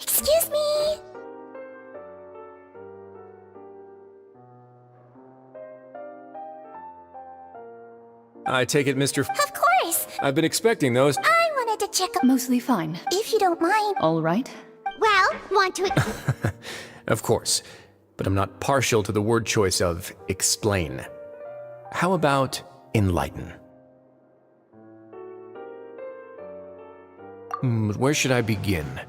Excuse me! I take it, Mr. Of course! I've been expecting those. I wanted to check up. Mostly fine. If you don't mind. All right. Well, want to... Of course, but I'm not partial to the word choice of explain. How about enlighten? Where should I begin?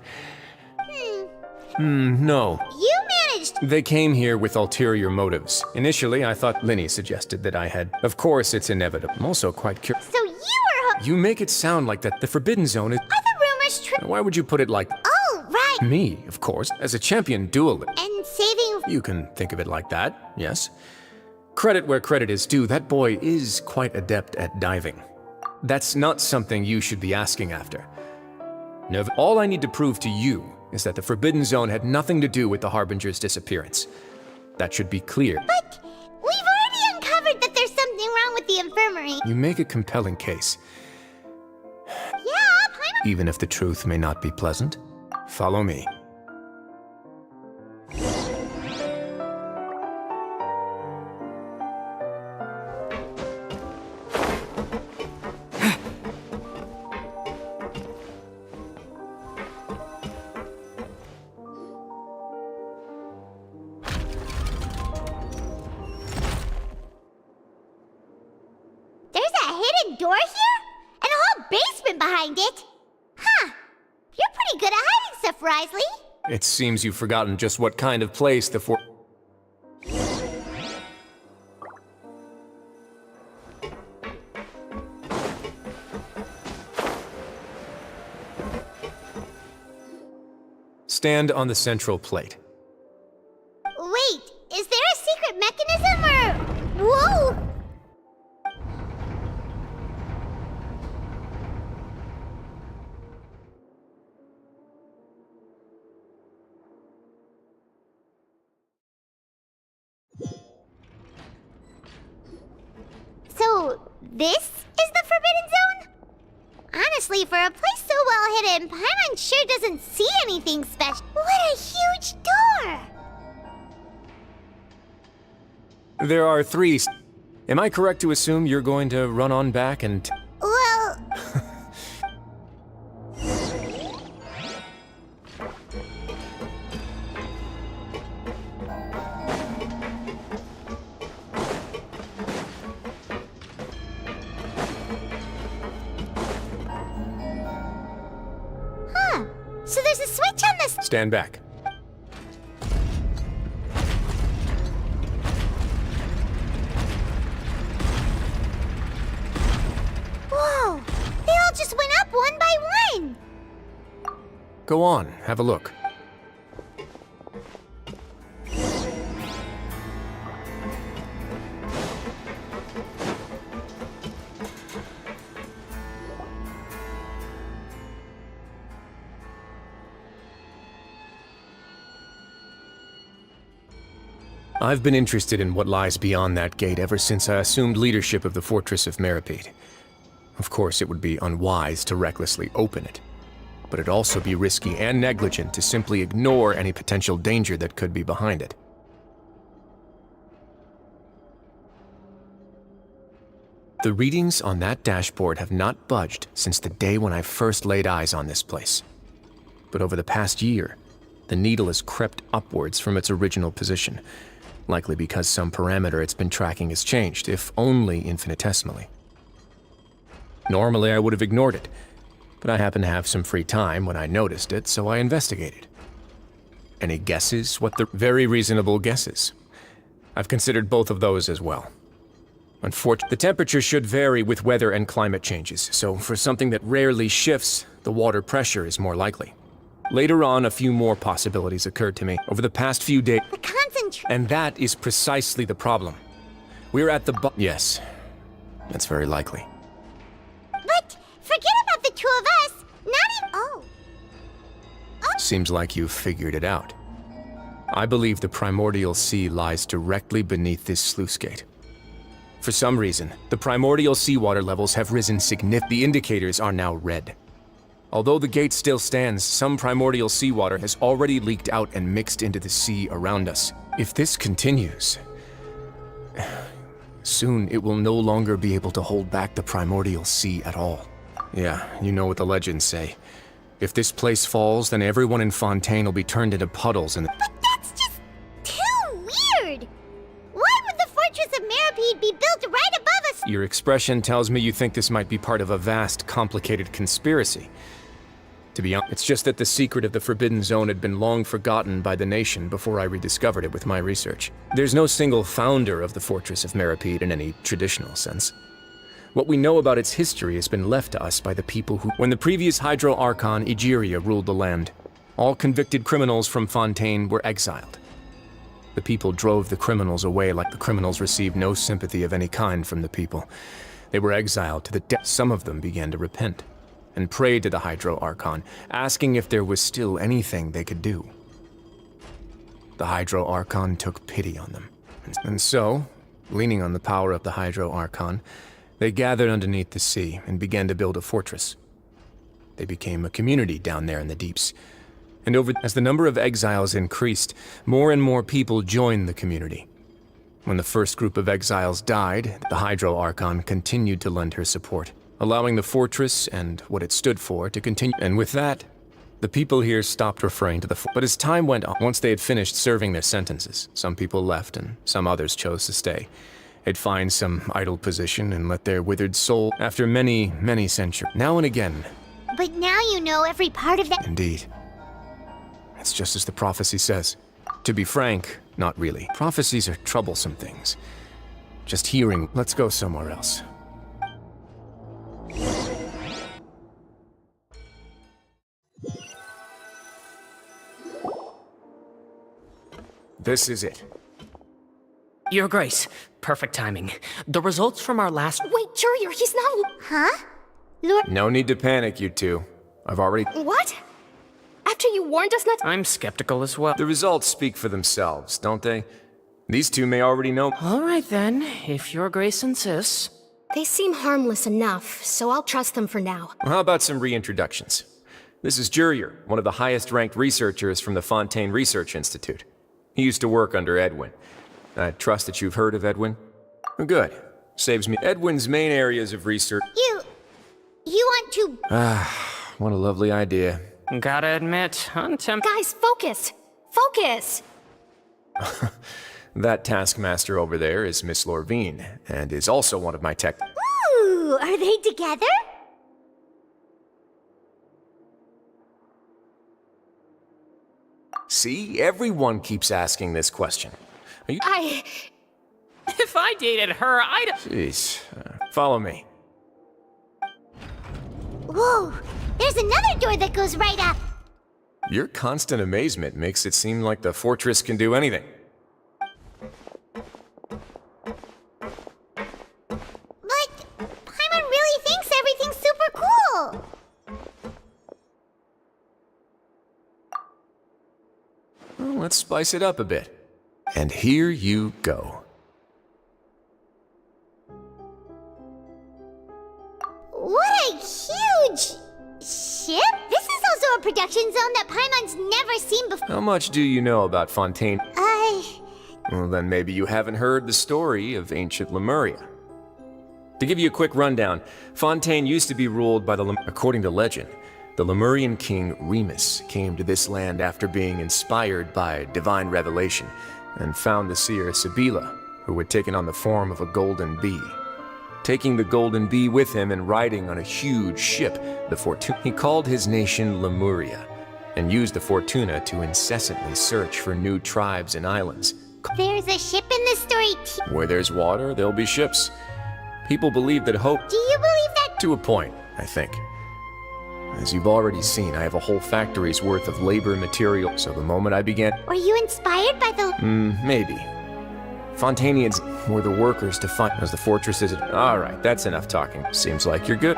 No. You managed... They came here with ulterior motives. Initially, I thought Linny suggested that I had. Of course, it's inevitable. I'm also quite curious. So you were... You make it sound like that the Forbidden Zone is... Are the rumors true? Why would you put it like... Oh, right! Me, of course, as a champion duelist. And saving... You can think of it like that, yes. Credit where credit is due, that boy is quite adept at diving. That's not something you should be asking after. No, all I need to prove to you is that the Forbidden Zone had nothing to do with the Harbinger's disappearance. That should be clear. But we've already uncovered that there's something wrong with the infirmary. You make a compelling case. Yeah, Even if the truth may not be pleasant. Follow me. Door here? And a whole basement behind it? Huh. You're pretty good at hiding stuff, Risley. It seems you've forgotten just what kind of place the Stand on the central plate. Wait, is there a secret mechanism or... Whoa! So, this is the Forbidden Zone? Honestly, for a place so well hidden, Paimon sure doesn't see anything special. What a huge door! There are three. Am I correct to assume you're going to run on back and... Well... Huh. So there's a switch on this... Stand back. Whoa! They all just went up one by one! Go on, have a look. I've been interested in what lies beyond that gate ever since I assumed leadership of the Fortress of Meripede. Of course, it would be unwise to recklessly open it, but it'd also be risky and negligent to simply ignore any potential danger that could be behind it. The readings on that dashboard have not budged since the day when I first laid eyes on this place. But over the past year, the needle has crept upwards from its original position, likely because some parameter it's been tracking has changed, if only infinitesimally. Normally, I would have ignored it, but I happened to have some free time when I noticed it, so I investigated. Any guesses what the... Very reasonable guesses. I've considered both of those as well. Unfortunately, the temperature should vary with weather and climate changes, so for something that rarely shifts, the water pressure is more likely. Later on, a few more possibilities occurred to me over the past few days. The concentrate... And that is precisely the problem. We're at the Yes, that's very likely. But forget about the two of us! Not even... Oh. Seems like you've figured it out. I believe the primordial sea lies directly beneath this sluice gate. For some reason, the primordial seawater levels have risen significantly. The indicators are now red. Although the gate still stands, some primordial seawater has already leaked out and mixed into the sea around us. If this continues, soon it will no longer be able to hold back the primordial sea at all. Yeah, you know what the legends say. If this place falls, then everyone in Fontaine will be turned into puddles and... But that's just too weird! Why would the Fortress of Meripede be built right above us? Your expression tells me you think this might be part of a vast, complicated conspiracy. To be honest, it's just that the secret of the Forbidden Zone had been long forgotten by the nation before I rediscovered it with my research. There's no single founder of the Fortress of Meripede in any traditional sense. What we know about its history has been left to us by the people who... When the previous Hydro Archon, Egeria, ruled the land, all convicted criminals from Fontaine were exiled. The people drove the criminals away like the criminals received no sympathy of any kind from the people. They were exiled to the depths. Some of them began to repent and prayed to the Hydro Archon, asking if there was still anything they could do. The Hydro Archon took pity on them. And so, leaning on the power of the Hydro Archon, they gathered underneath the sea and began to build a fortress. They became a community down there in the deeps. And as the number of exiles increased, more and more people joined the community. When the first group of exiles died, the Hydro Archon continued to lend her support, allowing the fortress and what it stood for to continue. And with that, the people here stopped referring to the But as time went on, once they had finished serving their sentences, some people left and some others chose to stay. They'd find some idle position and let their withered soul after many, many centuries. Now and again. But now you know every part of that... Indeed. It's just as the prophecy says. To be frank, not really. Prophecies are troublesome things. Just hearing, let's go somewhere else. This is it. Your Grace, perfect timing. The results from our last— Wait, Jurier, he's not— Huh? Lord... No need to panic, you two. I've already— What? After you warned us not— I'm skeptical as well. The results speak for themselves, don't they? These two may already know— All right then, if Your Grace insists. They seem harmless enough, so I'll trust them for now. How about some reintroductions? This is Jurier, one of the highest-ranked researchers from the Fontaine Research Institute. He used to work under Edwin. I trust that you've heard of Edwin? Good. Saves me. Edwin's main areas of research. You want to... What a lovely idea. Gotta admit, Guys, focus! Focus! That taskmaster over there is Miss Lorvine, and is also one of my tech... Ooh, are they together? See? Everyone keeps asking this question. Are you... If I dated her, I'd... Jeez. Follow me. Whoa, there's another door that goes right up. Your constant amazement makes it seem like the fortress can do anything. But Paimon really thinks everything's super cool. Well, let's spice it up a bit. And here you go. What a huge ship! This is also a production zone that Paimon's never seen before. How much do you know about Fontaine? Well, then maybe you haven't heard the story of ancient Lemuria. To give you a quick rundown, Fontaine used to be ruled by according to legend, the Lemurian king Remus came to this land after being inspired by divine revelation and found the seer Sibila, who had taken on the form of a golden bee. Taking the golden bee with him and riding on a huge ship, the Fortuna, he called his nation Lemuria and used the Fortuna to incessantly search for new tribes and islands. There's a ship in this story too. Where there's water, there'll be ships. People believe that hope... Do you believe that? To a point, I think. As you've already seen, I have a whole factory's worth of labor material, so the moment I began... Were you inspired by the... Maybe. Fontainians were the workers to find... As the fortress is... Alright, that's enough talking. Seems like you're good.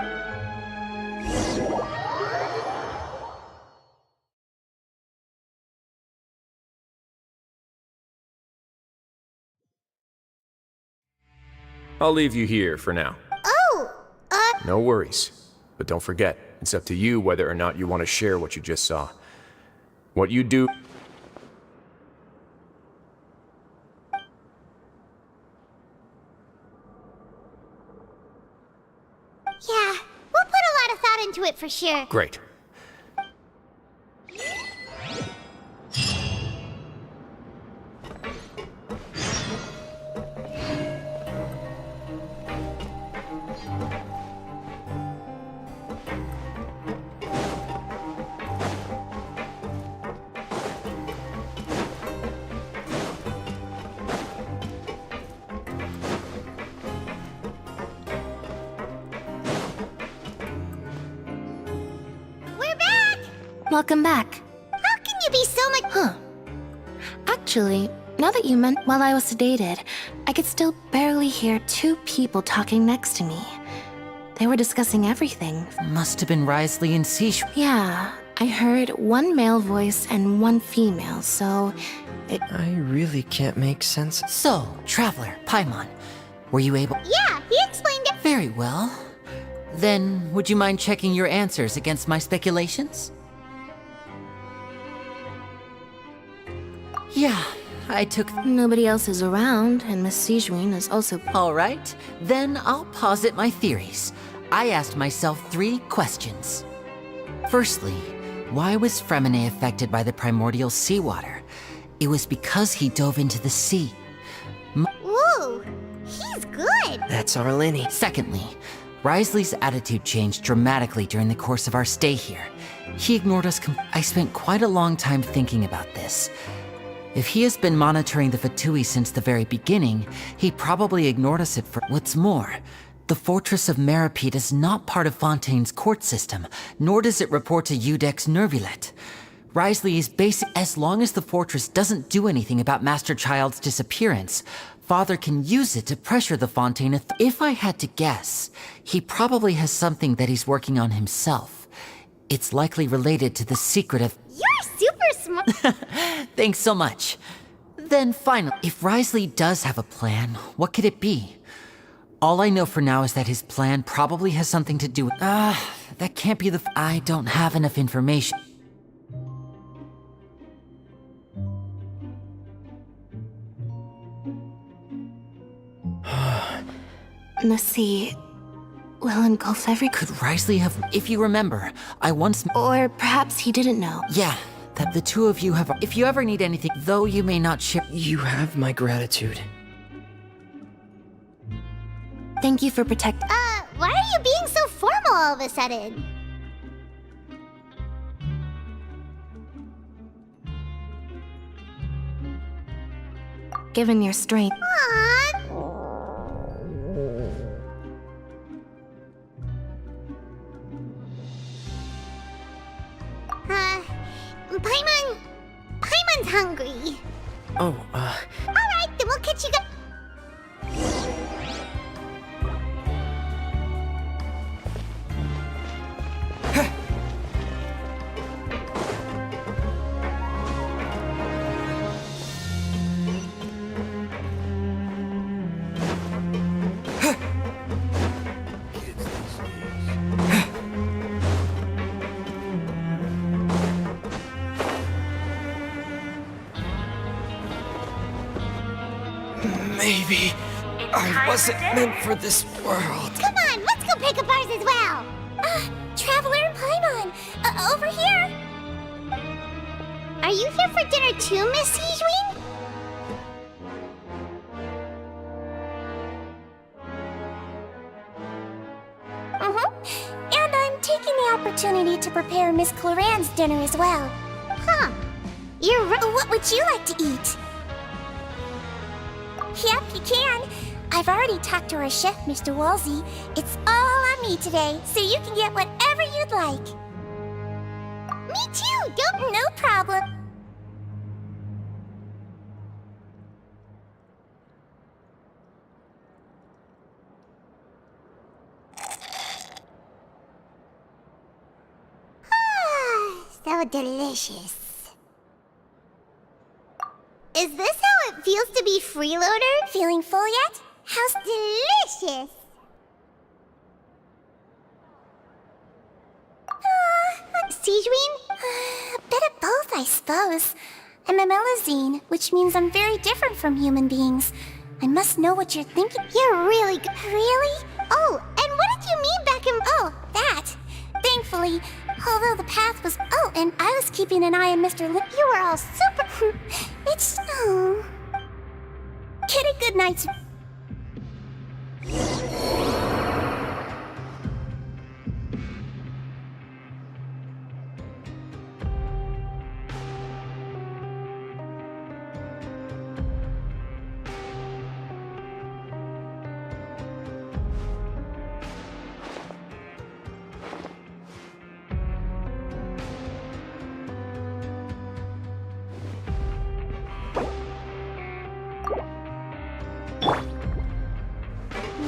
I'll leave you here for now. Oh, No worries. But don't forget, it's up to you whether or not you want to share what you just saw. What you do... yeah. We'll put a lot of thought into it for sure. Great. We're back! Welcome back. How can you be so much... Actually, now that you meant while I was sedated, I could still barely hear two people talking next to me. They were discussing everything. Must have been Risley and Siege. Yeah, I heard one male voice and one female, so I really can't make sense. So, Traveler, Paimon, were you able? Yeah, he explained it. Very well. Then, would you mind checking your answers against my speculations? Yeah, I took... nobody else is around, and Miss Sijuin is also... All right, then I'll posit my theories. I asked myself 3 questions. Firstly, why was Fremine affected by the primordial seawater? It was because he dove into the sea. Whoa, he's good. That's our Lenny. Secondly, Risley's attitude changed dramatically during the course of our stay here. He ignored us I spent quite a long time thinking about this. If he has been monitoring the Fatui since the very beginning, he probably ignored us at first. What's more, the Fortress of Meripede is not part of Fontaine's court system, nor does it report to Udex Nervulet. Risley is basic. As long as the fortress doesn't do anything about Master Child's disappearance, Father can use it to pressure the Fontaine. If I had to guess, he probably has something that he's working on himself. It's likely related to the secret of... You're super smart. Thanks so much. Then finally, if Risley does have a plan, what could it be? All I know for now is that his plan probably has something to do with... that can't be the... I don't have enough information. The sea will engulf every... Could Risley have... If you remember, I once... Or perhaps he didn't know. Yeah, that the two of you have... If you ever need anything, though you may not share... You have my gratitude. Thank you for protecting... Why are you being so formal all of a sudden? Given your strength. Aww. Paimon's hungry. Oh, Alright, then we'll catch you guys. maybe I wasn't meant for this world. Come on, let's go pick up ours as well. Traveler and Paimon, over here. Are you here for dinner too, Miss Sijwin? And I'm taking the opportunity to prepare Miss Cloran's dinner as well. Huh. You're right. What would you like to eat? Yep, you can. I've already talked to our chef, Mr. Wolsey. It's all on me today, so you can get whatever you'd like. Me too, don't... No problem. So delicious. Is this how it feels to be freeloader? Feeling full yet? How's delicious? Sijwin? A bit of both, I suppose. I'm a Melazine, which means I'm very different from human beings. I must know what you're thinking. You're really good. Really? Oh, and what did you mean back in... Oh, that. Thankfully, although the path was... Oh, and I was keeping an eye on Mr. Lip. You were all super... It's... Oh. Get a good night's...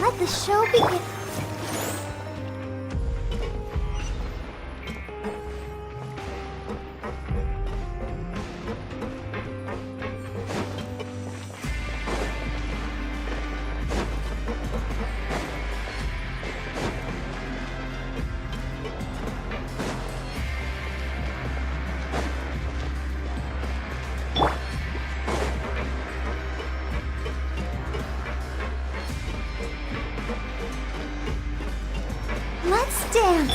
Let the show begin. Let's dance.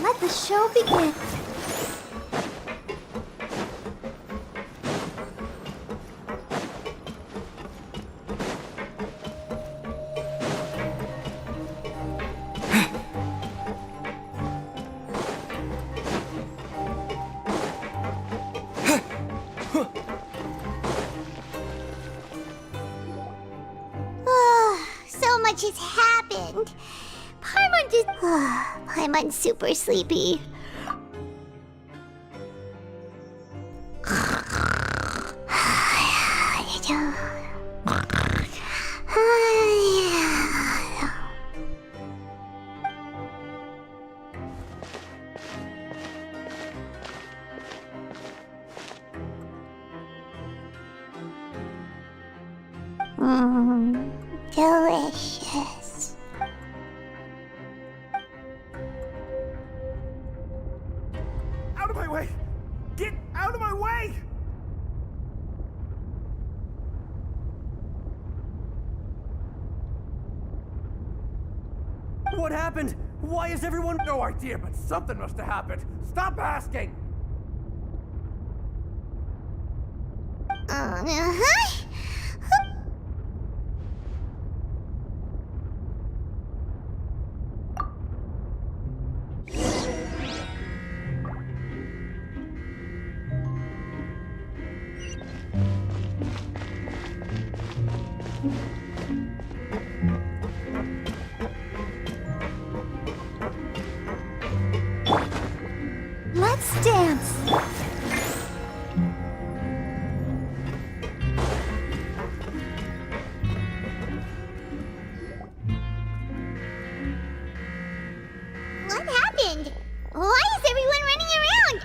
Let the show begin. So much has happened. Paimon just... I'm super sleepy. Delicious. Out of my way! Get out of my way! What happened? Why is everyone... No idea, but something must have happened. Stop asking! Uh-huh. Let's dance. What happened? Why is everyone running around?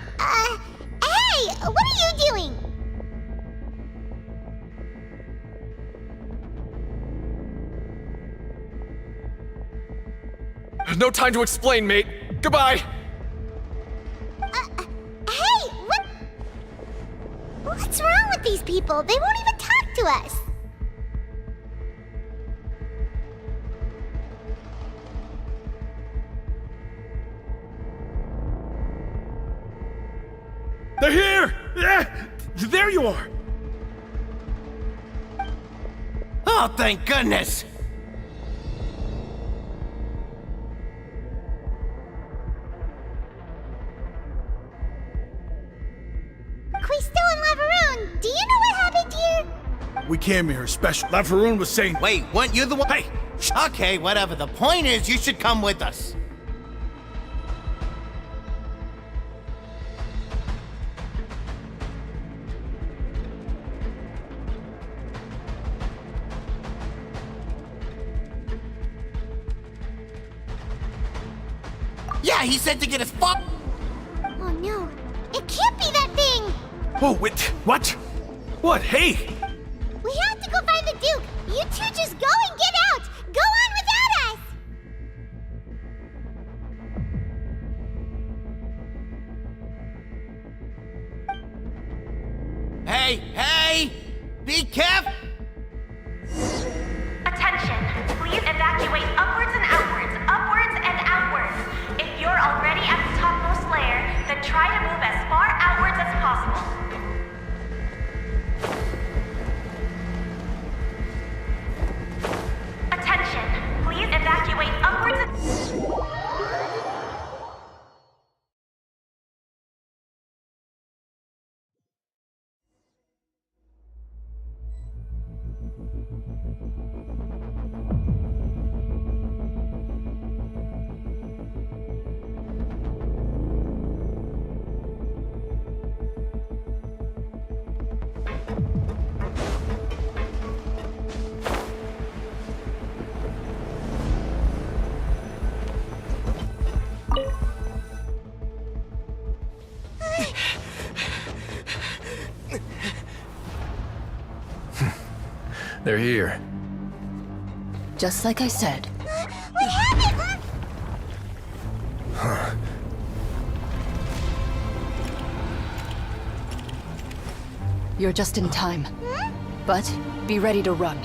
Hey! What are you doing? No time to explain, mate. Goodbye! Hey! What? What's wrong with these people? They won't even talk to us. They're here! There you are! Oh, thank goodness! We're still in Lavaroon. Do you know what happened here? We came here special. Lavaroon was saying... Wait, weren't you the one? Hey! Okay, whatever. The point is, you should come with us. Yeah, he said to get us fucked. Oh no. It can't be that thing! Oh, wait, what? What? Hey! We have to go find the Duke! You two just go and get out! Go on without us! Hey, hey! Be careful! Attention! Please evacuate upwards and outwards, upwards and outwards. If you're already at the topmost layer, then try to move as far outwards as possible. Attention! Please evacuate upwards and... They're here. Just like I said. We have it! You're just in time. But be ready to run.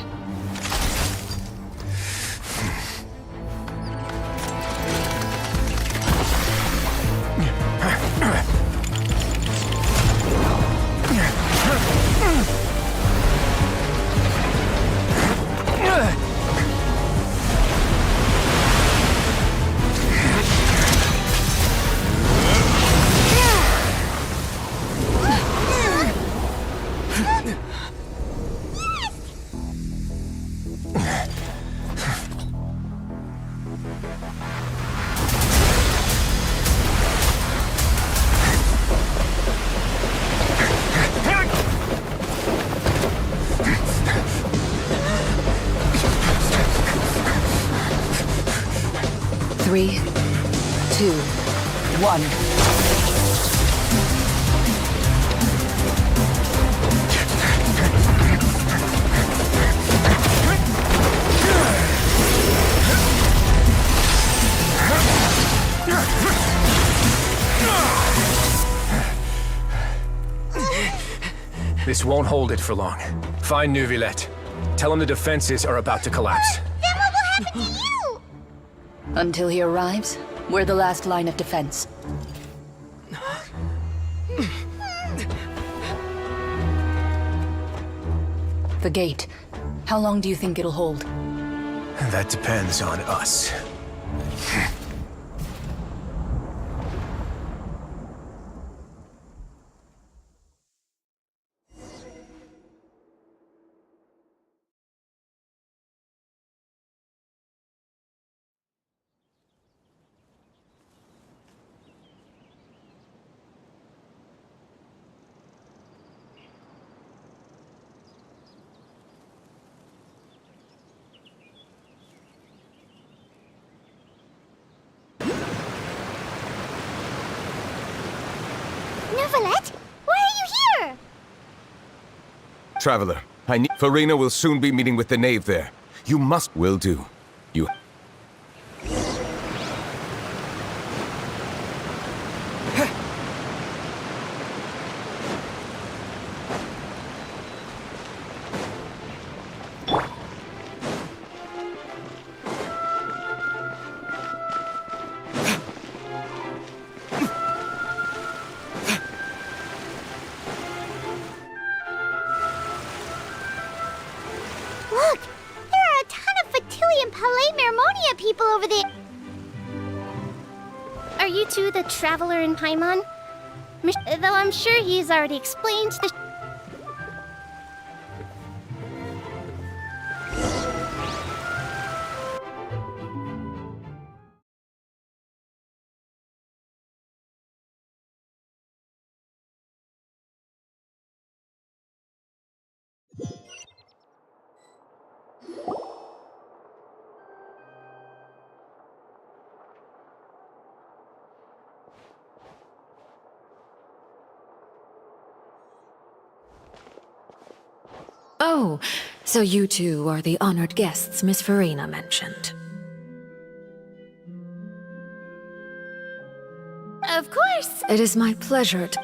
3, 2, 1. This won't hold it for long. Find Neuvillette. Tell him the defenses are about to collapse. Then what will happen to you? Until he arrives, we're the last line of defense. The gate. How long do you think it'll hold? That depends on us. Neuvillette? Why are you here? Traveler, I need... Farina will soon be meeting with the knave there. You must... Will do. You... Look! There are a ton of Fatui and Palais Mermonia people over there! Are you two the Traveler in Paimon? Though I'm sure he's already explained the... Oh, so you two are the honored guests Miss Farina mentioned. Of course! It is my pleasure to...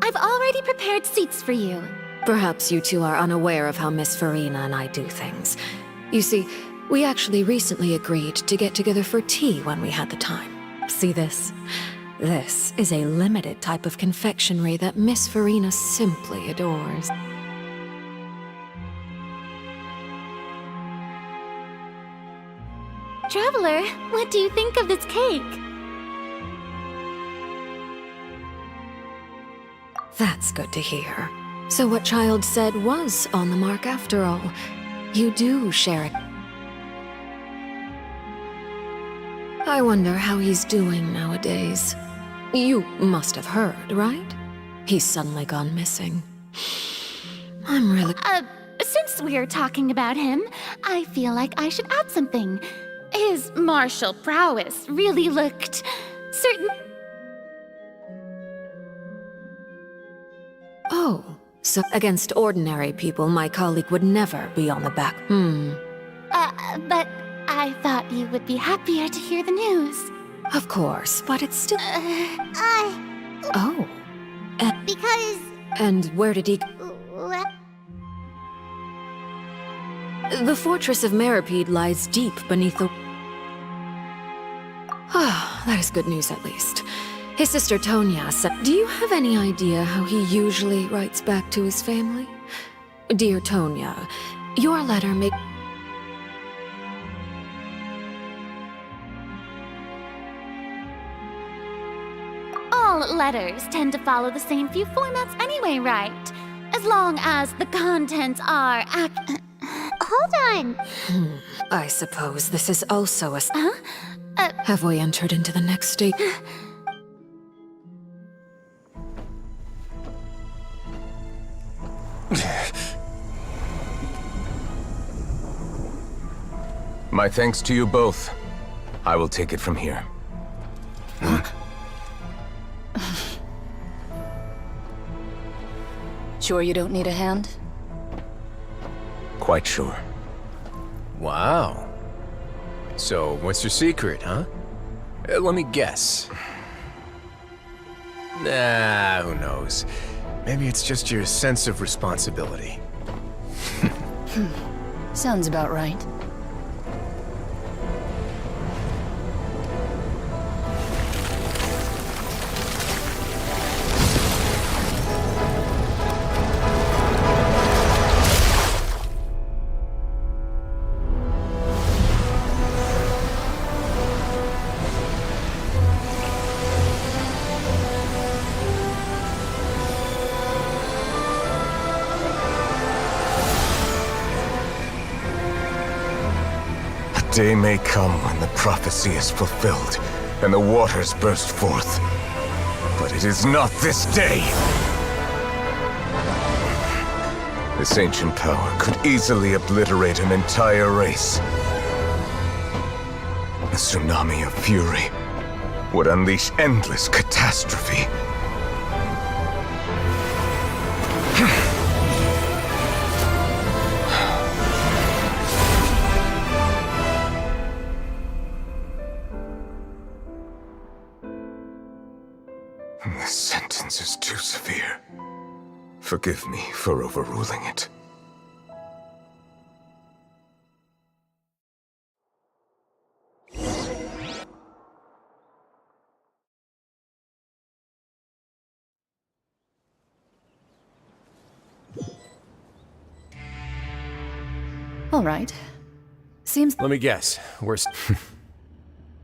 I've already prepared seats for you. Perhaps you two are unaware of how Miss Farina and I do things. You see, we actually recently agreed to get together for tea when we had the time. See this? This is a limited type of confectionery that Miss Farina simply adores. Traveler, what do you think of this cake? That's good to hear. So what Child said was on the mark after all. You do share it. I wonder how he's doing nowadays. You must have heard, right? He's suddenly gone missing. I'm really... Since we're talking about him, I feel like I should add something. His martial prowess really looked... certain... Oh, so against ordinary people, my colleague would never be on the back. But I thought you would be happier to hear the news. Of course, but it's still... Oh. Because... And where did he... The fortress of Meripede lies deep beneath the... Ah, that is good news at least. His sister Tonya said... Do you have any idea how he usually writes back to his family? Dear Tonya, your letter may... All letters tend to follow the same few formats anyway, right? As long as the contents are Hold on! I suppose this is also a... Have we entered into the next stage? My thanks to you both. I will take it from here. Sure you don't need a hand? Quite sure. Wow. So, what's your secret, huh? Let me guess. Nah, who knows? Maybe it's just your sense of responsibility. Sounds about right. A day may come when the prophecy is fulfilled, and the waters burst forth. But it is not this day! This ancient power could easily obliterate an entire race. A tsunami of fury would unleash endless catastrophe. This sentence is too severe. Forgive me for overruling it. All right. Seems... Let me guess.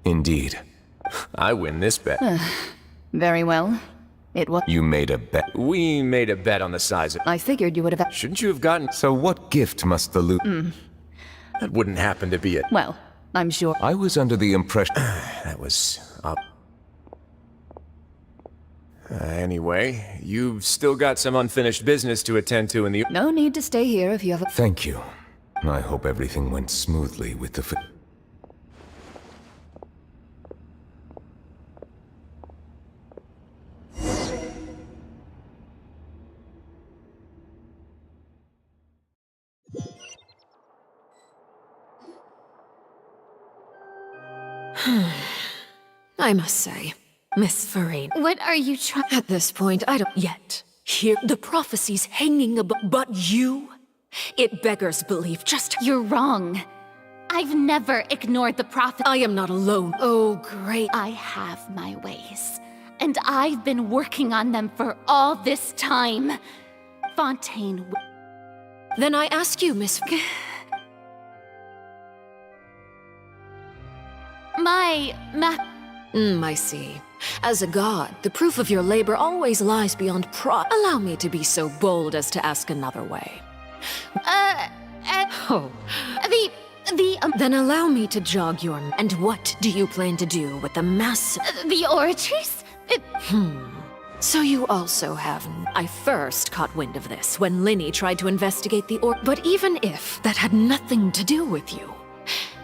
Indeed. I win this bet. Very well. It was... You made a bet. We made a bet on the size of... I figured you would have... Shouldn't you have gotten... So what gift must the loot... That wouldn't happen to be it. Well, I'm sure... I was under the impression... That was... Anyway, you've still got some unfinished business to attend to in the... No need to stay here if you have a... Thank you. I hope everything went smoothly with the... I must say, Miss Farine. What are you trying... At this point, I don't yet hear the prophecies hanging above. But you? It beggars belief. Just... You're wrong. I've never ignored the prophet. I am not alone. Oh, great. I have my ways. And I've been working on them for all this time. Fontaine... Then I ask you, Miss... I see. As a god, the proof of your labor always lies beyond Allow me to be so bold as to ask another way. Then allow me to jog your... And what do you plan to do with the mass... The oratories? So you also have... I first caught wind of this when Linny tried to investigate the But even if that had nothing to do with you,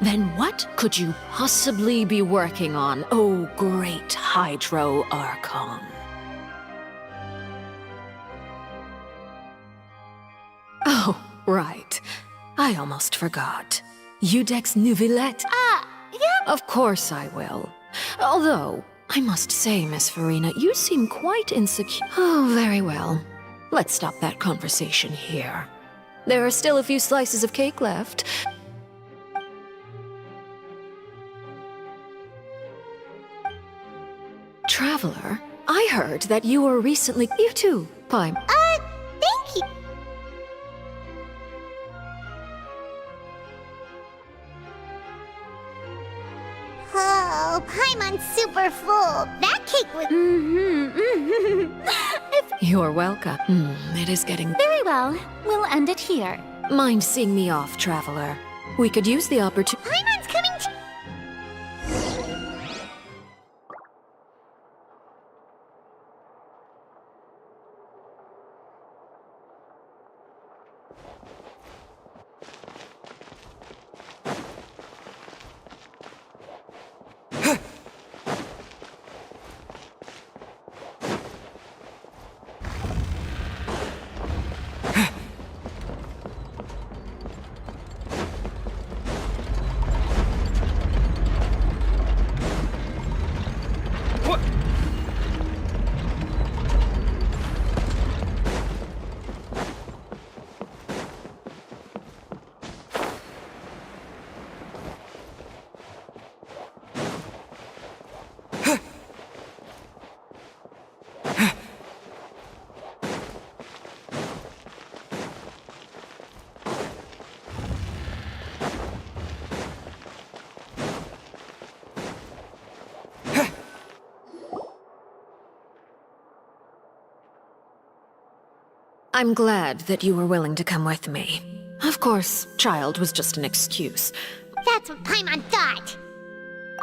then what could you possibly be working on, oh great Hydro Archon? Oh, right. I almost forgot. Udex Nouvellette? Yeah. Of course I will. Although, I must say, Miss Farina, you seem quite insecure. Oh, very well. Let's stop that conversation here. There are still a few slices of cake left. Traveler, I heard that you were recently... You too, Paimon. Thank you. Oh, Paimon's super full. That cake was... You're welcome. It is getting... Very well. We'll end it here. Mind seeing me off, Traveler? We could use the opportunity... Paimon's coming to... I'm glad that you were willing to come with me. Of course, child was just an excuse. That's what Paimon thought.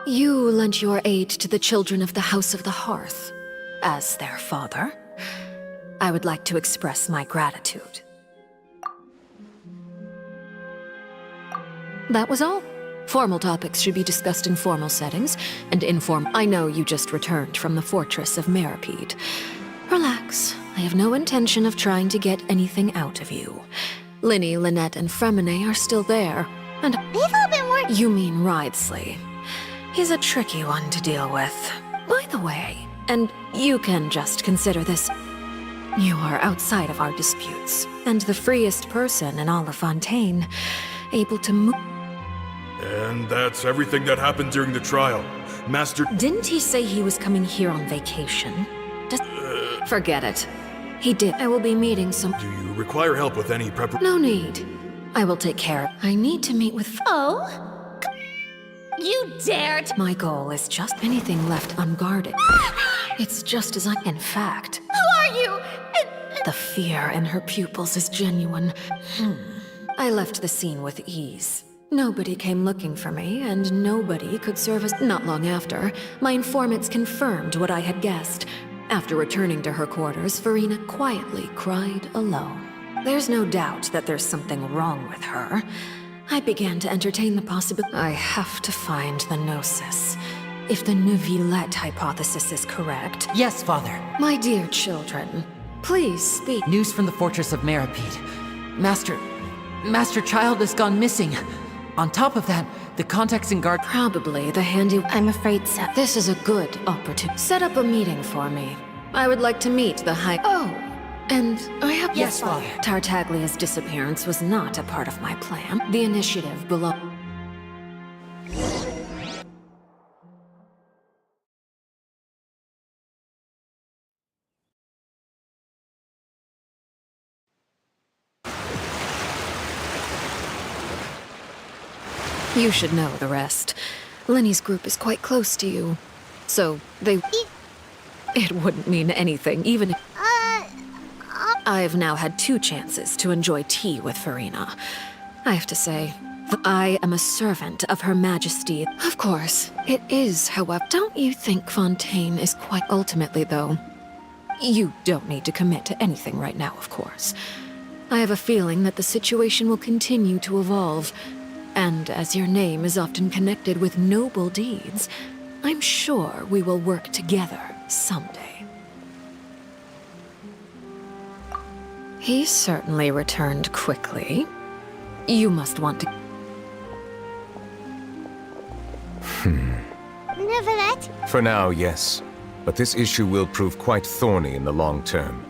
You lent your aid to the children of the House of the Hearth. As their father, I would like to express my gratitude. That was all. Formal topics should be discussed in formal settings, and informal. I know you just returned from the fortress of Meripede. Relax. I have no intention of trying to get anything out of you. Linny, Lynette, and Fremine are still there, and They've all been working. You mean Wriothesley. He's a tricky one to deal with. By the way, and you can just consider this. You are outside of our disputes, and the freest person in all of Fontaine, able to move. And that's everything that happened during the trial. Master... Didn't he say he was coming here on vacation? Forget it. He did. I will be meeting some... Do you require help with any preparation? No need. I will take care. I need to meet with... Oh? You dared? My goal is just anything left unguarded. It's just as I... In fact... Who are you? The fear in her pupils is genuine. I left the scene with ease. Nobody came looking for me, and nobody could serve as... Not long after, my informants confirmed what I had guessed. After returning to her quarters, Farina quietly cried alone. There's no doubt that there's something wrong with her. I began to entertain the possibility. I have to find the Gnosis. If the Neuvillette hypothesis is correct... Yes, Father. My dear children, please speak. News from the Fortress of Meripede. Master Child has gone missing. On top of that, the contacts in guard... Probably the handy... I'm afraid so. This is a good opportunity. Set up a meeting for me. I would like to meet the high... Oh, and I have... Yes, Father. Tartaglia's disappearance was not a part of my plan. The initiative below... You should know the rest. Lenny's group is quite close to you. So, they... It wouldn't mean anything, even if... I've now had 2 chances to enjoy tea with Farina. I have to say, I am a servant of Her Majesty. Of course, it is, however... Don't you think Fontaine is quite... Ultimately, though, you don't need to commit to anything right now, of course. I have a feeling that the situation will continue to evolve. And as your name is often connected with noble deeds, I'm sure we will work together someday. He certainly returned quickly. You must want to... Neuvillette? For now, yes. But this issue will prove quite thorny in the long term.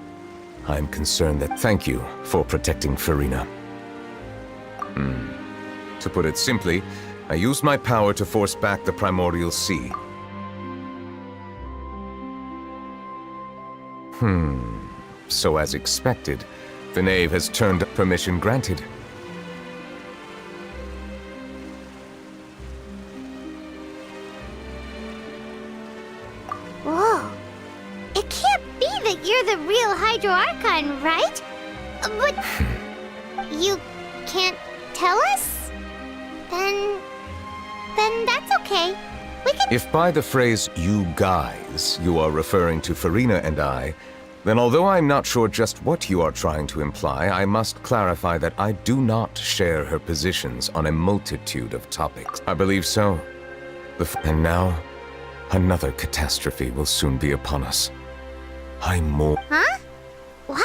I'm concerned that... Thank you for protecting Farina. To put it simply, I used my power to force back the Primordial Sea. So as expected, the Knave has turned permission granted. Whoa. It can't be that you're the real Hydro Archon, right? But... you can't tell us? Then that's okay. We can... If by the phrase, you guys, you are referring to Farina and I, then although I'm not sure just what you are trying to imply, I must clarify that I do not share her positions on a multitude of topics. I believe so. And now, another catastrophe will soon be upon us. Huh? What?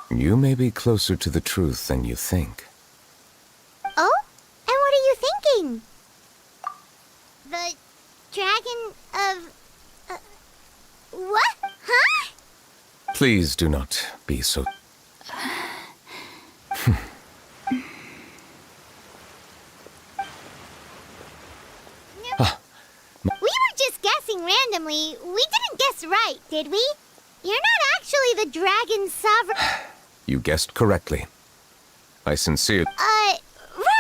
You may be closer to the truth than you think. Oh? And what are you thinking? The dragon of... what? Huh? Please do not be so... We were just guessing randomly. We didn't guess right, did we? You're not actually the dragon's sovereign... You guessed correctly. I sincerely...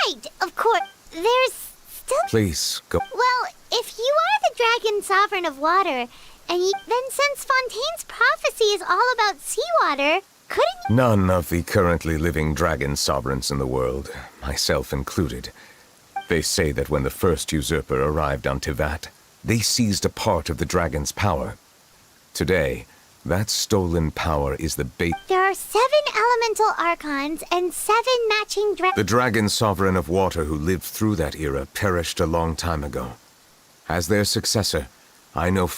Right, of course. There's still... Please, go. Well, if you are the Dragon Sovereign of Water, then since Fontaine's prophecy is all about seawater, couldn't you... None of the currently living dragon sovereigns in the world, myself included. They say that when the first usurper arrived on Tivat, they seized a part of the dragon's power. Today, that stolen power is the bait. There are 7 elemental archons and 7 matching The dragon sovereign of water who lived through that era perished a long time ago. As their successor, I know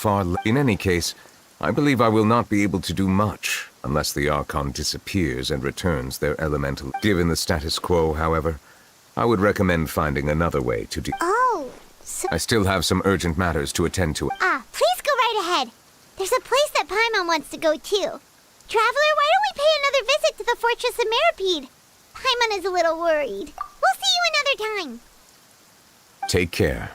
in any case, I believe I will not be able to do much unless the Archon disappears and returns their elemental. Given the status quo, however, I would recommend finding another way to do. Oh, so... I still have some urgent matters to attend to. Please go right ahead. There's a place that Paimon wants to go too. Traveler, why don't we pay another visit to the Fortress of Meripede? Paimon is a little worried. We'll see you another time. Take care.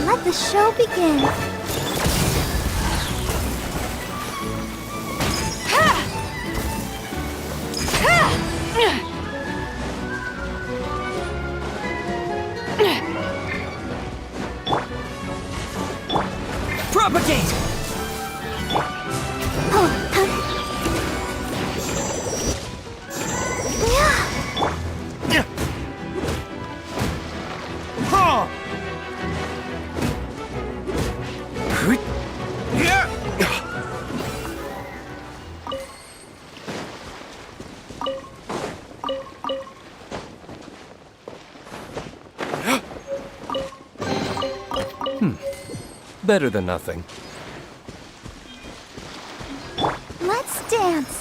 Let the show begin. Propagate! Better than nothing. Let's dance.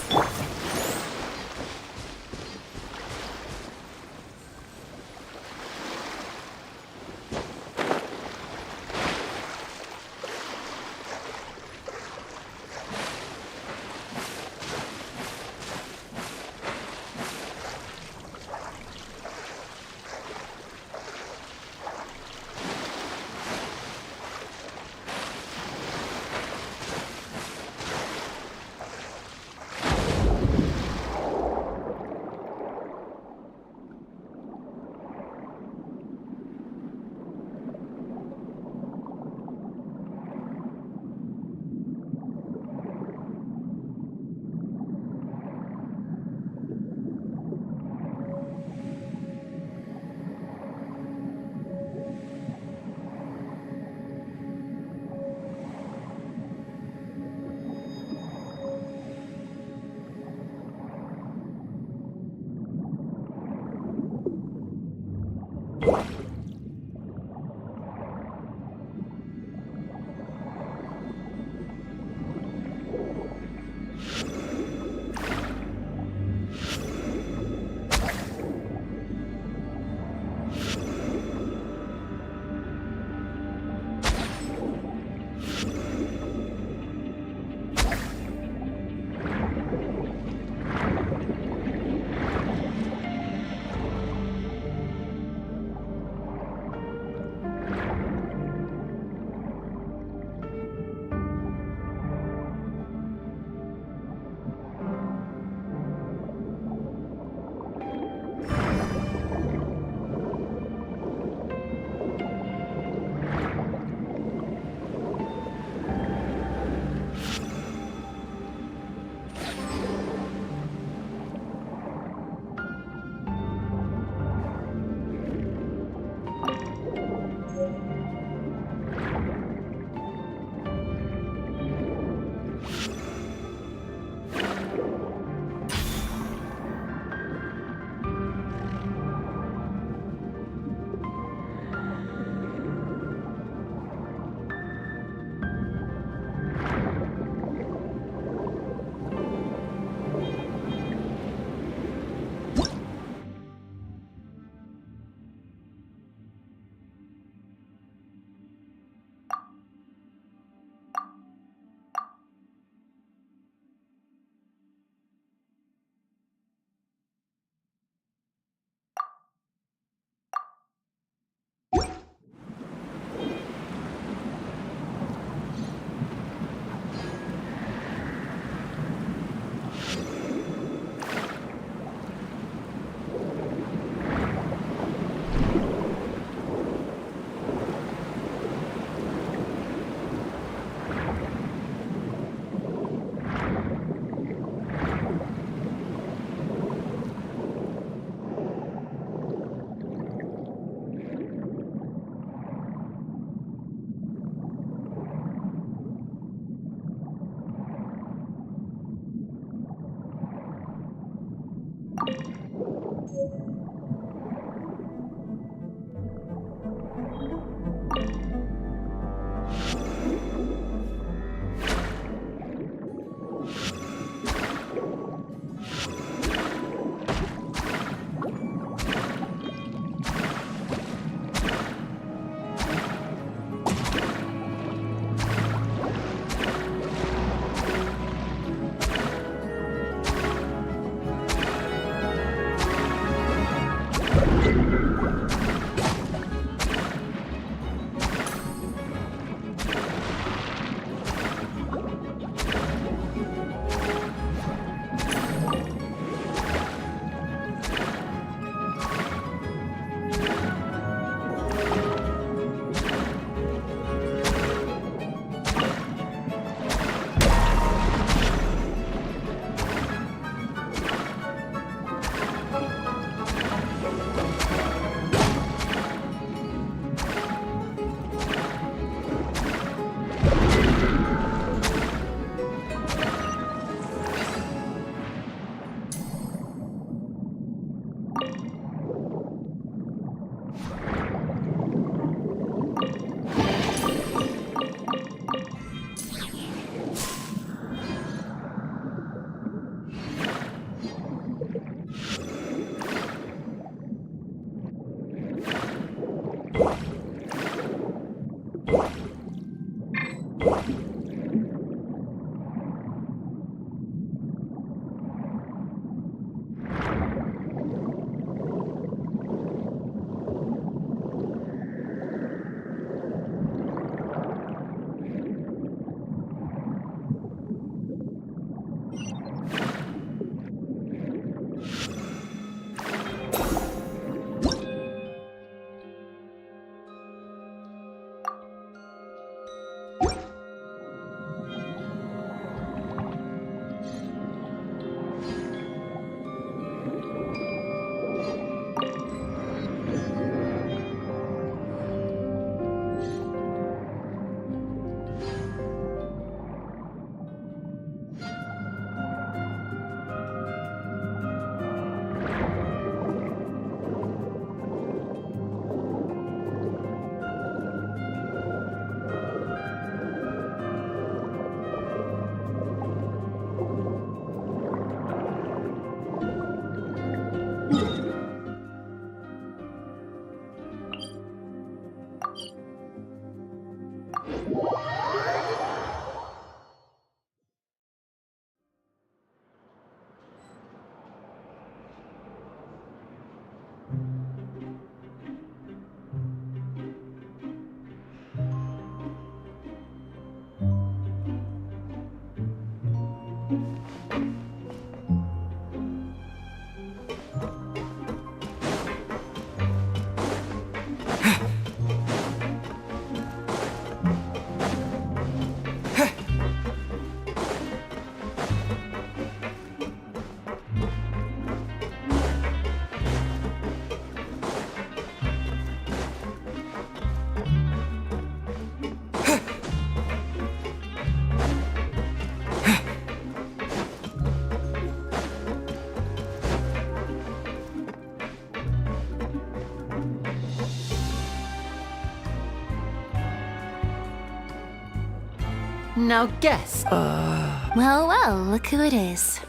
Now guess. Well, look who it is.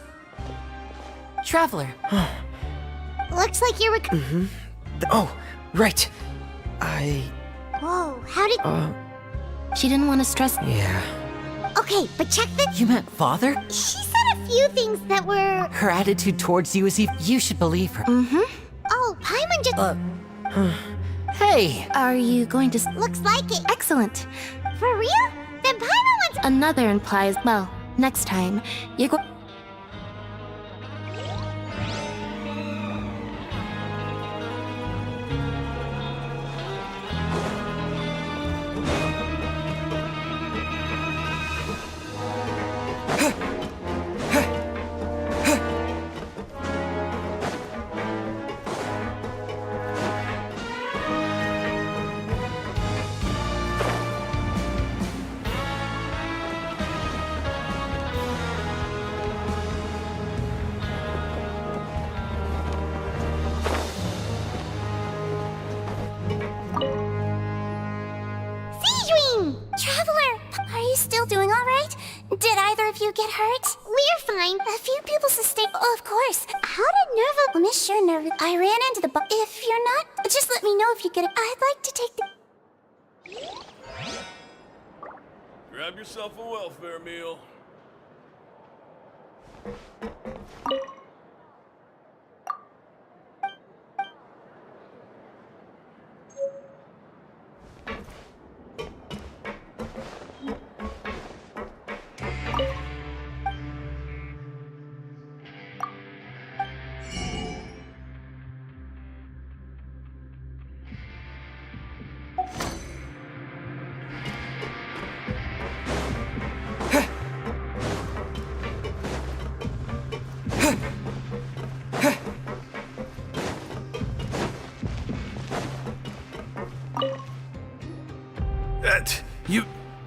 Traveler. Looks like you're Oh, right. Whoa, how did... She didn't want to stress. Yeah. Okay, but check the... You meant father? She said a few things that were... Her attitude towards you is you should believe her. Oh, Paimon just... Hey! Are you going to... Looks like it. Excellent. For real? Then Paimon wants... Another implies, well, next time, you're going... Traveler, are you still doing all right? Did either of you get hurt? We're fine. A few people sustained... Oh, of course. How did Nerva... Well, Miss Sure Nerva... I ran into the... If you're not... Just let me know if you get it. I'd like to take the... Grab yourself a welfare meal.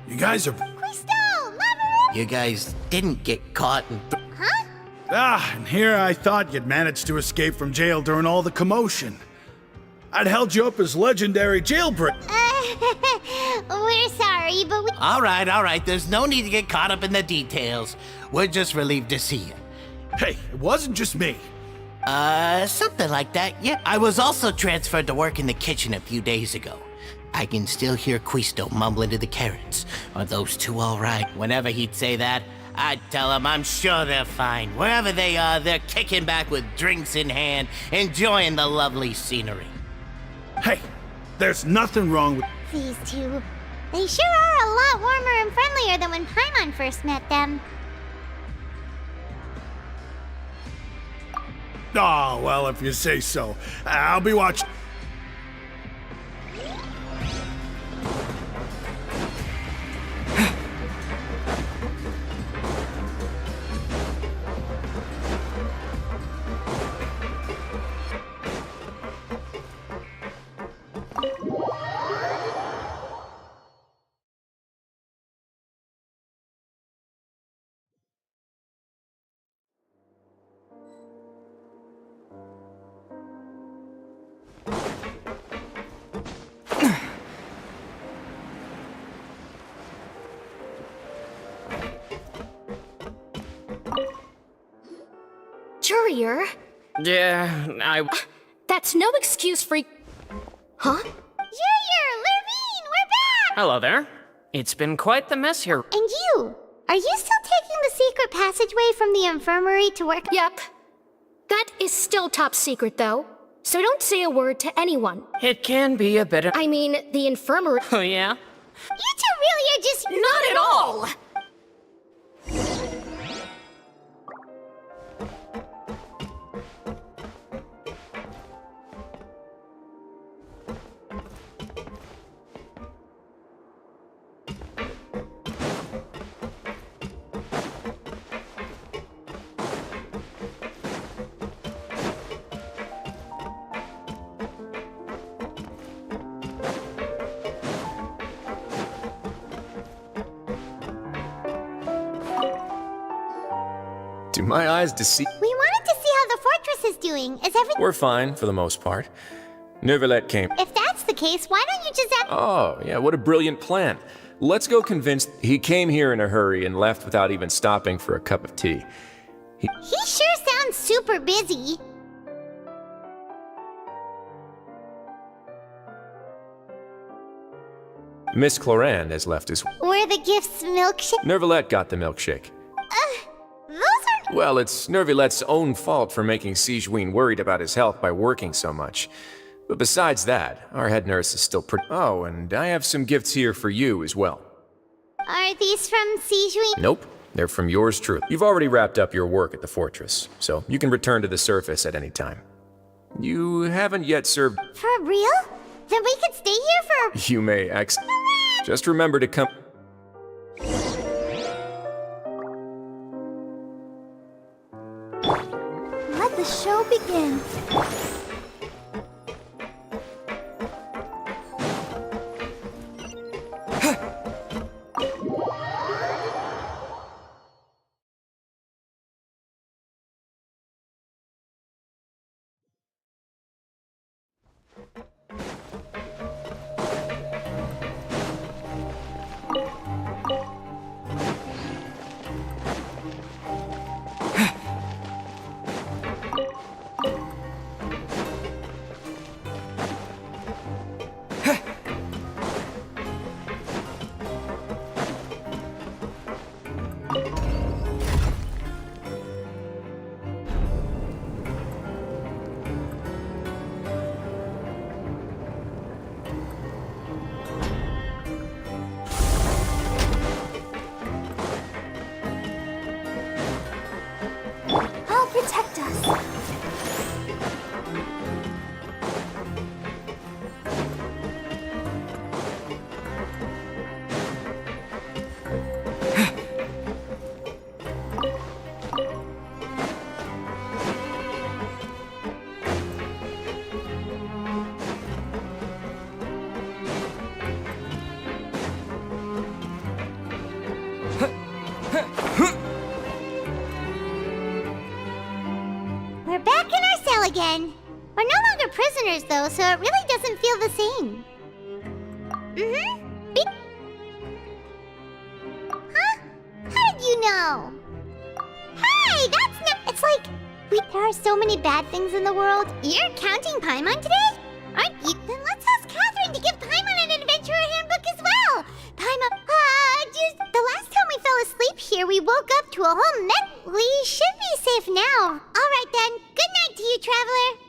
You guys are... You guys didn't get caught in... Ah, and here I thought you'd managed to escape from jail during all the commotion. I'd held you up as legendary jailbreak. We're sorry, but we... All right, there's no need to get caught up in the details. We're just relieved to see you. Hey, it wasn't just me. Something like that, yeah. I was also transferred to work in the kitchen a few days ago. I can still hear Quisto mumbling to the carrots. Are those two all right? Whenever he'd say that, I'd tell him I'm sure they're fine. Wherever they are, they're kicking back with drinks in hand, enjoying the lovely scenery. Hey, there's nothing wrong with... These two. They sure are a lot warmer and friendlier than when Paimon first met them. Oh, well, if you say so. I'll be watching... Courier? Yeah, That's no excuse for... Huh? Courier! Lurvine! We're back! Hello there. It's been quite the mess here. And you? Are you still taking the secret passageway from the infirmary to work? Yep. That is still top secret, though. So don't say a word to anyone. It can be a bit of... I mean, the infirmary... Oh, yeah? You two really are just... Not at all! Do my eyes deceive? We wanted to see how the fortress is doing. Is everything... We're fine, for the most part. Neuvillette came. If that's the case, why don't you just ask... Oh, yeah, what a brilliant plan. Let's go convince... He came here in a hurry and left without even stopping for a cup of tea. He sure sounds super busy. Miss Clorand has left his... Were the gifts milkshake? Neuvillette got the milkshake. Those are... Well, it's Neuvillette's own fault for making Sigewinne worried about his health by working so much. But besides that, our head nurse is still pretty... Oh, and I have some gifts here for you as well. Are these from Sigewinne? Nope, they're from yours truly. You've already wrapped up your work at the fortress, so you can return to the surface at any time. You haven't yet served... For real? Then we could stay here for... You may Just remember to come... Let the show begin. Protect us. We're back in our cell again. We're no longer prisoners, though, so it really doesn't feel the same. Huh? How did you know? Hey, that's no... It's like... There are so many bad things in the world. You're counting Paimon today? Aren't you? Then let's ask Catherine to give Paimon an adventurer handbook as well. Paimon... just... The last time we fell asleep here, we woke up to a whole net... We should be safe now. All right, then. Good night to you, traveler.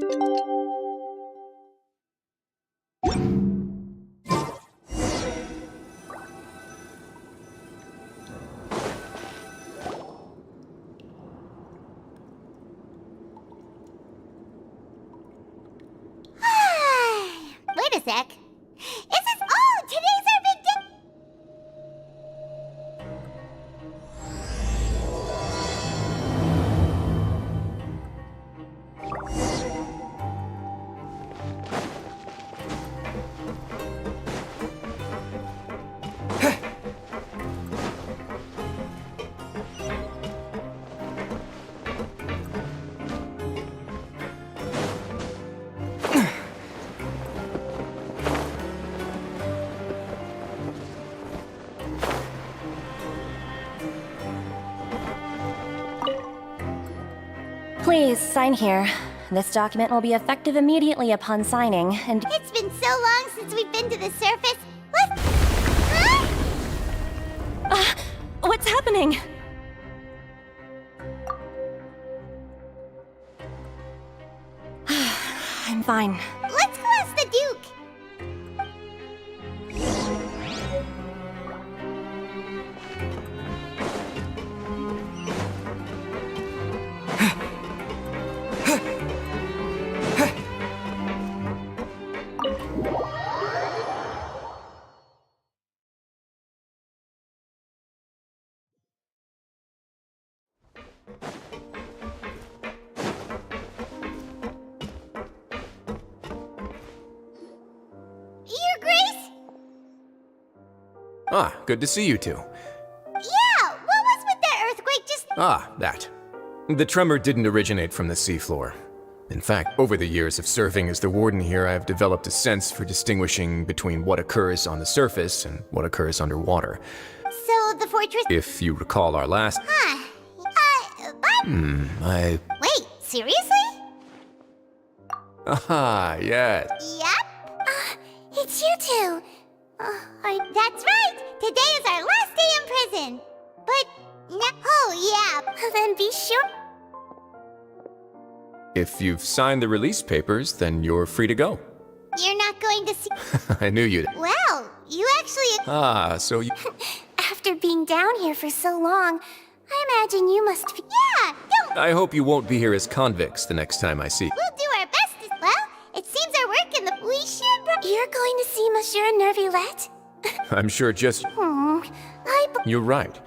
Wait a sec. Is this? Oh, today's our big day. Please, sign here. This document will be effective immediately upon signing, and— It's been so long since we've been to the surface. What? Huh? What's happening? I'm fine. Let's go ask the Duke. Your Grace? Ah, good to see you two. Yeah, what was with that earthquake just— Ah, that. The tremor didn't originate from the seafloor. In fact, over the years of serving as the warden here, I've developed a sense for distinguishing between what occurs on the surface and what occurs underwater. So the fortress— If you recall our last— Huh. I... Wait, seriously? Aha, yes. Yep. It's you two. That's right. Today is our last day in prison. But, oh yeah. Then be sure. If you've signed the release papers, then you're free to go. You're not going to see— I knew you'd... Well, you actually— Ah, so you... After being down here for so long, I imagine you must be— Yeah, don't— I hope you won't be here as convicts the next time I see you. We'll do our best as well. It seems our work in the— We should— You're going to see Monsieur Nervillette? I'm sure just... You're right.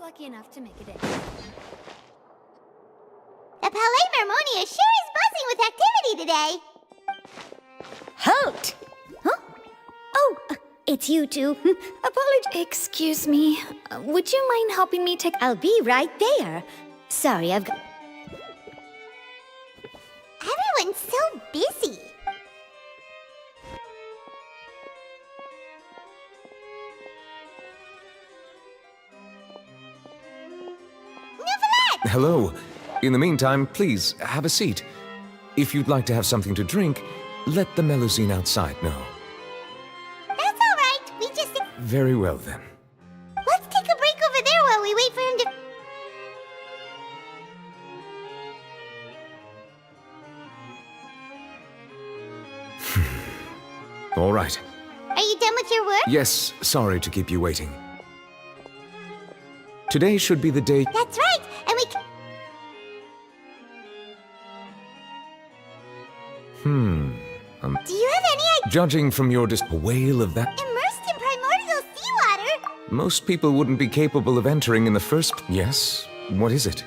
lucky enough to make it in. The Palais Mermonia sure is buzzing with activity today. Halt! Huh? Oh, it's you two. Apology. Excuse me. Would you mind helping me take... I'll be right there. Sorry, I've got... Everyone's so busy. Hello. In the meantime, please, have a seat. If you'd like to have something to drink, let the Melusine outside know. That's all right. We just... Very well, then. Let's take a break over there while we wait for him to... All right. Are you done with your work? Yes, sorry to keep you waiting. Today should be the day... That's right, and we... Do you have any idea? Judging from your a whale of that... Immersed in primordial seawater? Most people wouldn't be capable of entering in the first... Yes? What is it?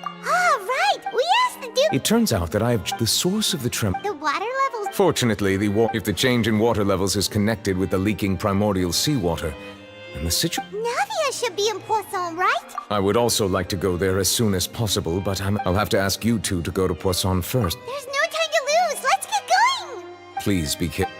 Ah, right! We asked the Duke... It turns out that I have the source of the tremor... The water levels... Fortunately, if the change in water levels is connected with the leaking primordial seawater, then the Navia should be in Poisson, right? I would also like to go there as soon as possible, but I'll have to ask you two to go to Poisson first. There's no time to lose! Let's get going! Please be careful.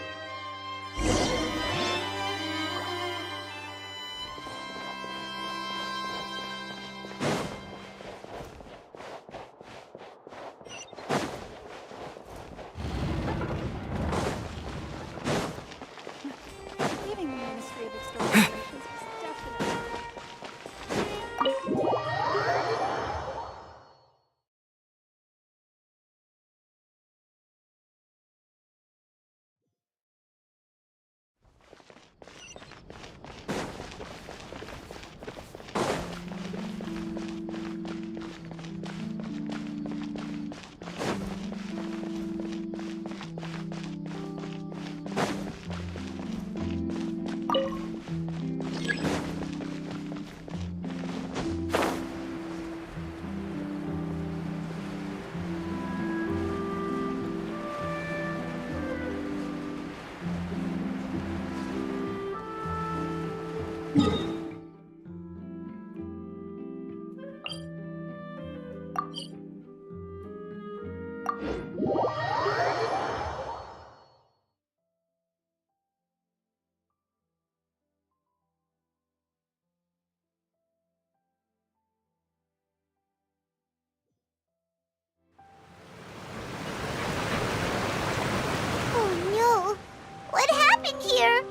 What happened here?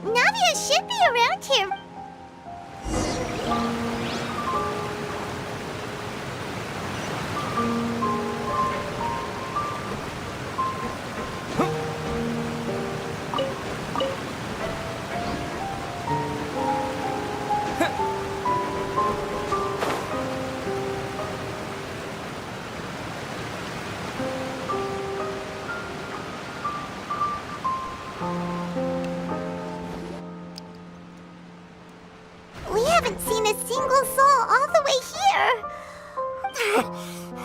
Navia should be around here. We haven't seen a single soul all the way here.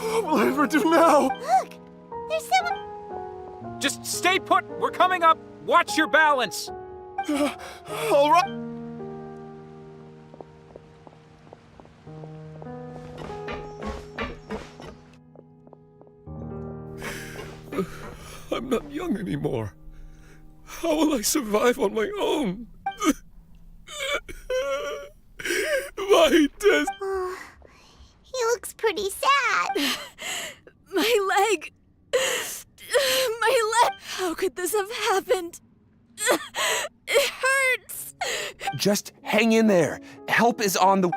What will I ever do now? Look, there's someone. Just stay put. We're coming up. Watch your balance. All right. I'm not young anymore. How will I survive on my own? My test. Oh, he looks pretty sad. My leg. My leg. How could this have happened? It hurts. Just hang in there. Help is on the...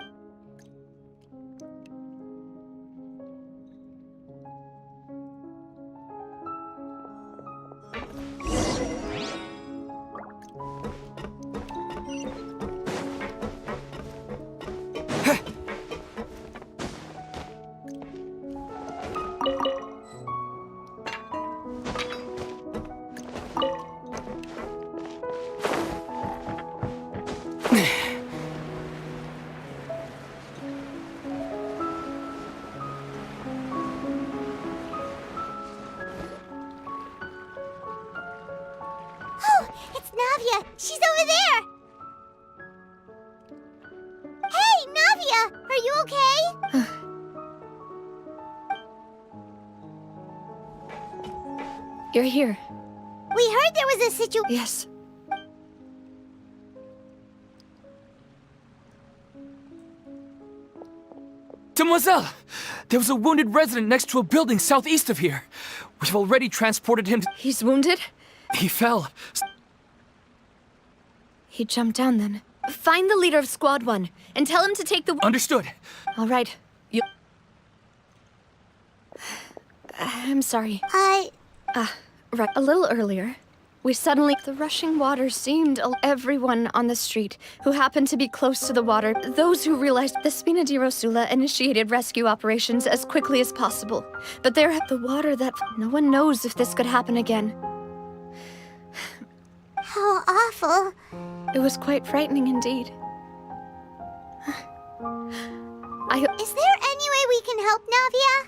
Navia! She's over there! Hey, Navia! Are you okay? You're here. We heard there was a situation. Yes. Demoiselle! There was a wounded resident next to a building southeast of here. We've already transported him to... He's wounded? He fell. He jumped down then. Find the leader of Squad 1 and tell him to take the... Understood. All right. I'm sorry. Right. A little earlier, we suddenly... The rushing water seemed... Everyone on the street who happened to be close to the water, those who realized the Spina di Rosula initiated rescue operations as quickly as possible. But there, the water that... No one knows if this could happen again. How awful. It was quite frightening indeed. Is there any way we can help, Navia?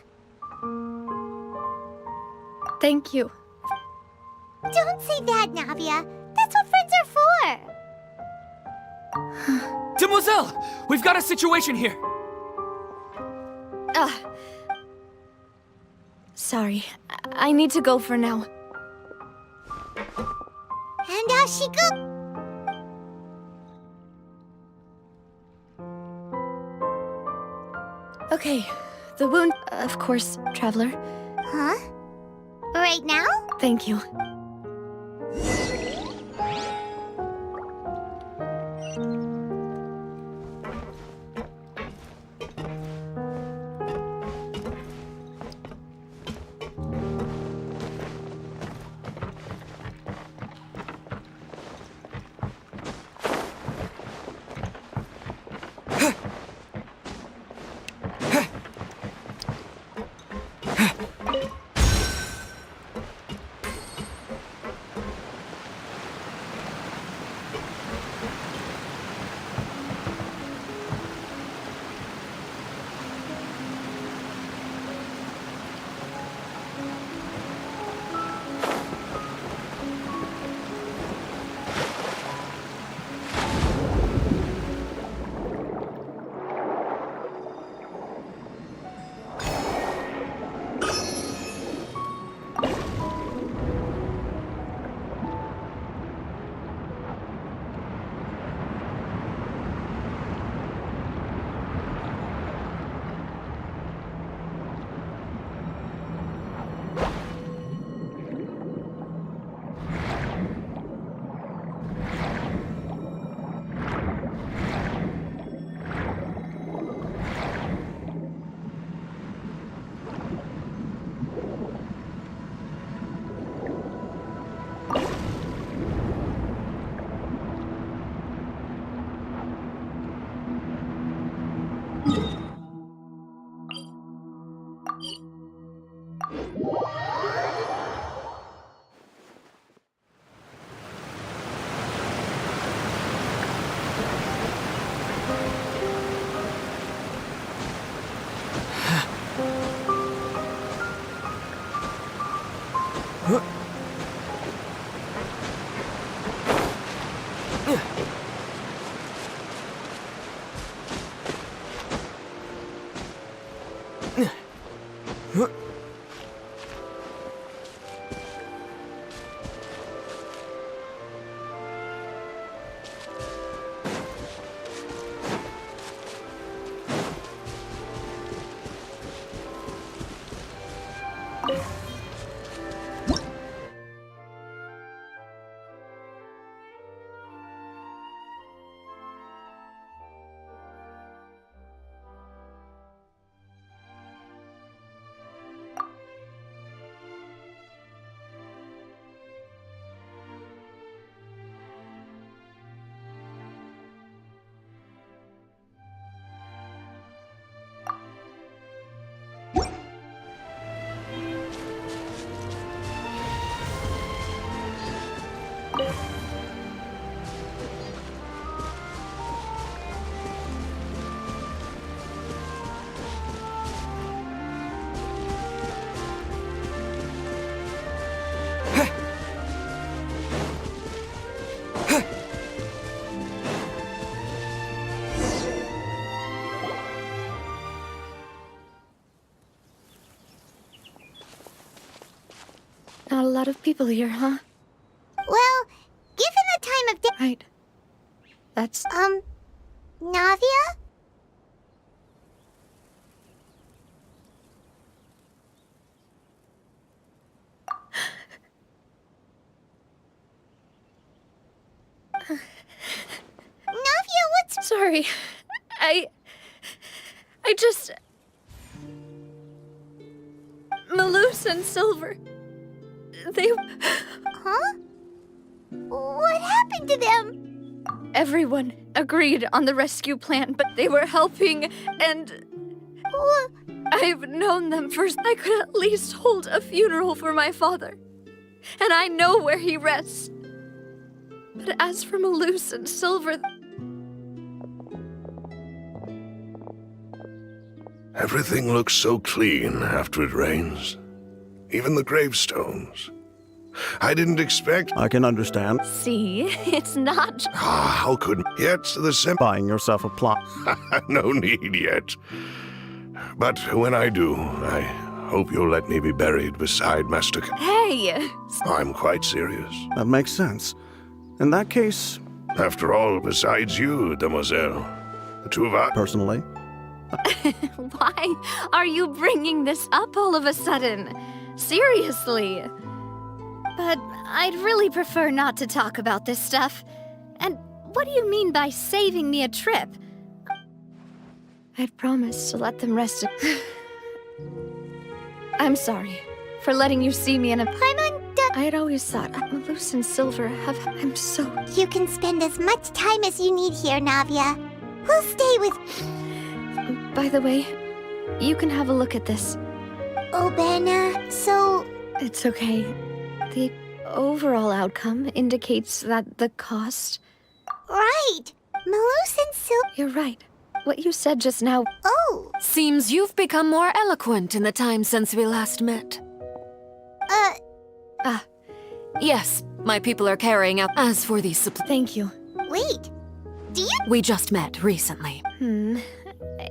Thank you. Don't say that, Navia. That's what friends are for. Demoiselle! We've got a situation here! Sorry. I need to go for now. And Ashiko... Okay. The wound... Of course, Traveler. Huh? Right now? Thank you. Not a lot of people here, huh? Well, given the time of day... Right. That's... Navia? Navia, what's... Sorry. I just... Maloose and Silver... They... Huh? What happened to them? Everyone agreed on the rescue plan, but they were helping, and... I've known them first. I could at least hold a funeral for my father. And I know where he rests. But as for Maloose and Silver... Everything looks so clean after it rains. Even the gravestones. I didn't expect... I can understand. See, it's not... How could... Yet the Buying yourself a plot. No need yet. But when I do, I hope you'll let me be buried beside Master... Hey! I'm quite serious. That makes sense. In that case... After all, besides you, Demoiselle, the two of us... Personally? Why are you bringing this up all of a sudden? Seriously. But I'd really prefer not to talk about this stuff. And what do you mean by saving me a trip? I'd promised to let them rest. I'm sorry for letting you see me in a... I had always thought Maloose and Silver have... I'm so... You can spend as much time as you need here, Navia. We'll stay with... By the way, you can have a look at this. Oh, Benna, so... It's okay. The overall outcome indicates that the cost... Right! Maloose and Silver... You're right. What you said just now... Oh! Seems you've become more eloquent in the time since we last met. Yes, my people are carrying out... As for the supply... Thank you. Wait, do you... We just met recently.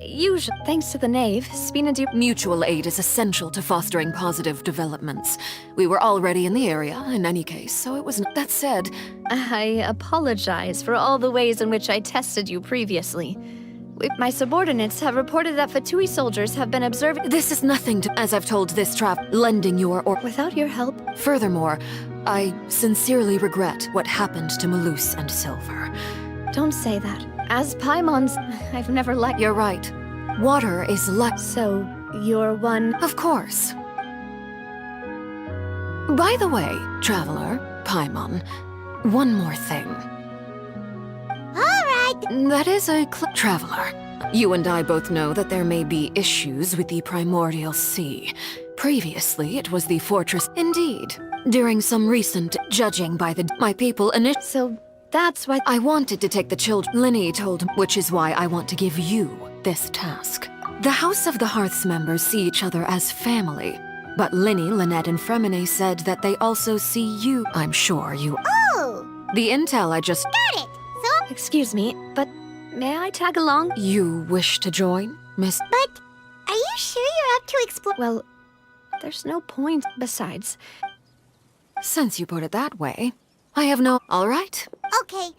Usually, thanks to the knave, Spina do... Mutual aid is essential to fostering positive developments. We were already in the area, in any case, so it was... That said... I apologize for all the ways in which I tested you previously. My subordinates have reported that Fatui soldiers have been observing... This is nothing to... As I've told this lending your or... Without your help... Furthermore, I sincerely regret what happened to Maloose and Silver. Don't say that. As Paimons, I've never liked... You're right. Water is like... So, you're one... Of course. By the way, Traveler, Paimon, one more thing. Alright! That is a Traveler, you and I both know that there may be issues with the Primordial Sea. Previously, it was the fortress... Indeed. During some recent judging by my people So... That's why I wanted to take the children. Linny told me, which is why I want to give you this task. The House of the Hearth's members see each other as family, but Linny, Lynette, and Fremine said that they also see you. I'm sure you... Oh! The intel I just... Got it! So... Excuse me, but may I tag along? You wish to join, Miss... But are you sure you're up to explore... Well, there's no point. Besides... Since you put it that way, I have no... All right. Okay,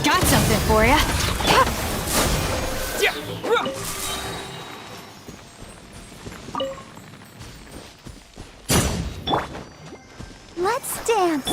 Got something for ya. Let's dance.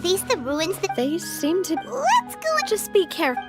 these the ruins that... They seem to... Let's go and... Just be careful.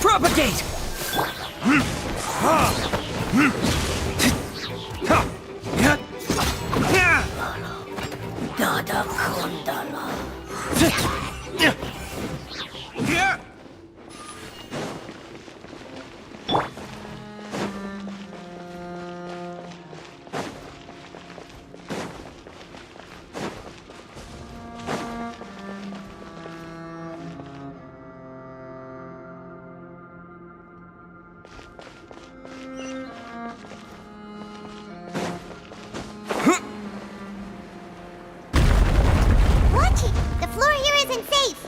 Propagate! Dada Kundala. Watch it! The floor here isn't safe!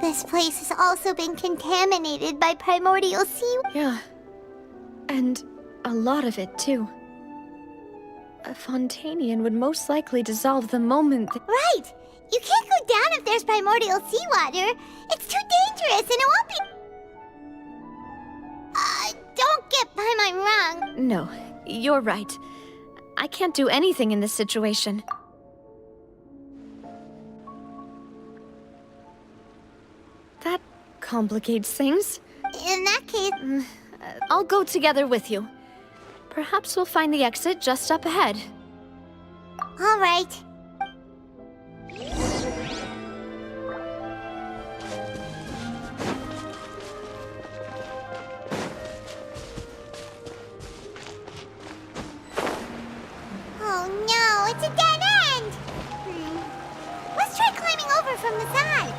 This place has also been contaminated by primordial sea. Yeah. And a lot of it, too. A Fontanian would most likely dissolve the moment that... Right! You can't go down if there's primordial seawater. It's too dangerous and it won't be... Don't get Paimon wrong. No, you're right. I can't do anything in this situation. That complicates things. In that case... I'll go together with you. Perhaps we'll find the exit just up ahead. All right. Oh no, it's a dead end! Let's try climbing over from the side.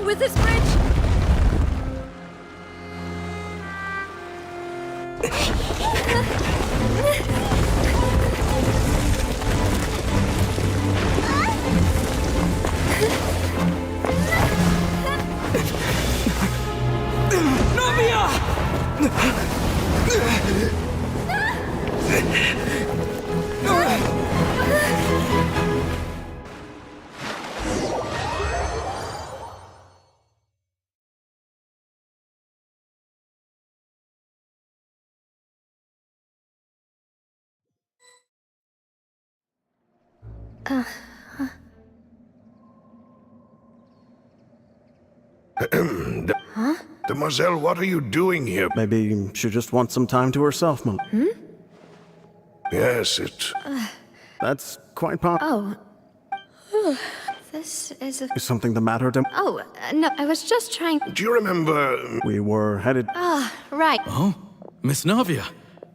with this bridge! Huh? Demoiselle, what are you doing here? Maybe she just wants some time to herself, Yes, it... That's quite possible. Oh. This is a... Is something the matter, Oh, no, I was just trying... Do you remember... We were headed... Right. Oh, Miss Navia.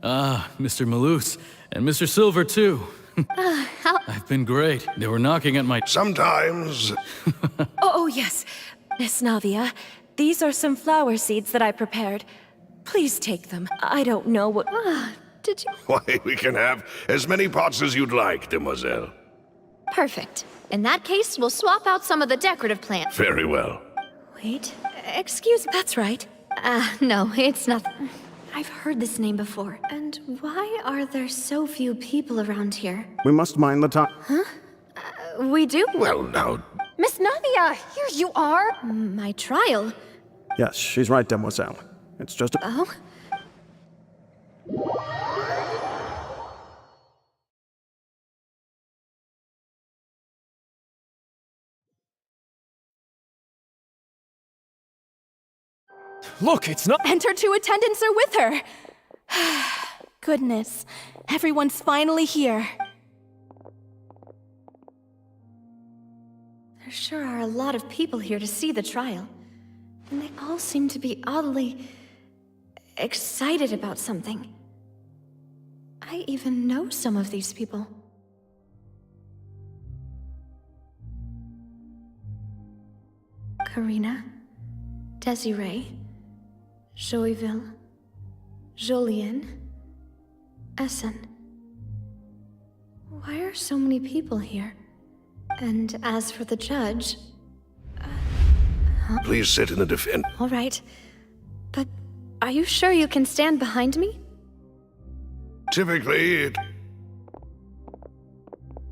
Mr. Malus. And Mr. Silver, too. How... I've been great. They were knocking at my... Sometimes... Oh, yes. Miss Navia, these are some flower seeds that I prepared. Please take them. I don't know what... Did you... Why, we can have as many pots as you'd like, Demoiselle. Perfect. In that case, we'll swap out some of the decorative plants. Very well. Wait, excuse me. That's right. No, it's not... I've heard this name before. And why are there so few people around here? We must mind the time. Huh? We do? Well, now... Miss Navia, here you are! My trial? Yes, she's right, Demoiselle. It's just a... Oh? Look, it's not- And her 2 attendants are with her! Goodness, everyone's finally here. There sure are a lot of people here to see the trial. And they all seem to be oddly... excited about something. I even know some of these people. Karina, Desiree, Joyville, Jolien, Essen. Why are so many people here? And as for the judge... Please sit in the defense. All right. But are you sure you can stand behind me? Typically, it...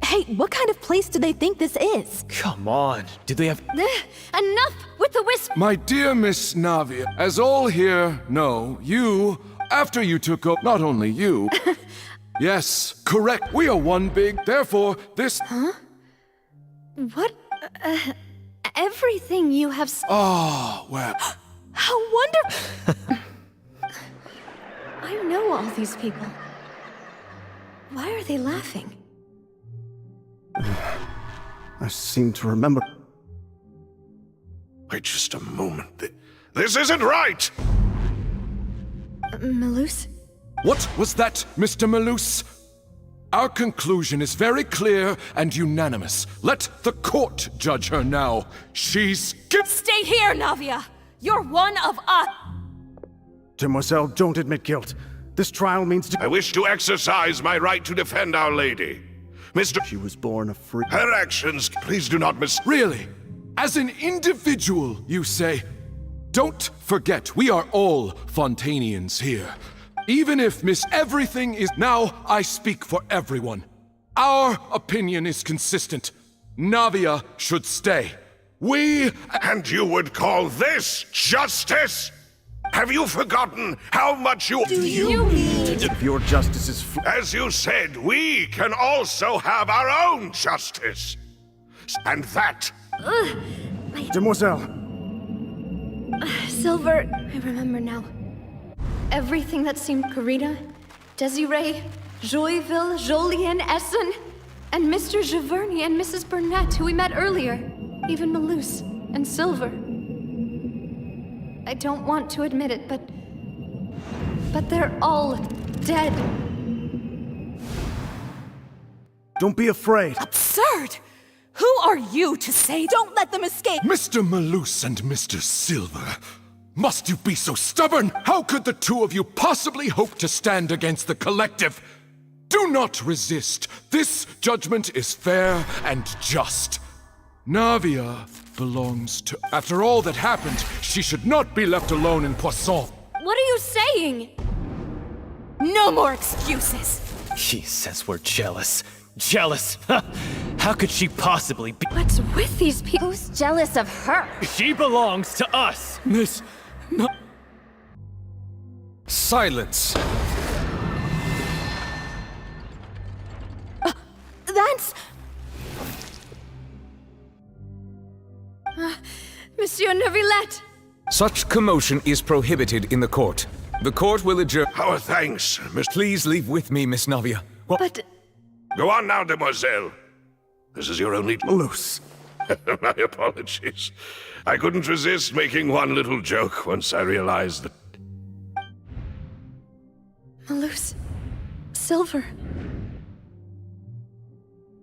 Hey, what kind of place do they think this is? Come on, do they have... Enough with the whisper! My dear Miss Navia, as all here know, you, after you took over, not only you... Yes, correct, we are one big, therefore, this... Huh? What? Everything you have... Oh, well... How wonderful! I know all these people. Why are they laughing? I seem to remember... Wait just a moment. This isn't right! Malus? What was that, Mr. Malus? Our conclusion is very clear and unanimous. Let the court judge her now. She's... Stay here, Navia! You're one of us! Demoiselle, don't admit guilt. This trial means to... I wish to exercise my right to defend Our Lady. Mr. She was born a free... Her actions, please do not mis... Really? As an individual, you say? Don't forget, we are all Fontanians here. Even if Miss Everything is... Now, I speak for everyone. Our opinion is consistent. Navia should stay. We... And you would call this justice? Have you forgotten how much you... Do you need... If your justice is... As you said, we can also have our own justice. And that... Demoiselle! Silver, I remember now. Everything that seemed Karina, Desiree, Joyville, Jolien, Essen, and Mr. Giverny and Mrs. Burnett, who we met earlier. Even Malus and Silver. I don't want to admit it, but they're all dead. Don't be afraid. Absurd! Who are you to say don't let them escape? Mr. Malus and Mr. Silver, must you be so stubborn? How could the two of you possibly hope to stand against the collective? Do not resist. This judgment is fair and just. Navia belongs to... After all that happened, she should not be left alone in Poisson. What are you saying? No more excuses. He says we're jealous. Jealous? How could she possibly be? What's with these people? Who's jealous of her? She belongs to us. Miss... No... Silence. That's... Monsieur Neuvillette! Such commotion is prohibited in the court. The court will adjourn. Our thanks, Miss... Please leave with me, Miss Navia. But... Go on now, demoiselle. This is your only... Malus. My apologies. I couldn't resist making one little joke once I realized that... Malus... Silver...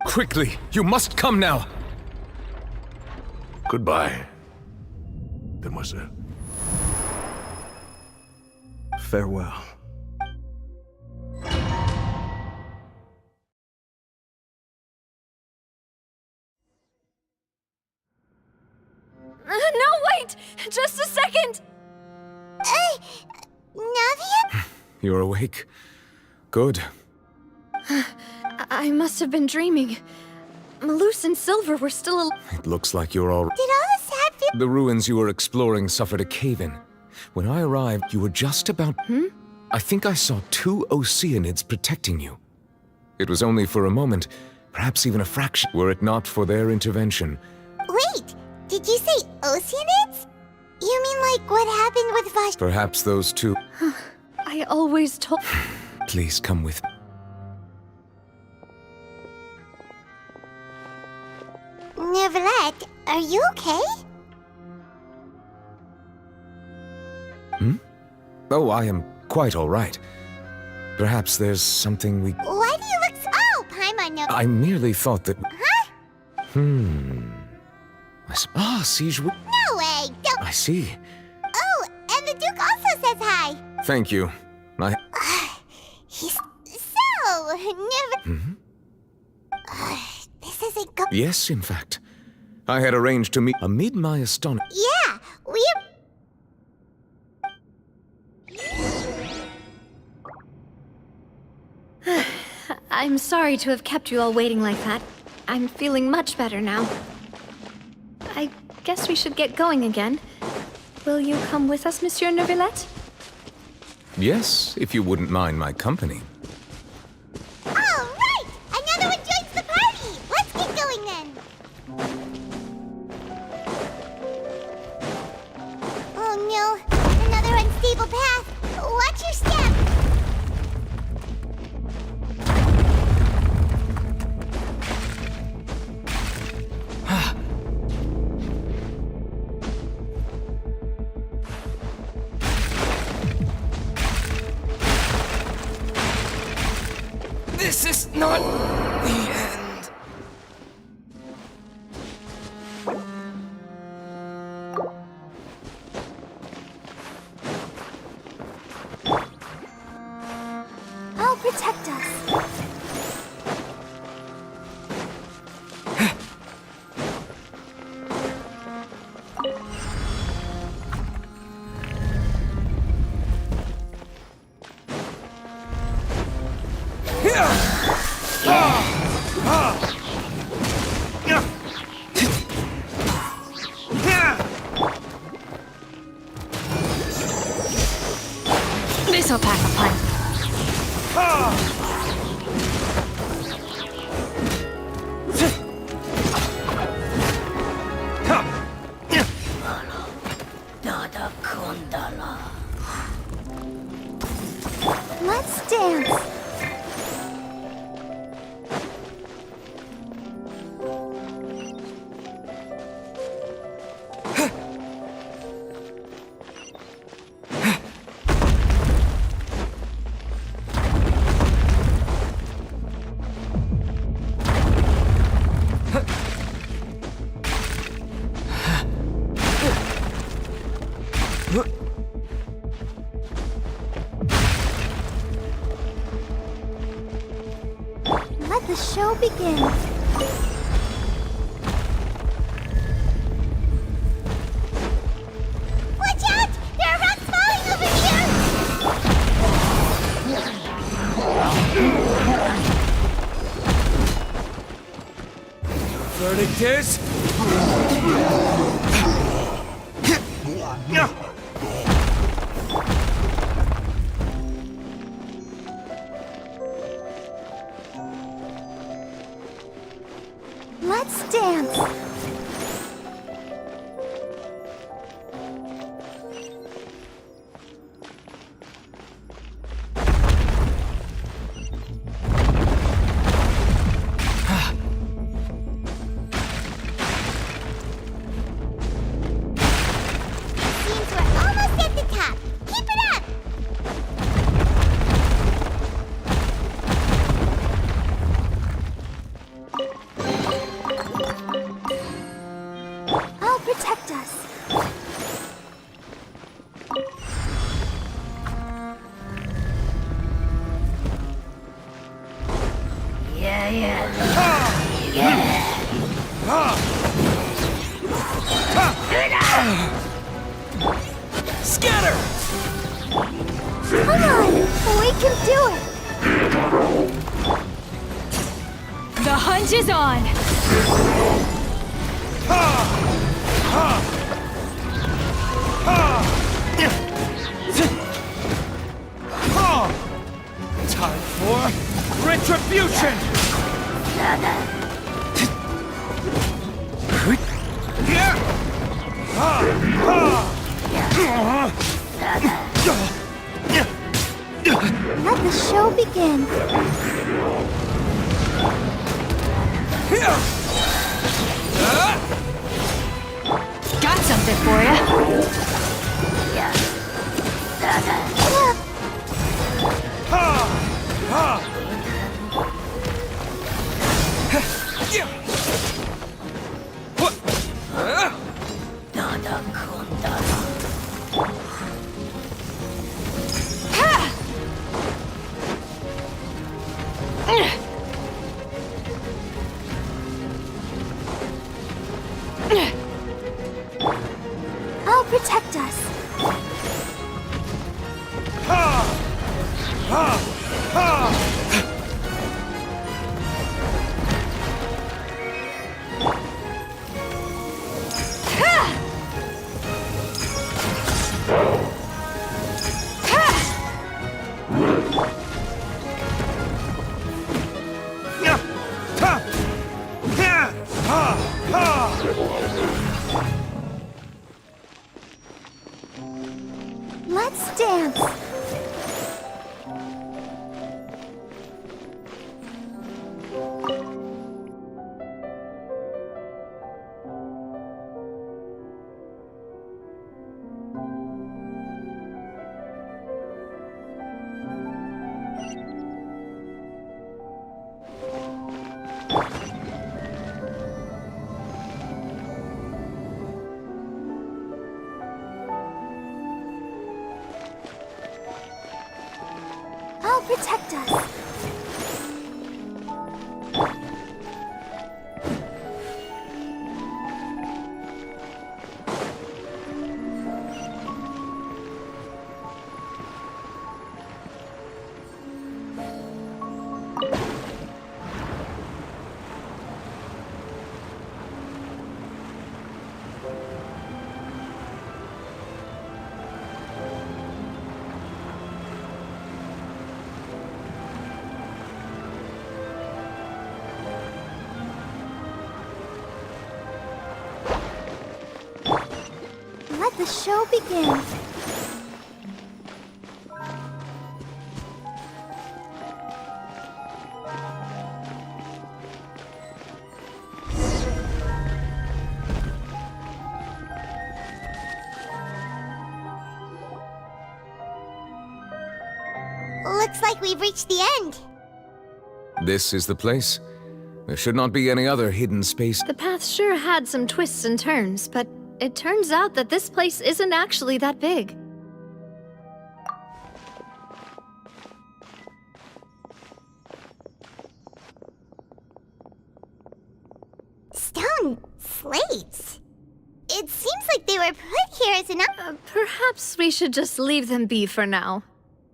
Quickly, you must come now. Goodbye, demoiselle. Farewell. No, wait! Just a second! Navia? You're awake. Good. I must have been dreaming. Malus and Silver were still alive. It looks like you're all... Did all this happen? The ruins you were exploring suffered a cave-in. When I arrived, you were just about... I think I saw 2 Oceanids protecting you. It was only for a moment, perhaps even a fraction, were it not for their intervention. Wait, did you say Oceanids? You mean like what happened with Vash... Perhaps those 2... I always told... Please come with me. Neuvillette, are you okay? Oh, I am quite all right. Perhaps there's something we... Why do you look so... Oh, Paimon, no... I merely thought that... Huh? Siege... No way, don't... I see. Oh, and the Duke also says hi. Thank you. He's so... Never... This isn't go... Yes, in fact. I had arranged to meet... Amid my astonishment... Yeah, we're... I'm sorry to have kept you all waiting like that. I'm feeling much better now. I guess we should get going again. Will you come with us, Monsieur Neuvillette? Yes, if you wouldn't mind my company. All right! Another one joins the party! Let's get going then! Oh no, another unstable path! Watch your step! This is not the end. I'll protect us. begins. Watch out! There are rocks falling over here! Verdict is... Let's dance. Seems we're almost at the top. Keep it up. I'll protect us. Scatter! Come on, we can do it. The hunt is on! Time for retribution! Let the show begin. Got something for you. I'll protect us. Let's dance. I'll protect us. Let the show begin. Looks like we've reached the end. This is the place. There should not be any other hidden space. The path sure had some twists and turns, but it turns out that this place isn't actually that big. Stone slates? It seems like they were put here as an... Perhaps we should just leave them be for now.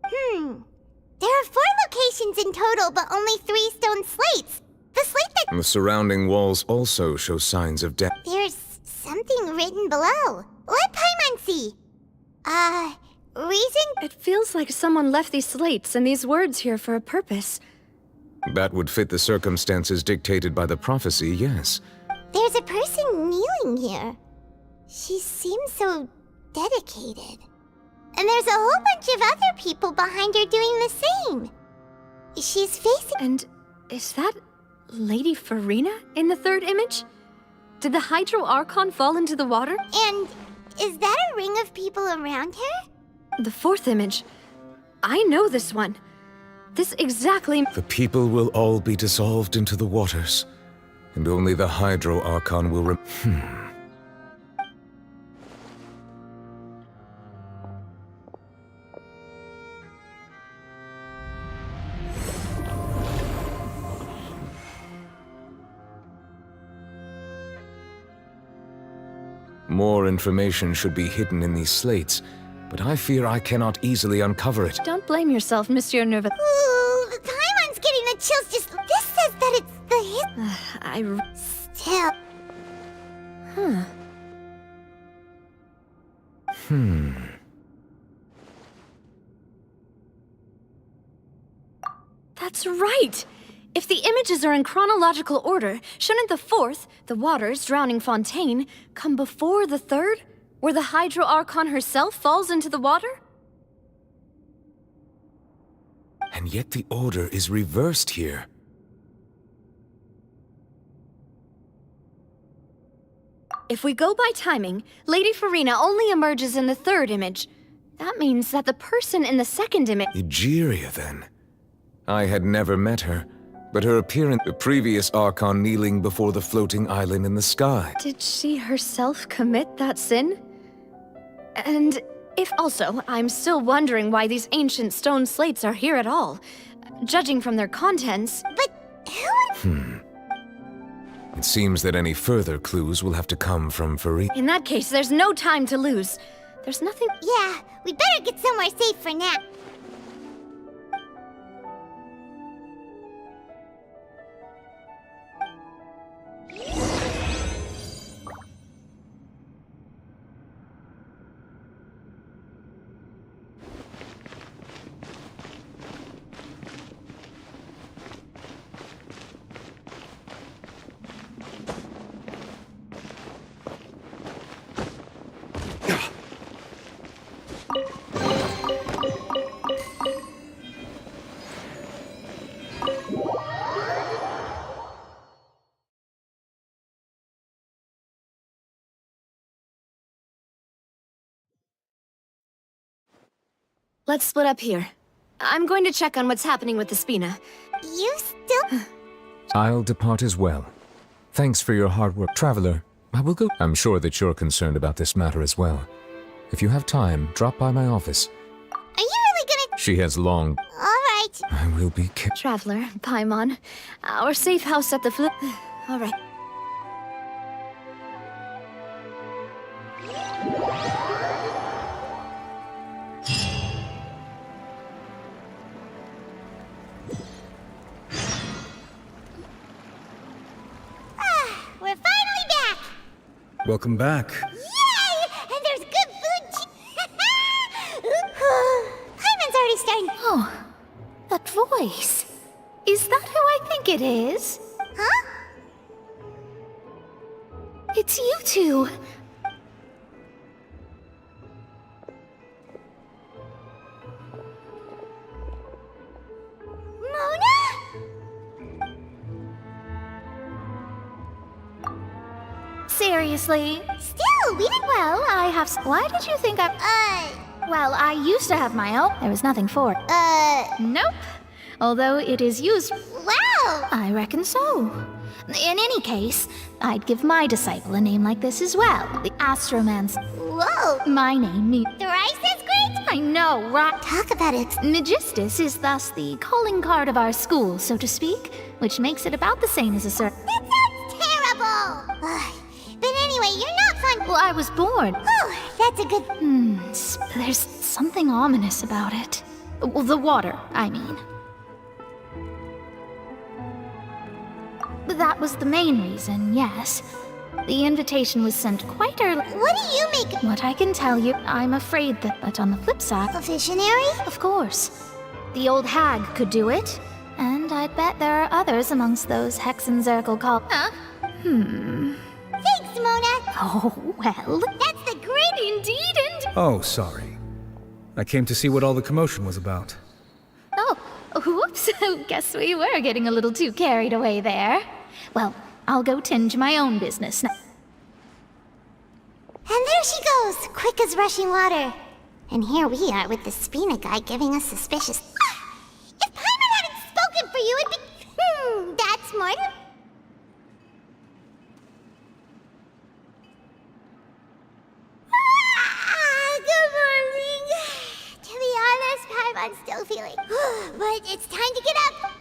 There are 4 locations in total, but only 3 stone slates. The slate that... The surrounding walls also show signs of death. There's something written below. Let Paimon see. Reason? It feels like someone left these slates and these words here for a purpose. That would fit the circumstances dictated by the prophecy, yes. There's a person kneeling here. She seems so dedicated. And there's a whole bunch of other people behind her doing the same. She's facing... And is that Lady Farina in the 3rd image? Did the Hydro Archon fall into the water? And is that a ring of people around her? The 4th image. I know this one. This exactly... The people will all be dissolved into the waters, and only the Hydro Archon will More information should be hidden in these slates, but I fear I cannot easily uncover it. Don't blame yourself, Monsieur Nerva. Ooh, Paimon's getting the chills just... This says that it's the hit... Still... That's right! If the images are in chronological order, shouldn't the 4th, the waters drowning Fontaine, come before the 3rd, where the Hydro Archon herself falls into the water? And yet the order is reversed here. If we go by timing, Lady Farina only emerges in the 3rd image. That means that the person in the 2nd image... Egeria, then. I had never met her, but her appearance... The previous Archon kneeling before the floating island in the sky. Did she herself commit that sin? And if also, I'm still wondering why these ancient stone slates are here at all. Judging from their contents... But who... It seems that any further clues will have to come from Farina. In that case, there's no time to lose. There's nothing... Yeah, we better get somewhere safe for now. Let's split up here. I'm going to check on what's happening with the Spina. You still... I'll depart as well. Thanks for your hard work, Traveler. I will go. I'm sure that you're concerned about this matter as well. If you have time, drop by my office. Are you really gonna... She has long... All right. I will be Traveler, Paimon. Our safe house at the flip... All right. We're finally back! Welcome back. Yay! And there's good food. Paimon's already starting. Oh, that voice. Is that who I think it is? Huh? It's you two. Seriously? Still, we did well. I have. Why did you think Well, I used to have my own. There was nothing for it. Nope. Although it is used. Wow! I reckon so. In any case, I'd give my disciple a name like this as well. The Astromancer. Whoa! My name means. Thrice as great? I know, right? Talk about it. Magistus is thus the calling card of our school, so to speak, which makes it about the same as a That sounds terrible! But anyway, you're not fun. Well, I was born. Oh, that's a good... There's something ominous about it. Well, the water, I mean. That was the main reason, yes. The invitation was sent quite early. What do you make... What I can tell you, I'm afraid that, but on the flip side... A visionary? Of course. The old hag could do it. And I'd bet there are others amongst those Hexenzirkel called... Huh? Thanks, Mona. Oh, well. That's the great Indeed, and... Oh, sorry. I came to see what all the commotion was about. Oh, whoops. Guess we were getting a little too carried away there. Well, I'll go tend to my own business now. And there she goes, quick as rushing water. And here we are with the Spina guy giving us suspicious... If Paimon hadn't spoken for you, it'd be... that's smart. Good morning. To be honest, Paimon's still feeling... but it's time to get up.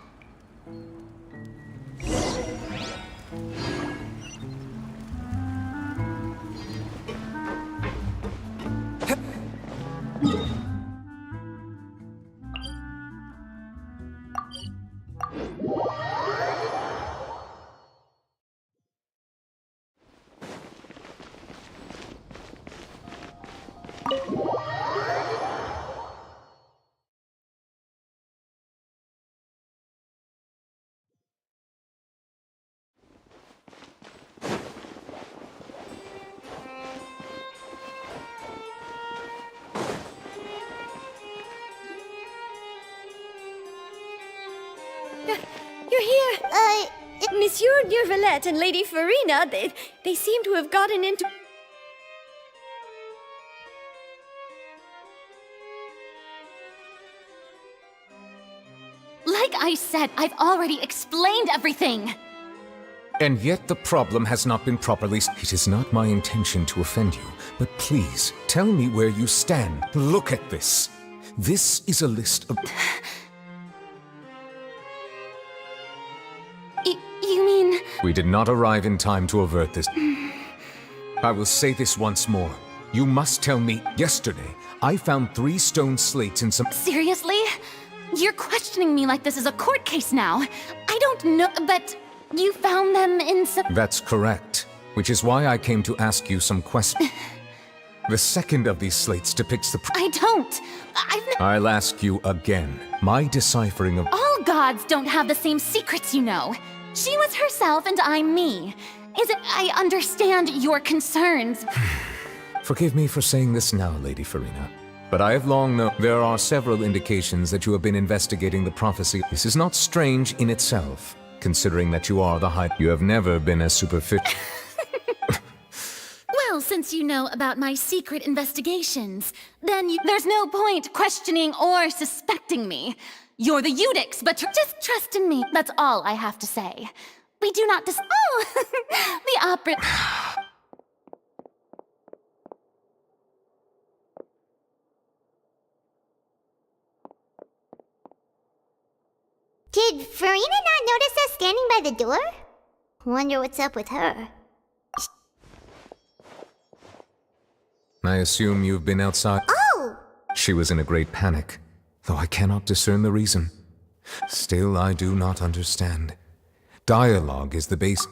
You're here! Monsieur Neurvalette and Lady Farina, they seem to have gotten into... Like I said, I've already explained everything! And yet the problem has not been properly... It is not my intention to offend you, but please, tell me where you stand. Look at this. This is a list of... You mean... We did not arrive in time to avert this. I will say this once more. You must tell me, yesterday, I found 3 stone slates in some... Seriously? You're questioning me like this is a court case now. I don't know, but you found them in some... That's correct, which is why I came to ask you some questions. The second of these slates depicts the... I don't. I'll ask you again. My deciphering of... All gods don't have the same secrets, you know. She was herself and I'm me. I understand your concerns. Forgive me for saying this now, Lady Farina, but I have long known there are several indications that you have been investigating the prophecy. This is not strange in itself, considering that you are the High... You have never been as superficial... Well, since you know about my secret investigations, then there's no point questioning or suspecting me. You're the Eudix, but just trust in me. That's all I have to say. We do not Oh! The opera... Did Farina not notice us standing by the door? Wonder what's up with her. I assume you've been outside... Oh! She was in a great panic, though I cannot discern the reason. Still, I do not understand. Dialogue is the base...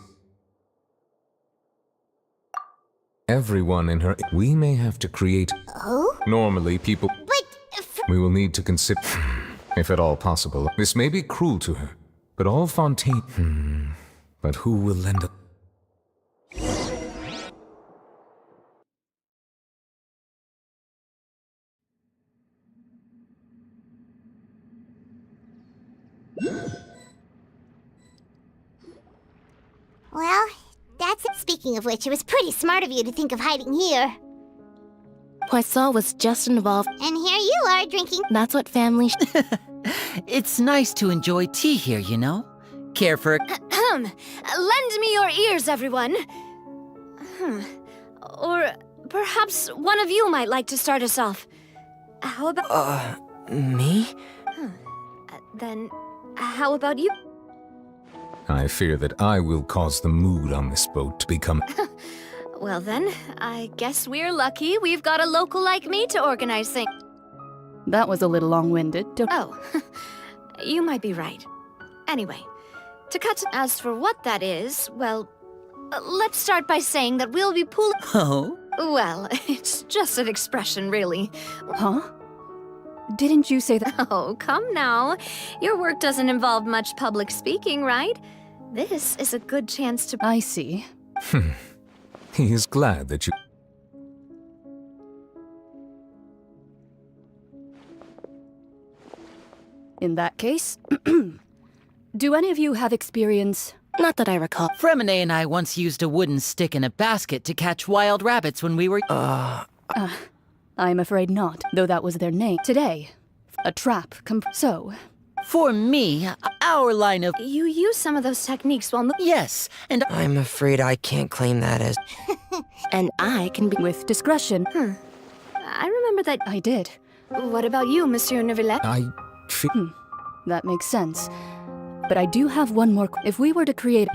Everyone in her... We may have to create... Oh? Normally, people... But... We will need to consider... If at all possible. This may be cruel to her, but all Fontaine... But who will lend a... Well, that's it. Speaking of which, it was pretty smart of you to think of hiding here. Poisson was just involved. And here you are, drinking... That's what family... It's nice to enjoy tea here, you know? Care for... Lend me your ears, everyone. Or perhaps one of you might like to start us off. How about... Me? Then, how about you? I fear that I will cause the mood on this boat to become... Well then, I guess we're lucky we've got a local like me to organize things. That was a little long-winded. Oh, you might be right. Anyway, as for what that is, well, let's start by saying that we'll be pooling... Oh? Well, it's just an expression, really. Huh? Didn't you say that? Oh, come now. Your work doesn't involve much public speaking, right? This is a good chance to... I see. He is glad that you... In that case, do any of you have experience? Not that I recall. Fremine and I once used a wooden stick in a basket to catch wild rabbits when we were... I'm afraid not, though that was their name. Today, a trap so... For me, our line of... You use some of those techniques while... Yes, and... I'm afraid I can't claim that as... And I can be... With discretion. I remember that... I did. What about you, Monsieur Neuvillette? That makes sense. But I do have one more... If we were to create...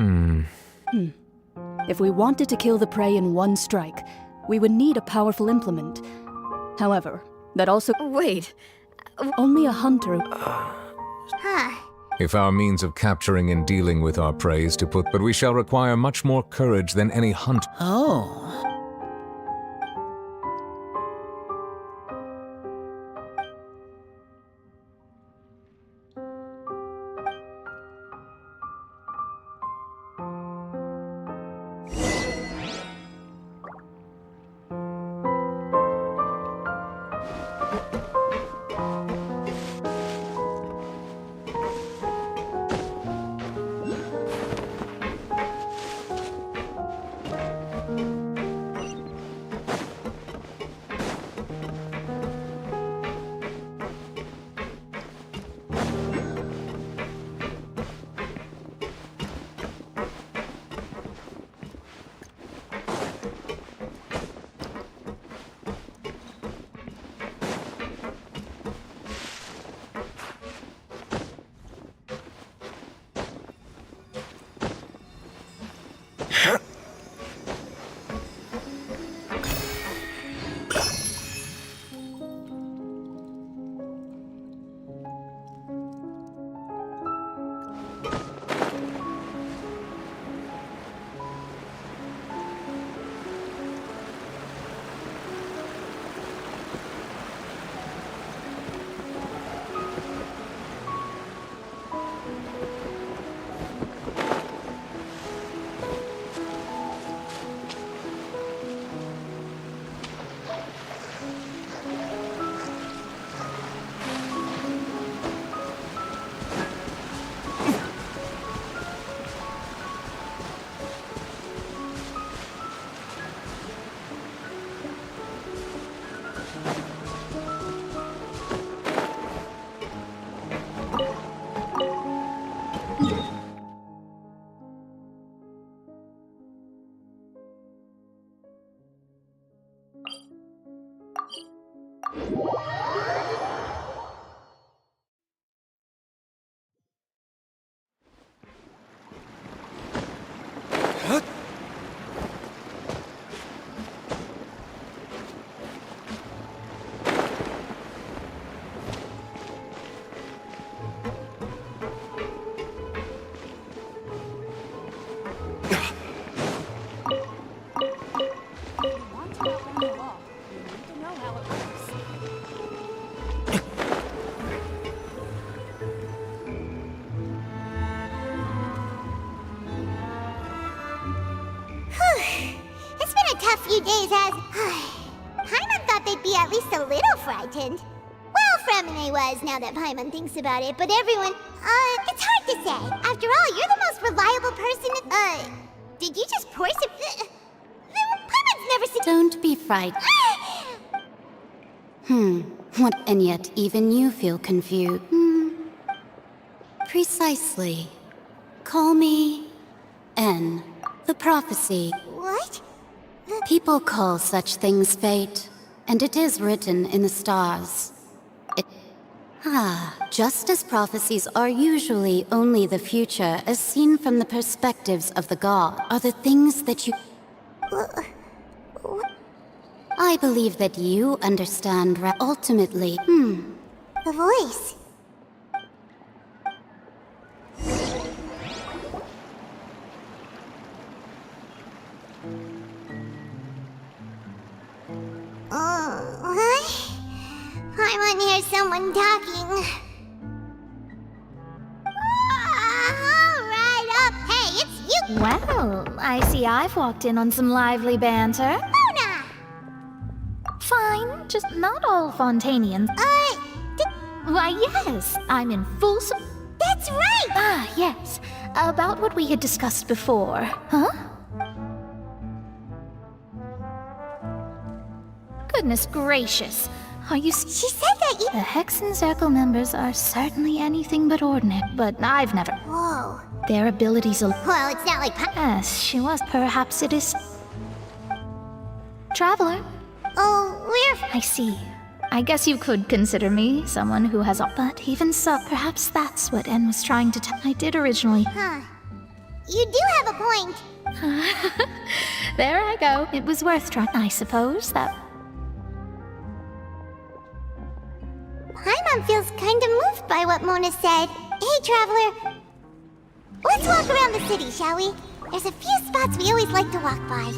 If we wanted to kill the prey in one strike, we would need a powerful implement. However, that also... Wait. Only a hunter... If our means of capturing and dealing with our prey is to put... But we shall require much more courage than any hunt... Oh... Few days as... Paimon thought they'd be at least a little frightened. Well, Fremine was, now that Paimon thinks about it, but everyone... it's hard to say. After all, you're the most reliable person... did you just pour some... Paimon's never seen... Don't be frightened. What? And yet, even you feel confused. Precisely. Call me... N. The prophecy. What? People call such things fate, and it is written in the stars. Just as prophecies are usually only the future as seen from the perspectives of the god, are the things that you... I believe that you understand ultimately. The voice. What? I want to hear someone talking. Right up. Hey, it's you. Well, I see I've walked in on some lively banter. Mona! Fine, just not all Fontanians. Why, yes, I'm in full That's right! Ah, yes. About what we had discussed before. Huh? Goodness gracious. Are you... She said that you... The Hex and Circle members are certainly anything but ordinary, but I've never... Whoa. Their abilities are... Well, it's not like... Yes, she was. Perhaps it is... Traveler. Oh, we're... I see. I guess you could consider me someone who has... But even so, perhaps that's what En was trying to tell. I did originally. Huh. You do have a point. There I go. It was worth trying, I suppose. That... Paimon feels kind of moved by what Mona said. Hey, Traveler. Let's walk around the city, shall we? There's a few spots we always like to walk by.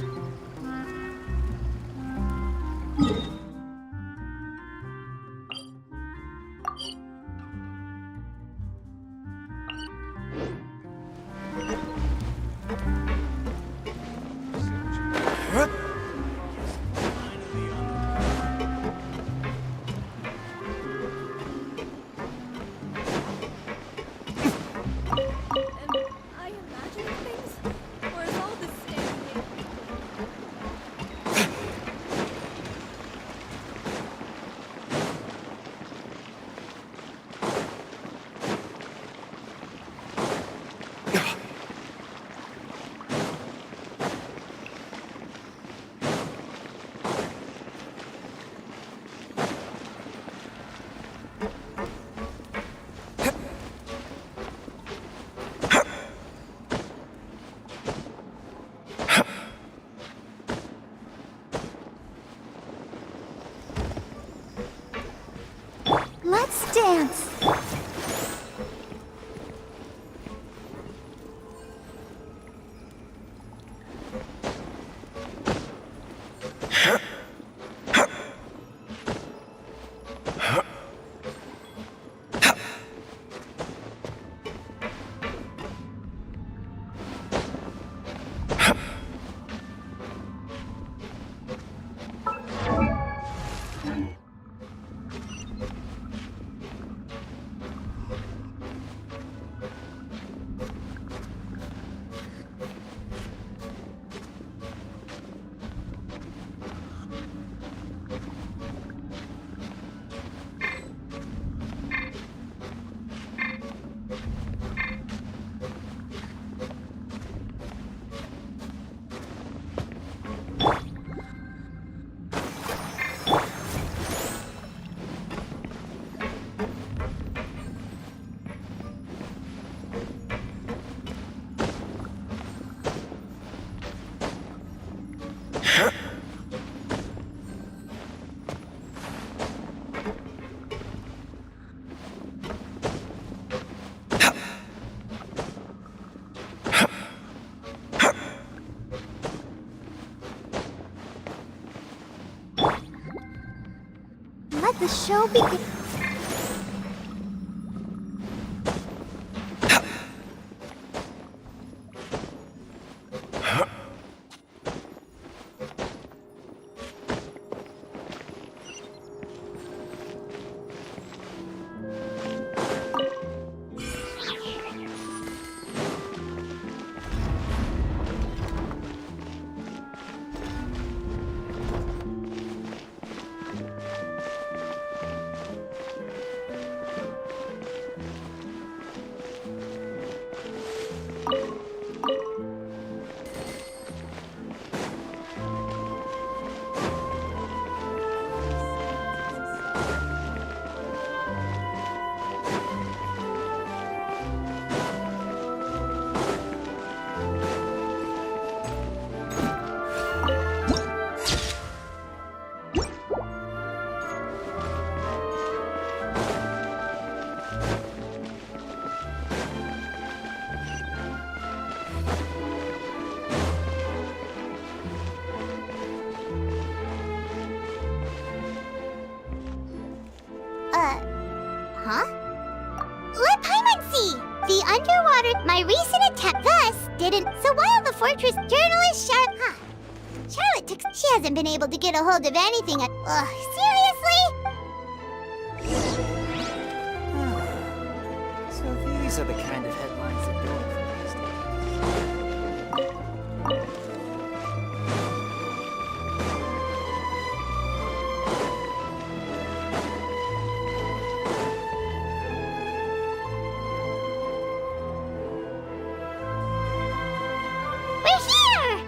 Let's dance. Let the show begin. My recent attempt thus didn't. So while the fortress journalist Charlotte she hasn't been able to get a hold of anything. Seriously? So these are the kind of headlines that go for these days. We're here!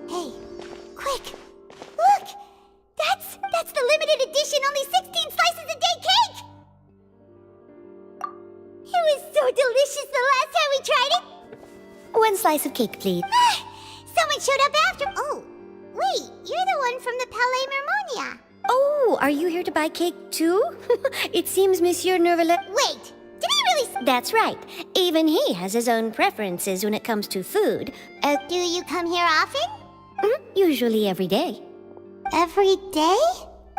Hey, quick! Look! That's the limited edition, only 16 slices a day cake! It was so delicious the last time we tried it! 1 slice of cake, please. Someone showed up after. Oh, wait, you're the one from the Palais Mermonia. Oh, are you here to buy cake too? It seems Monsieur Nervalet. Wait, did he really? That's right. Even he has his own preferences when it comes to food. Do you come here often? Usually every day. Every day?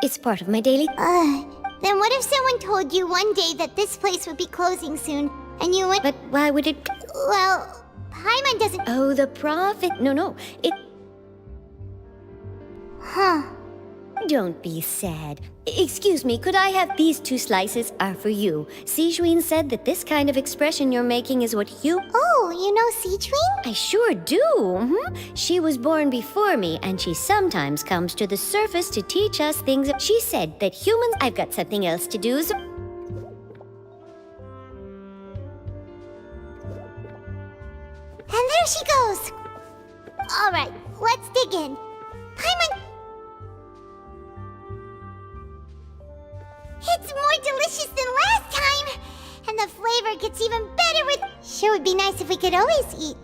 It's part of my daily. Then what if someone told you one day that this place would be closing soon, and you went? But why would it? Well, Paimon doesn't. Oh, the profit. No. It. Huh. Don't be sad. Excuse me, could I have these 2 slices are for you? Sijuin said that this kind of expression you're making is what you... Oh, you know Sijuin? I sure do. She was born before me, and she sometimes comes to the surface to teach us things. She said that humans... I've got something else to do, so... And there she goes. All right, let's dig in. Paimon... It's more delicious than last time! And the flavor gets even better with... Sure would be nice if we could always eat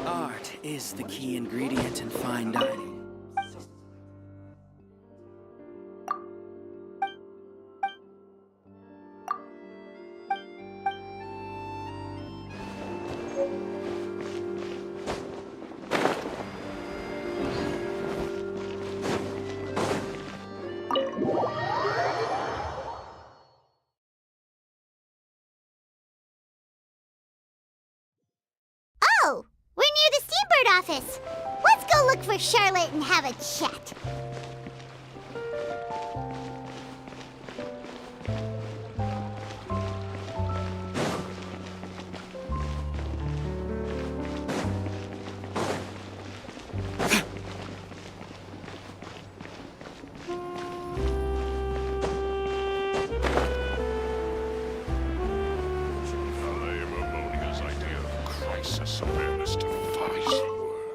Art is the key ingredient in fine dining. Oh, we're near the Seabird office. Let's go look for Charlotte and have a chat. Awareness defies the word.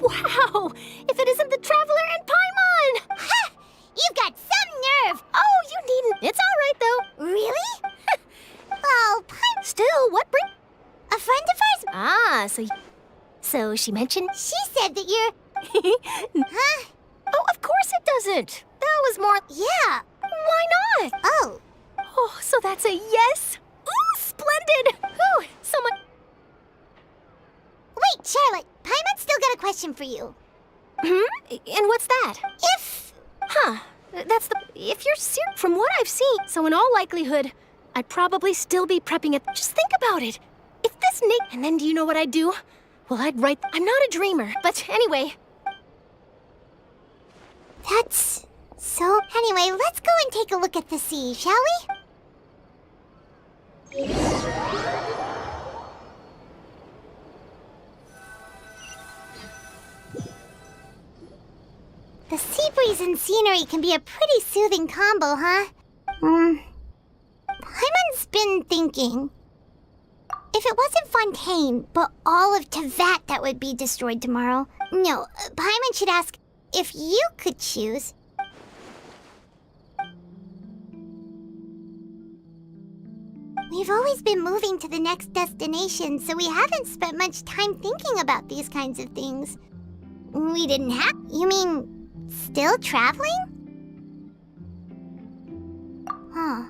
Wow! If it isn't the Traveler and Paimon! Ha! You've got so So she mentioned... She said that you're... Huh? Oh, of course it doesn't. That was more... Yeah. Why not? Oh. Oh, so that's a yes? Ooh, splendid! Ooh, someone... Wait, Charlotte. Paimon's still got a question for you. And what's that? If... Huh. That's the... If you're serious... From what I've seen, so in all likelihood, I'd probably still be prepping it. Just think about it. If this And then do you know what I'd do? Well, I'd write... I'm not a dreamer, but anyway... That's... So... Anyway, let's go and take a look at the sea, shall we? The sea breeze and scenery can be a pretty soothing combo, huh? Paimon's been thinking... If it wasn't Fontaine, but all of Tevat that would be destroyed tomorrow... No, Paimon should ask, if you could choose... We've always been moving to the next destination, so we haven't spent much time thinking about these kinds of things. We didn't have... You mean, still traveling? Huh.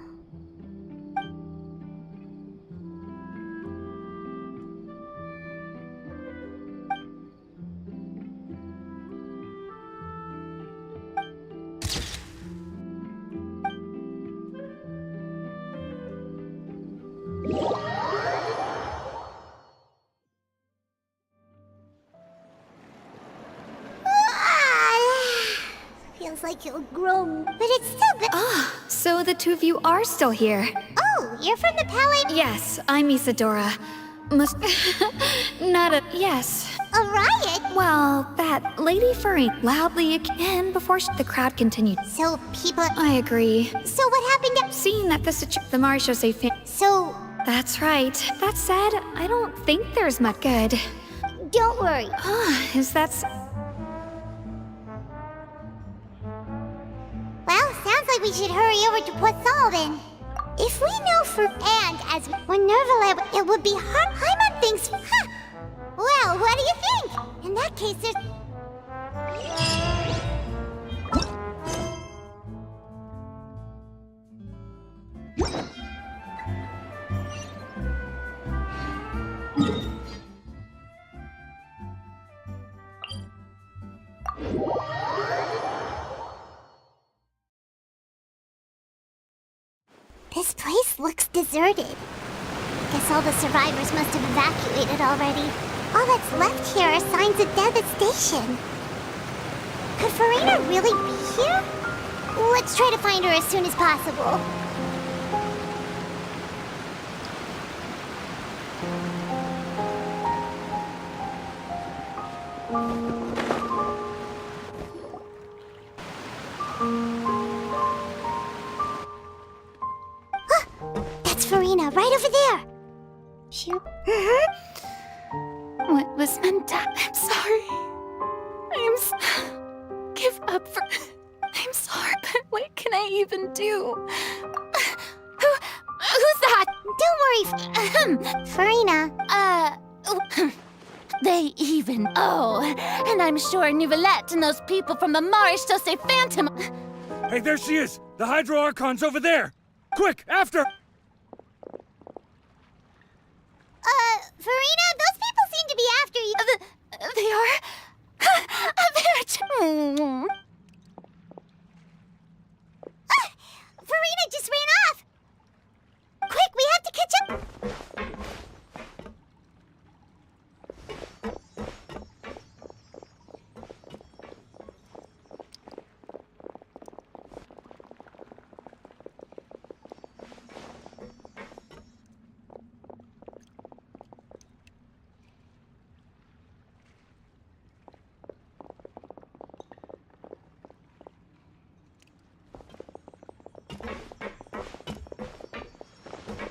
Feels like you'll grow, but it's still good. So the two of you are still here. Oh, you're from the Palace? Yes, I'm Isadora. Must... Not a... Yes. A riot? Well, that Lady Furry loudly again before the crowd continued. So people... I agree. So what happened? Seeing that the Marsha say... So... That's right. That said, I don't think there's much good. Don't worry. Is that... Well, sounds like we should hurry over to Poisson then. If we know for... And as when Nervalab, it would be hard... Paimon thinks... Huh. Well, what do you think? In that case, there's... This place looks deserted. Guess all the survivors must have evacuated already. All that's left here are signs of devastation. Could Farina really be here? Let's try to find her as soon as possible. That's Farina, right over there. Shoot. What was meant to... I'm sorry. Give up for... I'm sorry, but what can I even do? Who's that? Don't worry, Farina. They even... Oh, and I'm sure Nouvellette and those people from the Marsh still say Phantom... Hey, there she is! The Hydro Archon's over there! Quick, after! Farina, those people seem to be after you. They are? Farina just ran off! Quick, we have to catch up!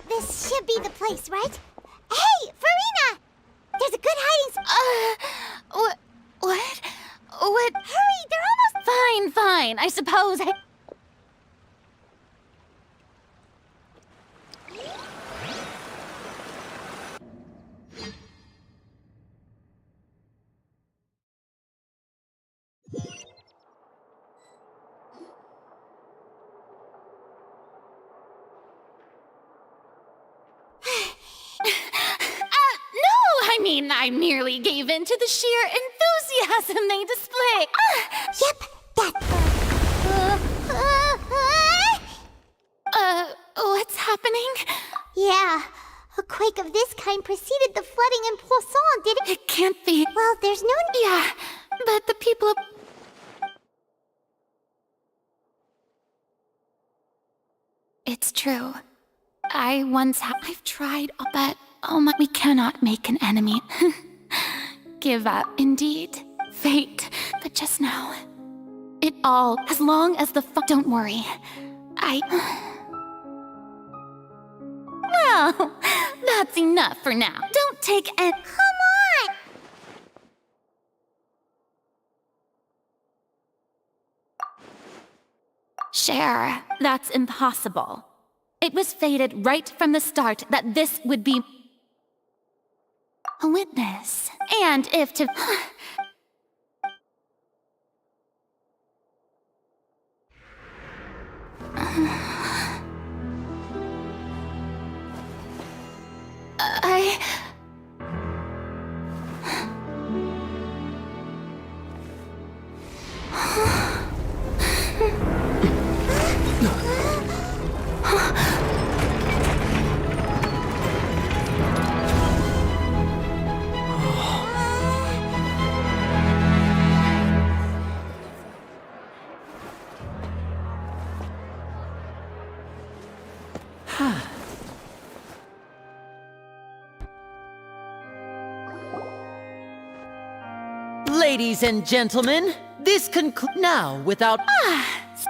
This should be the place, right? Hey, Farina! There's a good hiding spot. What? Hurry, they're almost... Fine, I suppose. mean, I merely gave in to the sheer enthusiasm they display. Yep, What's happening? Yeah, a quake of this kind preceded the flooding in Poisson, did it? It can't be. Well, there's no... Yeah, but the people of... It's true. I've tried, but oh my, we cannot make an enemy. Give up, indeed. Fate. But just now, it all, as long as don't worry. Well, that's enough for now. Don't take any... Come on! Cher, that's impossible. It was fated right from the start that this would be a witness. And if to... Ladies and gentlemen, this concludes now without...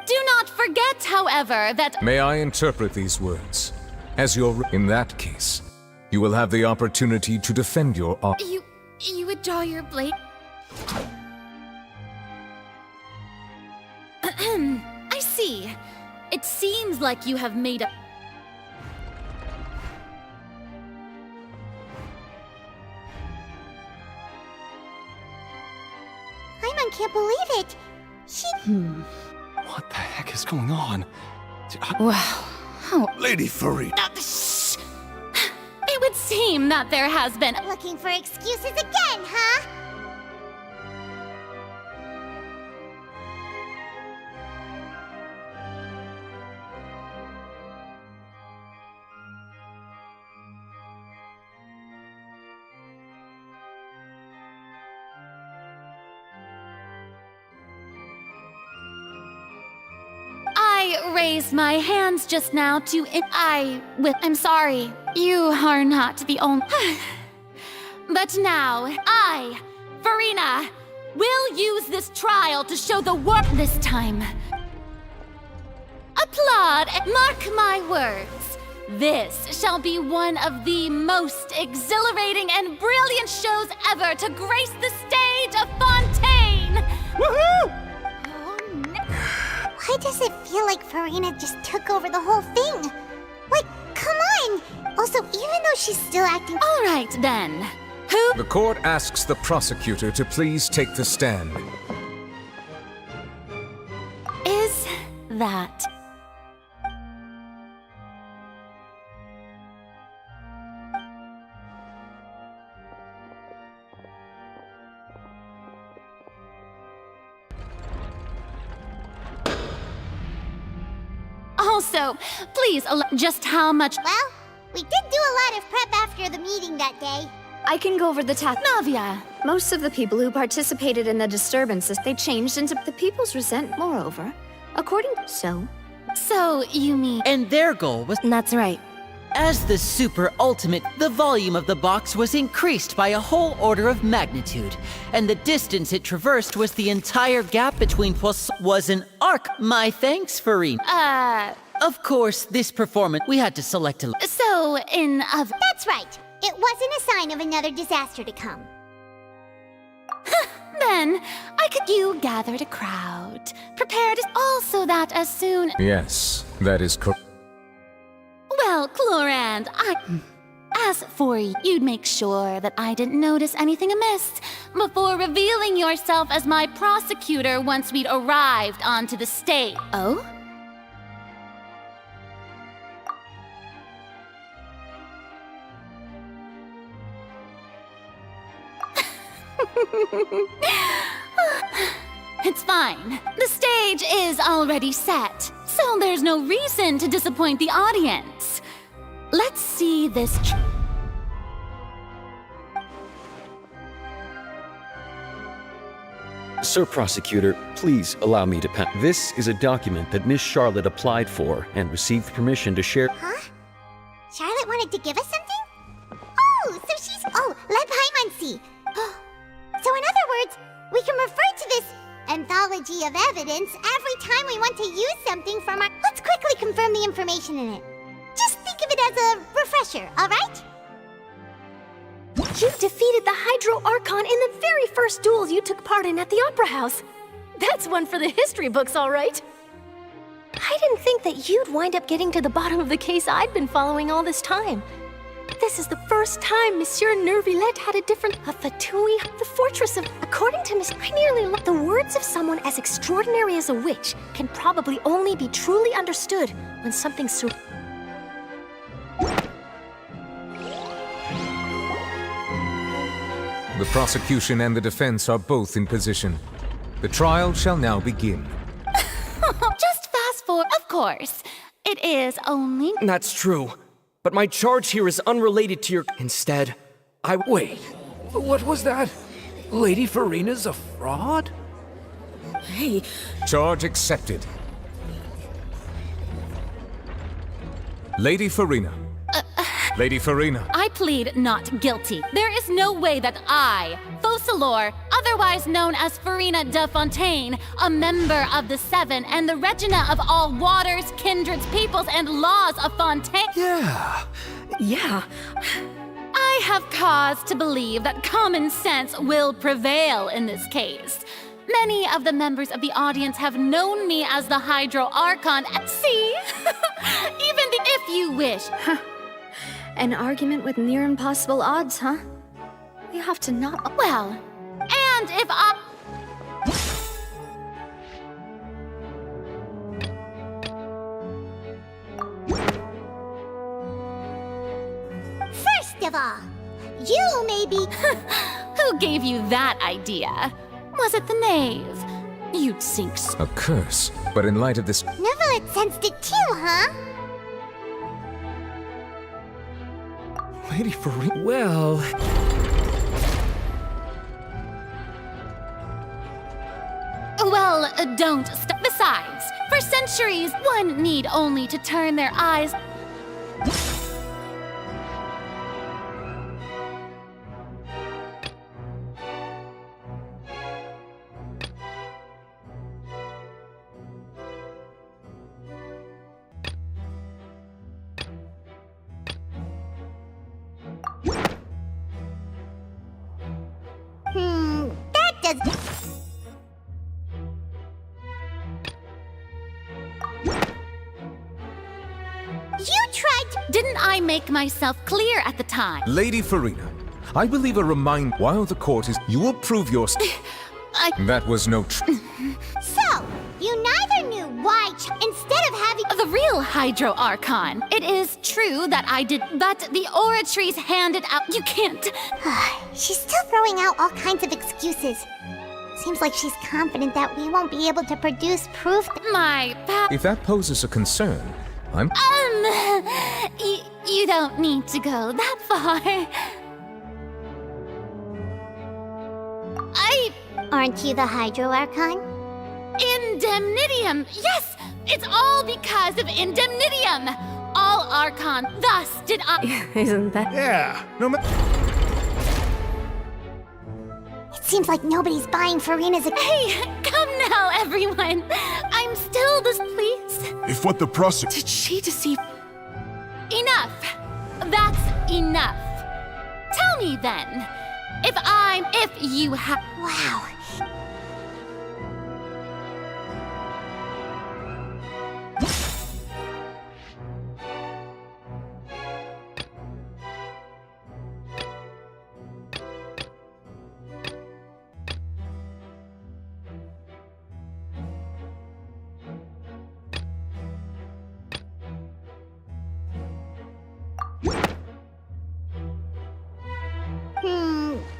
Do not forget, however, that... May I interpret these words? As your... In that case, you will have the opportunity to defend your... You would draw your blade... I see. It seems like you have made up... Paimon can't believe it. She... What the heck is going on? Wow. Lady Farina. Shh! It would seem that there has been... Looking for excuses again, huh? I raised my hands just now to... I'm sorry. You are not the only... But now, I, Farina, will use this trial to show the world this time. Applaud and mark my words. This shall be one of the most exhilarating and brilliant shows ever to grace the stage of Fontaine! Woohoo! Why does it feel like Farina just took over the whole thing? Like, come on! Also, even though she's still acting... All right, then. Who... The court asks the prosecutor to please take the stand. Is that... Also, please, just how much... Well, we did do a lot of prep after the meeting that day. I can go over the task. Navia! Most of the people who participated in the disturbances, they changed into the people's resent. Moreover, according to... So, you mean... And their goal was... That's right. As the super ultimate, the volume of the box was increased by a whole order of magnitude, and the distance it traversed was the entire gap between was an arc. My thanks, Farina. Of course, this performance, we had to select a... So, in other... That's right. It wasn't a sign of another disaster to come. Then, you gathered a crowd, prepared also that as soon... Yes, that is correct. Well, Clorand, as for you, you'd make sure that I didn't notice anything amiss before revealing yourself as my prosecutor once we'd arrived onto the stage. Oh? It's fine. The stage is already set, so there's no reason to disappoint the audience. Let's see this. Sir Prosecutor, please allow me to This is a document that Miss Charlotte applied for and received permission to share. Huh? Charlotte wanted to give us something? Oh, so she's... Oh, let Paimon see. So in other words, we can refer to this anthology of evidence every time we want to use something from our... Let's quickly confirm the information in it. Just think of it as a refresher, alright? You defeated the Hydro Archon in the very first duels you took part in at the Opera House. That's one for the history books, all right. I didn't think that you'd wind up getting to the bottom of the case I'd been following all this time. This is the first time Monsieur Nervillette had a different... A Fatui, the fortress of... According to Miss... I nearly... The words of someone as extraordinary as a witch can probably only be truly understood when something so... The prosecution and the defense are both in position. The trial shall now begin. Just fast forward, of course. It is only... That's true. But my charge here is unrelated to your... Instead, I... Wait, what was that? Lady Farina's a fraud? Hey... Charge accepted. Lady Farina. Lady Farina. I plead not guilty. There is no way that I, Focalor, otherwise known as Farina de Fontaine, a member of the Seven and the Regina of all waters, kindreds, peoples, and laws of Fontaine... Yeah. I have cause to believe that common sense will prevail in this case. Many of the members of the audience have known me as the Hydro Archon. See? Even the if you wish. An argument with near impossible odds, huh? We have to not... Well, and if I... First of all, you may be... Who gave you that idea? Was it the knave? You'd think so. A curse, but in light of this... Nervillette sensed it too, huh? Lady Farina... Well... Well, don't stop. Besides, for centuries, one need only to turn their eyes... That does... You tried to... Didn't I make myself clear at the time? Lady Farina, I believe a reminder while the court is... You will prove your... That was no... So, you neither knew why instead of having... The real Hydro Archon. It is true that I did, but the oratories handed out... You can't... She's still throwing out all kinds of excuses. Seems like she's confident that we won't be able to produce proof... My... If that poses a concern, I'm... You don't need to go that far. Aren't you the Hydro Archon? Indemnitium! Yes! It's all because of Indemnitium! All Archon, thus did I... Isn't that... Yeah, no matter... It seems like nobody's buying Farina's... Hey, come now, everyone! I'm still this... Please? If what the prosecutor... Did she deceive... Enough! That's enough. Tell me then, if you have... Wow.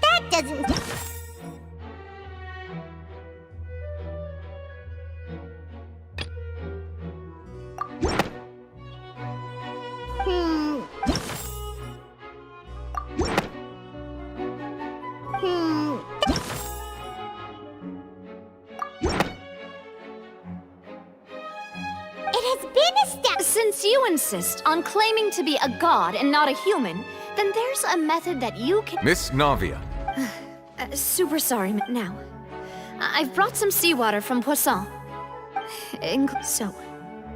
That doesn't... insist on claiming to be a god and not a human, then there's a method that you can— Miss Navia. Super sorry, now. I've brought some seawater from Poisson. So,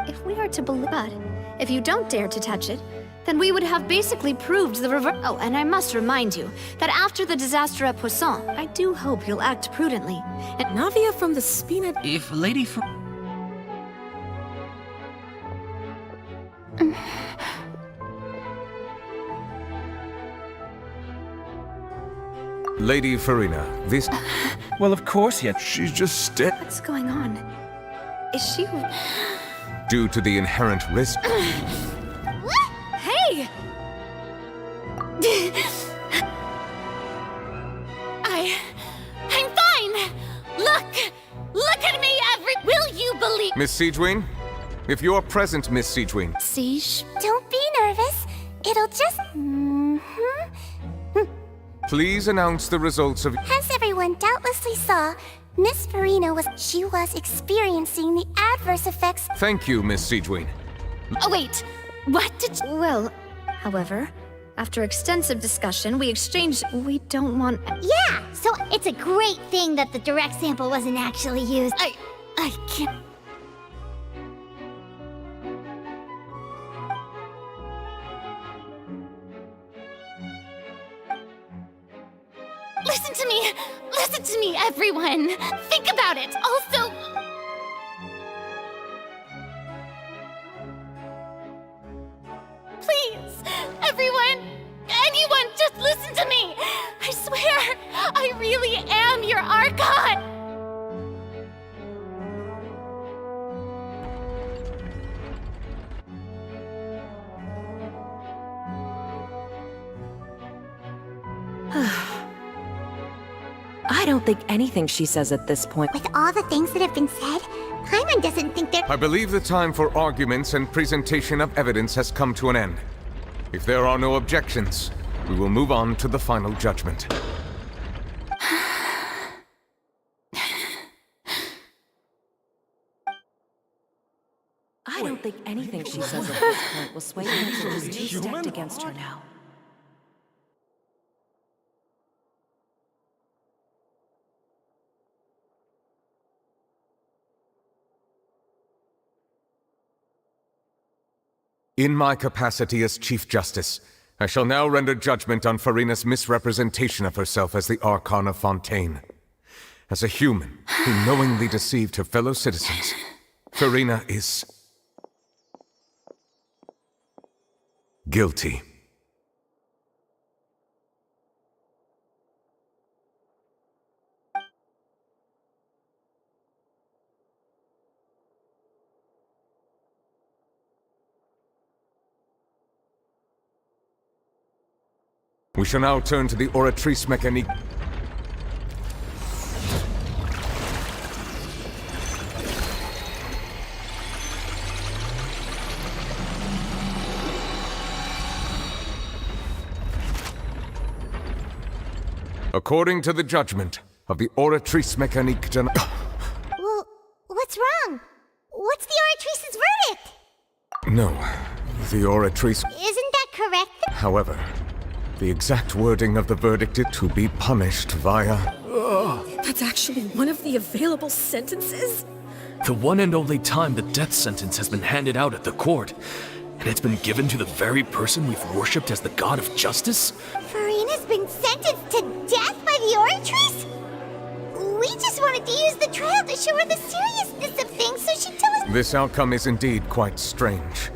if we are to believe— but if you don't dare to touch it, then we would have basically proved the reverse. Oh, and I must remind you that after the disaster at Poisson, I do hope you'll act prudently. And Navia from the Spina— If Lady Fer— Lady Farina, this... Well, of course, yet she's just dead. What's going on? Is she— Due to the inherent risk... Hey! I'm fine! Look at me, will you believe— Miss Siegewien? If you're present, Miss Siegewien. Siege? Don't be nervous. It'll just... Please announce the results of... As everyone doubtlessly saw, Miss Farina was experiencing the adverse effects... Thank you, Miss Siegewien. Oh, wait. What did— Well, however, after extensive discussion, we exchanged— We don't want— Yeah, so it's a great thing that the direct sample wasn't actually used. I can't— Listen to me, everyone! Think about it! Also— Please, everyone, anyone, just listen to me! I swear, I really am your Archon! I don't think anything she says at this point. With all the things that have been said, Paimon doesn't think they're— I believe the time for arguments and presentation of evidence has come to an end. If there are no objections, we will move on to the final judgment. I don't think anything she says at this point will sway her to just stacked against her now. In my capacity as Chief Justice, I shall now render judgment on Farina's misrepresentation of herself as the Archon of Fontaine. As a human who knowingly deceived her fellow citizens, Farina is... guilty. We shall now turn to the Oratrice Mécanique. According to the judgment of the Oratrice Mécanique Well, what's wrong? What's the Oratrice's verdict? No, the Oratrice... Isn't that correct? However, the exact wording of the verdict is to be punished via... That's actually one of the available sentences? The one and only time the death sentence has been handed out at the court. And it's been given to the very person we've worshipped as the god of justice? Farina's been sentenced to death by the Oratrice? We just wanted to use the trial to show her the seriousness of things so she'd tell us— This outcome is indeed quite strange.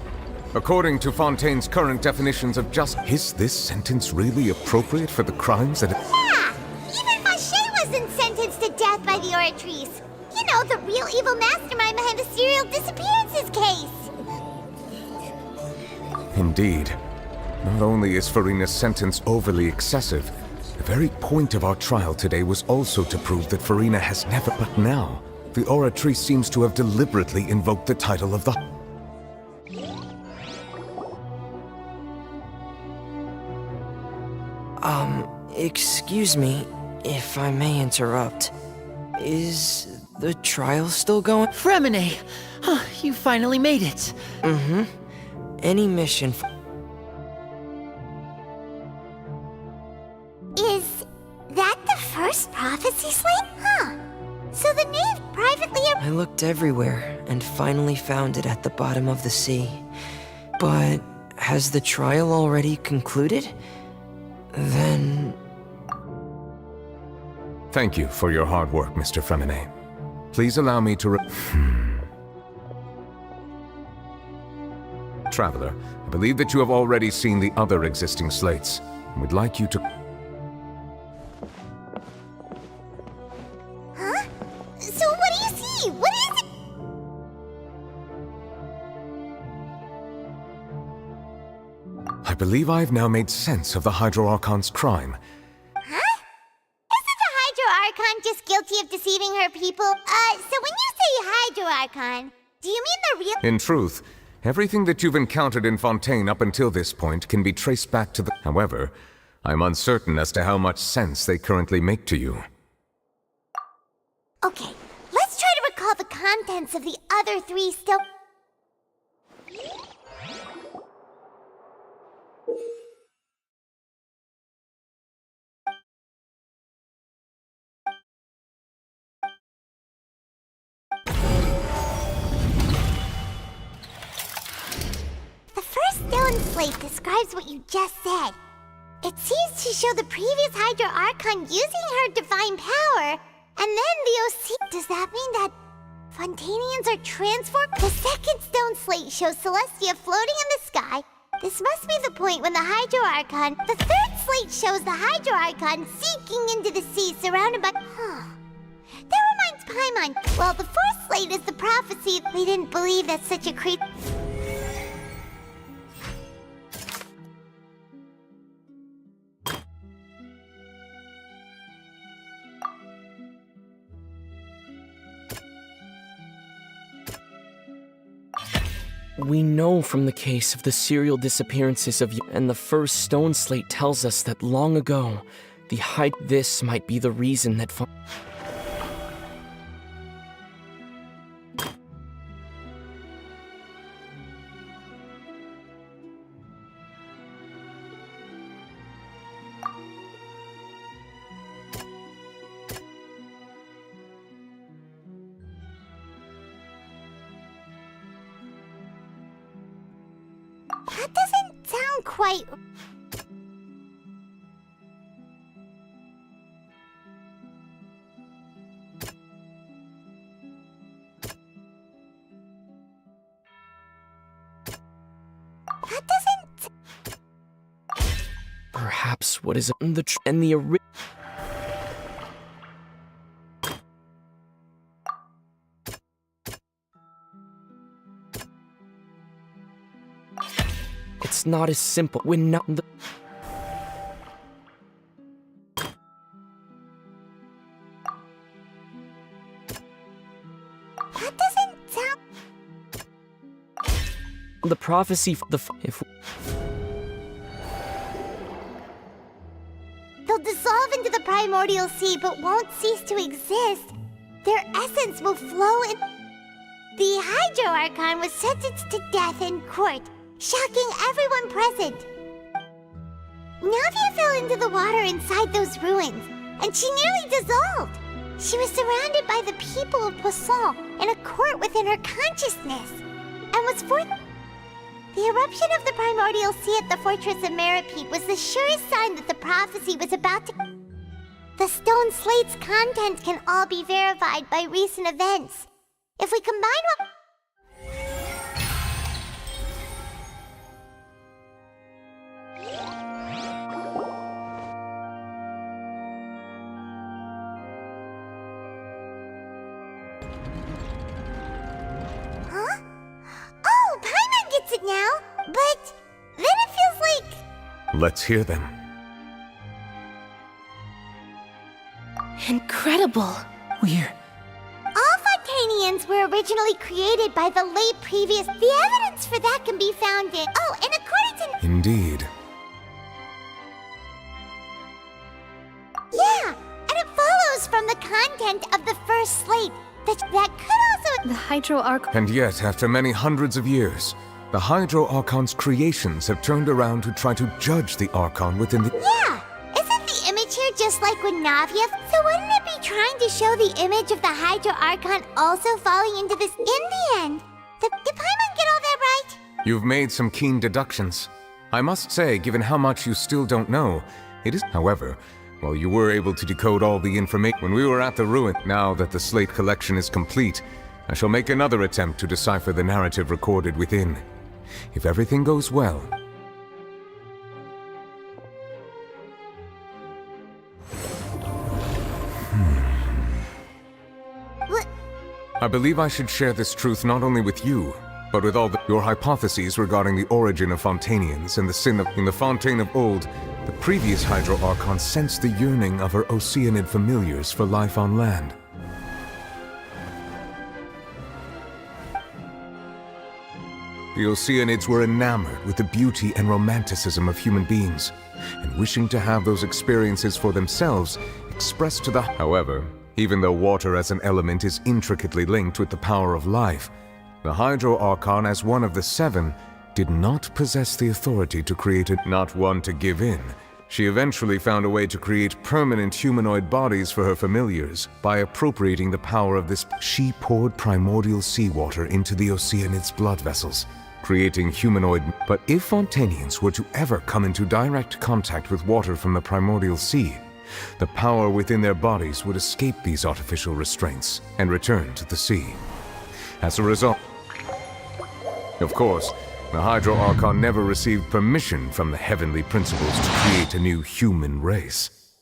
According to Fontaine's current definitions of justice, is this sentence really appropriate for the crimes that... Yeah! Even Fache wasn't sentenced to death by the Oratrice. You know, the real evil mastermind behind the serial disappearances case. Indeed. Not only is Farina's sentence overly excessive, the very point of our trial today was also to prove that Farina has never... But now, the Oratrice seems to have deliberately invoked the title of the... Excuse me, if I may interrupt. Is the trial still going? Fremine! You finally made it. Mm-hmm. any mission Is that the first prophecy slate? Huh. So the knave privately... I looked everywhere and finally found it at the bottom of the sea. But has the trial already concluded? Then... Thank you for your hard work, Mr. Fremine. Please allow me to Traveler, I believe that you have already seen the other existing slates, and would like you to... Huh? So what do you see? What is it? I believe I have now made sense of the Hydro Archon's crime. Huh? Isn't the Hydro Archon just guilty of deceiving her people? So when you say Hydro Archon, do you mean the real... In truth, everything that you've encountered in Fontaine up until this point can be traced back to the... However, I'm uncertain as to how much sense they currently make to you. Okay, let's try to recall the contents of the other three still... The first stone slate describes what you just said. It seems to show the previous Hydro Archon using her divine power, and then the OC... Does that mean that Fontainians are transformed? The second stone slate shows Celestia floating in the sky. This must be the point when the Hydro Archon... The third slate shows the Hydro Archon sinking into the sea surrounded by... That reminds Paimon. Well, the fourth slate is the prophecy. They didn't believe that such a creature... We know from the case of the serial disappearances of you, and the first stone slate tells us that long ago, this might be the reason that That doesn't sound quite... That doesn't... perhaps what is the original... It's not as simple when not the... That doesn't sound... The prophecy if... They'll dissolve into the primordial sea but won't cease to exist. Their essence will flow in... The Hydro Archon was sentenced to death in court, shocking everyone present. Navia fell into the water inside those ruins, and she nearly dissolved. She was surrounded by the people of Poisson in a court within her consciousness, and was forced... The eruption of the primordial sea at the fortress of Meripede was the surest sign that the prophecy was about to... The stone slate's content can all be verified by recent events. If we combine what... Huh? Oh, Paimon gets it now, but then it feels like... Let's hear them. Incredible. All Fontainians were originally created by the late previous... The evidence for that can be found in... Oh, in accordance to... Indeed. Yeah, and it follows from the content of the first slate that could also... The Hydro Archon... And yet, after many hundreds of years, The Hydro Archon's creations have turned around to try to judge the Archon within the... Yeah! Isn't the image here just like with Navia? So wouldn't it be trying to show the image of the Hydro Archon also falling into this in the end? Did Paimon get all that right? You've made some keen deductions. I must say, given how much you still don't know, it is... However, while you were able to decode all the information when we were at the ruin, now that the slate collection is complete, I shall make another attempt to decipher the narrative recorded within. If everything goes well... What? I believe I should share this truth not only with you, but with all your hypotheses regarding the origin of Fontanians and the sin of... In the Fontaine of old, the previous Hydro Archon sensed the yearning of her Oceanid familiars for life on land. The Oceanids were enamored with the beauty and romanticism of human beings, and wishing to have those experiences for themselves, expressed to the... However, even though water as an element is intricately linked with the power of life, the Hydro Archon, as one of the seven, did not possess the authority to create it, not one to give in. She eventually found a way to create permanent humanoid bodies for her familiars by appropriating the power of this. She poured primordial seawater into the Oceanids' blood vessels, creating humanoid... But if Fontanians were to ever come into direct contact with water from the primordial sea, the power within their bodies would escape these artificial restraints and return to the sea. As a result... Of course, the Hydro Archon never received permission from the heavenly principles to create a new human race.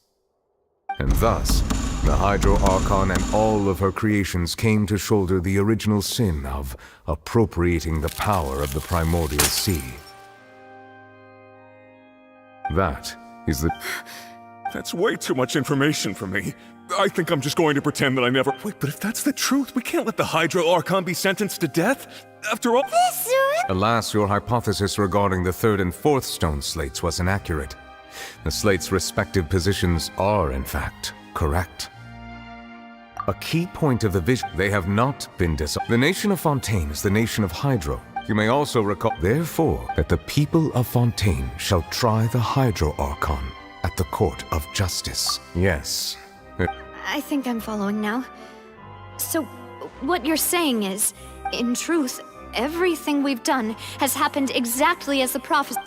And thus, the Hydro Archon and all of her creations came to shoulder the original sin of appropriating the power of the primordial sea. That is the... That's way too much information for me. I think I'm just going to pretend that I never... Wait, but if that's the truth, we can't let the Hydro Archon be sentenced to death. After all... Alas, your hypothesis regarding the third and fourth stone slates was inaccurate. The slates' respective positions are, in fact, correct. A key point of the vision, they have not been The nation of Fontaine is the nation of Hydro. You may also recall, therefore, that the people of Fontaine shall try the Hydro Archon at the court of justice. Yes. I think I'm following now. So, what you're saying is, in truth, everything we've done has happened exactly as the prophecy...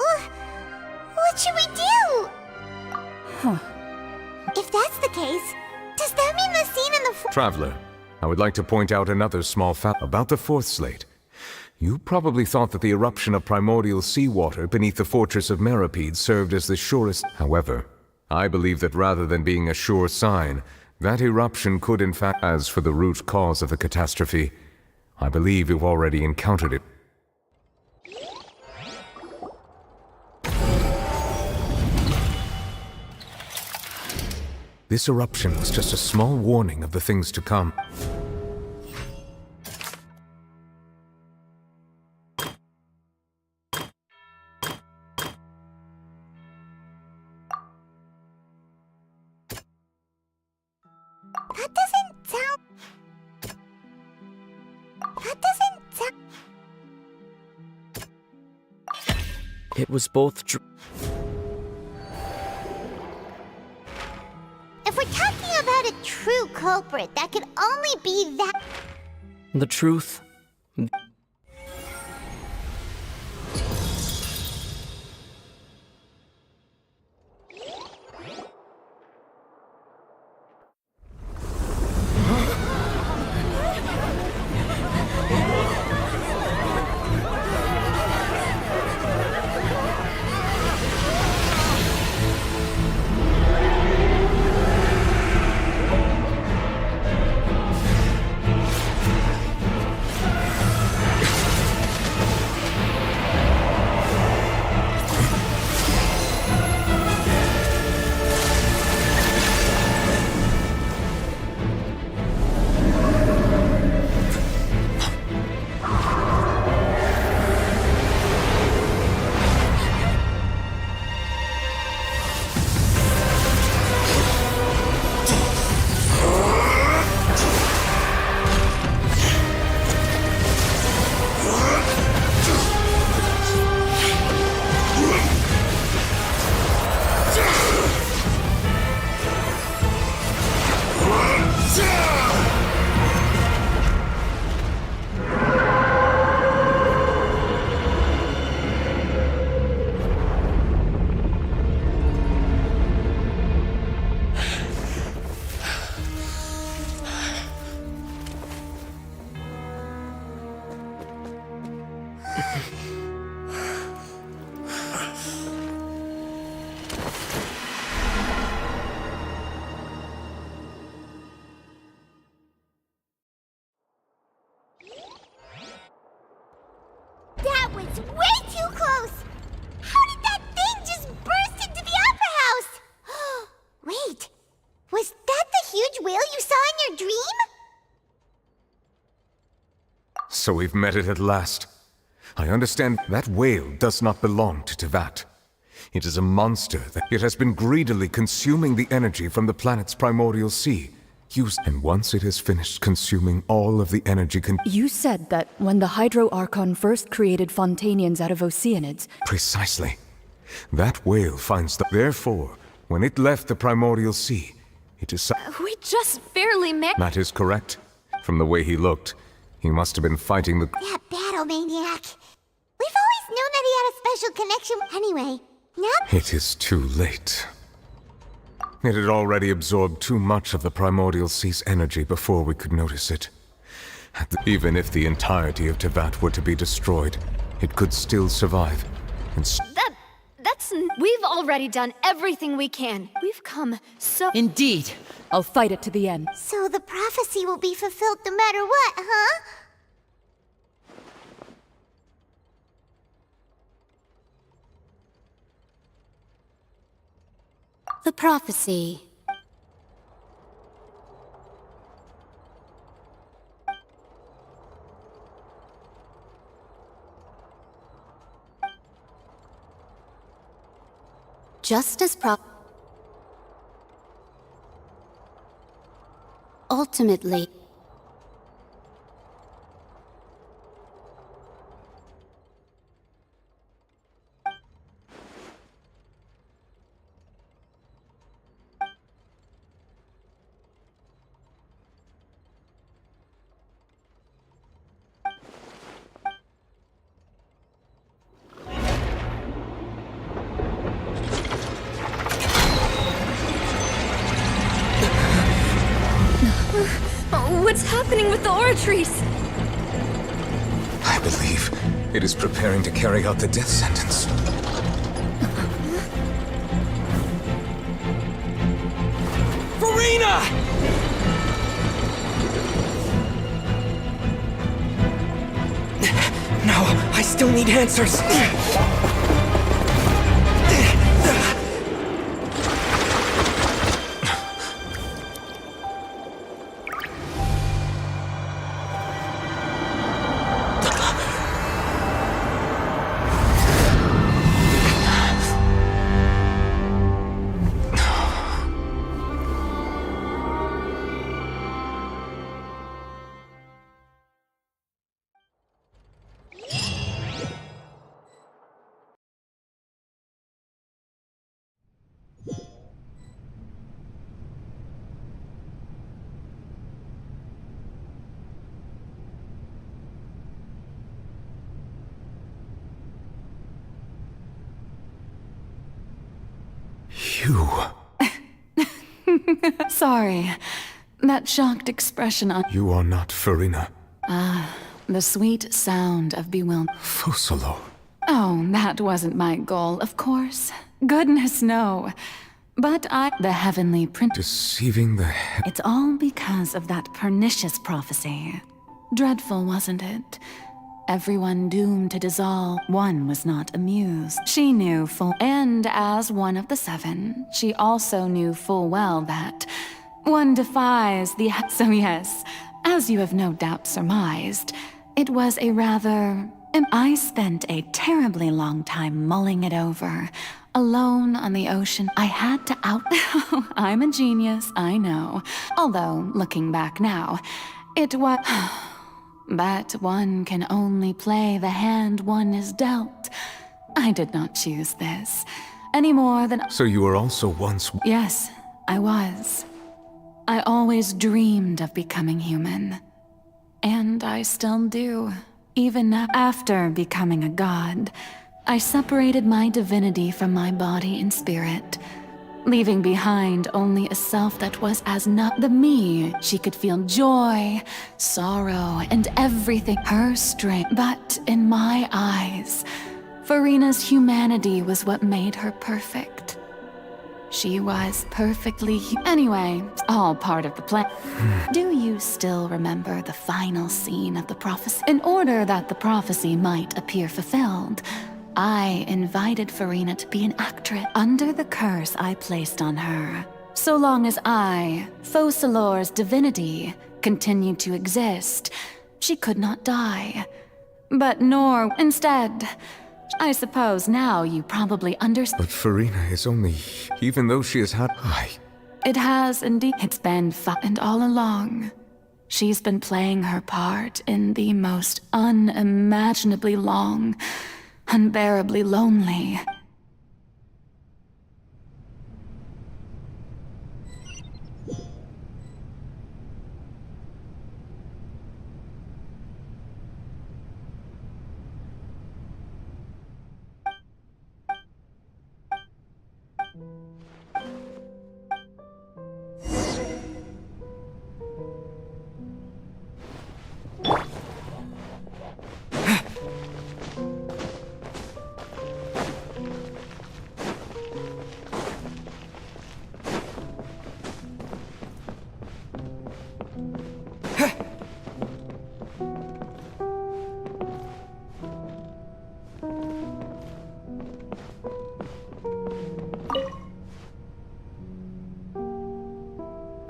What should we do? If that's the case, does that mean the scene in the... Traveler, I would like to point out another small fact about the fourth slate. You probably thought that the eruption of primordial seawater beneath the fortress of Meripede served as the surest... However, I believe that rather than being a sure sign, that eruption could in fact... As for the root cause of the catastrophe, I believe you've already encountered it. This eruption was just a small warning of the things to come. It was both true. If we're talking about a true culprit, that could only be that... The truth. That was way too close! How did that thing just burst into the Opera House? Wait, was that the huge whale you saw in your dream? So we've met it at last. I understand that whale does not belong to Tevat. It is a monster that it has been greedily consuming the energy from the planet's primordial sea. And once it has finished consuming all of the energy You said that when the Hydro Archon first created Fontanians out of Oceanids... Precisely. That whale finds the... Therefore, when it left the primordial sea, it is... We just barely met. That is correct. From the way he looked, he must have been fighting the... That battle maniac. We've always known that he had a special connection. Anyway, now... It is too late. It had already absorbed too much of the primordial sea's energy before we could notice it. Even if the entirety of Tevat were to be destroyed, it could still survive. And We've already done everything we can. We've come so... Indeed. I'll fight it to the end. So the prophecy will be fulfilled no matter what, huh? The prophecy. Just as ultimately, What's happening with the Oratrice? I believe it is preparing to carry out the death sentence. Farina! No, I still need answers. You... Sorry. That shocked expression on... You are not Farina. The sweet sound of bewilderment. Fusalo. Oh, that wasn't my goal, of course. Goodness, no. But the heavenly prince... Deceiving the It's all because of that pernicious prophecy. Dreadful, wasn't it? Everyone doomed to dissolve. One was not amused. She knew full... And as one of the seven, she also knew full well that one defies the... So yes, as you have no doubt surmised, it was a rather... I spent a terribly long time mulling it over. Alone on the ocean, I had to I'm a genius, I know. Although, looking back now, it was... But one can only play the hand one is dealt. I did not choose this, any more than... So you were also once... Yes, I was. I always dreamed of becoming human. And I still do. Even after becoming a god, I separated my divinity from my body and spirit, leaving behind only a self that was as not the me. She could feel joy, sorrow, and everything, her strength. But in my eyes, Farina's humanity was what made her perfect. She was perfectly anyway, it's all part of the plan. Do you still remember the final scene of the prophecy? In order that the prophecy might appear fulfilled, I invited Farina to be an actress under the curse I placed on her. So long as I, Focalor's divinity, continued to exist, she could not die. But nor instead. I suppose now you probably understand. But Farina is only... Even though she has had... It has indeed. It's been fun, and all along, she's been playing her part in the most unimaginably long, unbearably lonely.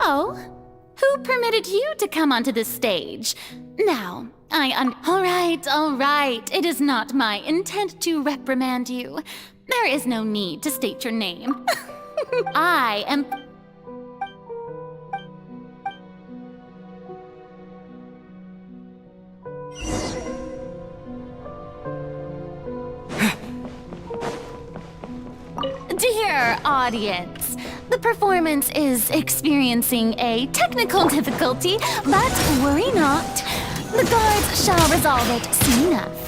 Oh, who permitted you to come onto this stage? Now, all right. It is not my intent to reprimand you. There is no need to state your name. I am... Dear audience, the performance is experiencing a technical difficulty, but worry not. The guards shall resolve it soon enough.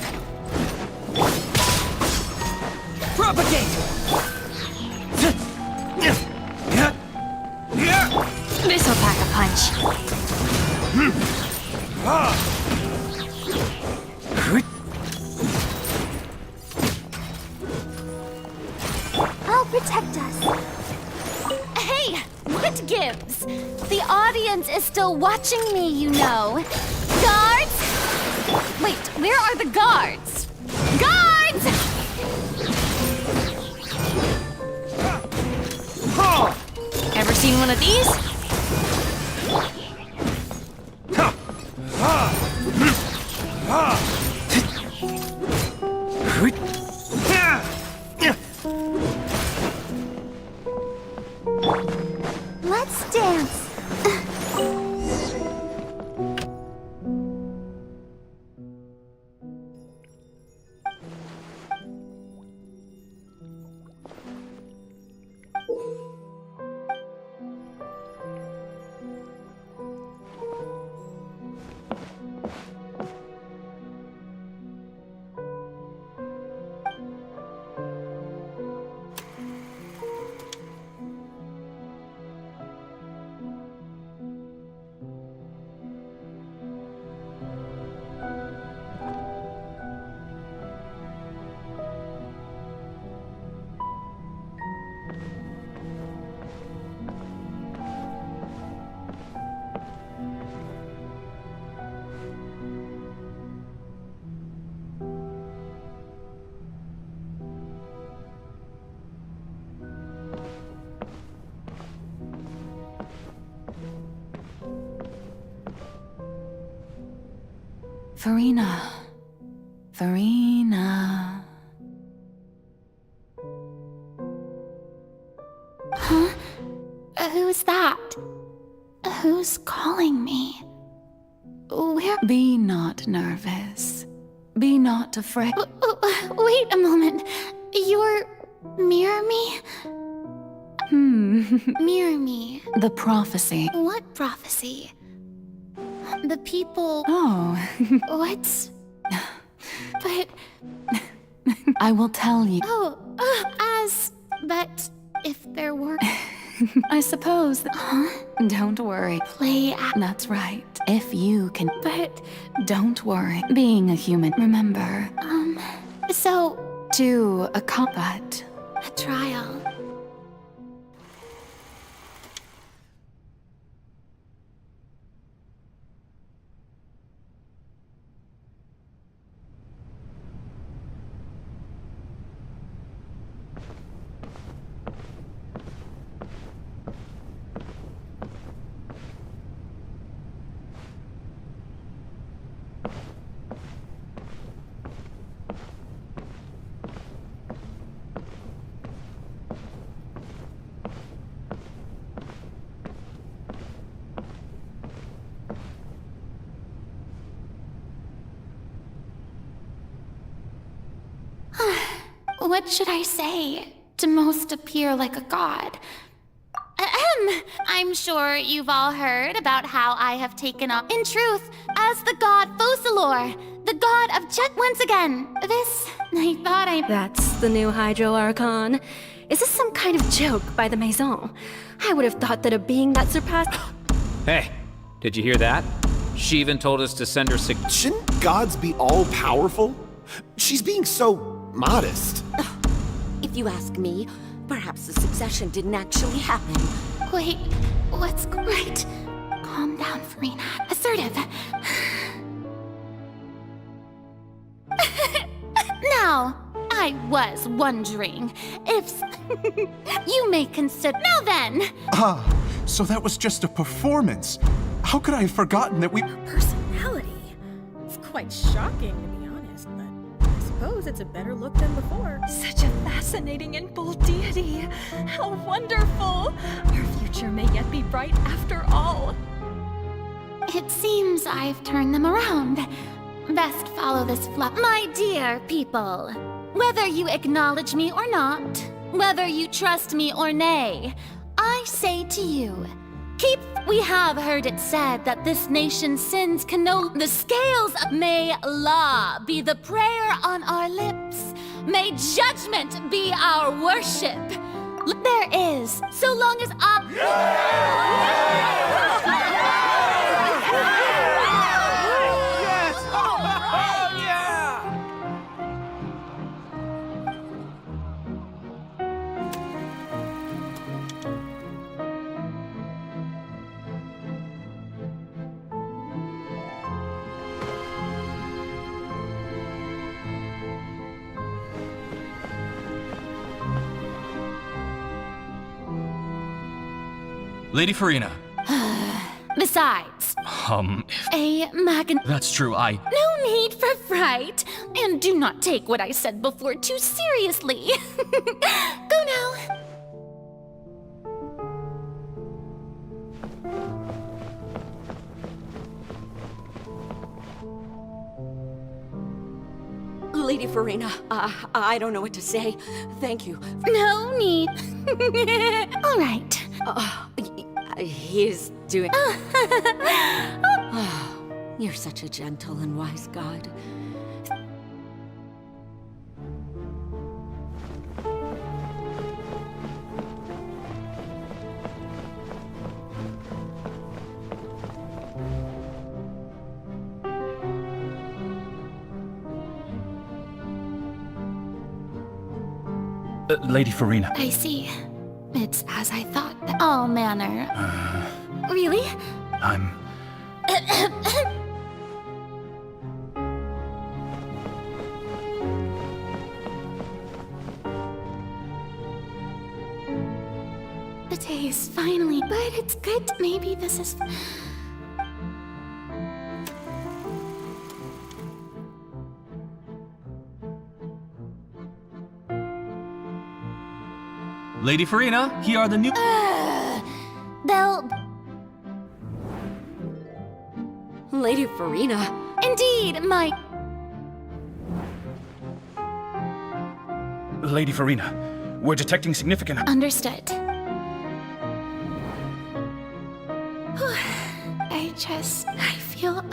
Propagate! This'll pack a punch. I'll protect us. Hey, what gives? The audience is still watching me, you know. Guards? Wait, where are the guards? Guards! Ever seen one of these? Let's dance. Farina. Huh? Who's that? Who's calling me? Where? Be not nervous. Be not afraid. Wait a moment. You're... Mirror me? Mirror me. The prophecy. What prophecy? The people... Oh. What's... But... I will tell you. But if there were... I suppose... Huh? Don't worry. That's right. If you can... But... Don't worry. Being a human, remember. So... To a combat. A trial. What should I say to most appear like a god? I'm sure you've all heard about how I have taken up, in truth, as the god Focalor, the god of once again. This, I thought That's the new Hydro Archon. Is this some kind of joke by the Maison? I would have thought that a being that surpassed... Hey, did you hear that? She even told us to send her Shouldn't gods be all-powerful? She's being so modest. If you ask me, perhaps the succession didn't actually happen. Wait, what's right? Calm down, Farina. Assertive. Now, I was wondering if you may consider. Now then! So that was just a performance. How could I have forgotten that we... Personality? It's quite shocking, to be honest, but I suppose it's a better look than before. Such a fascinating and bold deity. How wonderful! Our future may yet be bright after all. It seems I've turned them around. Best follow this fluff. My dear people, whether you acknowledge me or not, whether you trust me or nay, I say to you, we have heard it said that this nation's sins can the scales. May law be the prayer on our lips. May judgment be our worship. There is, so long as Lady Farina. Besides, That's true, No need for fright, and do not take what I said before too seriously. Go now. Lady Farina, I don't know what to say. Thank you. No need. All right. He is doing... You're such a gentle and wise god. Lady Farina. I see. It's as I thought. All manner. Really? I'm... The day is finally, but it's good. Maybe this is... Lady Farina, here are the new... They'll... Lady Farina. Indeed, my... Lady Farina, we're detecting significant... Understood. I feel...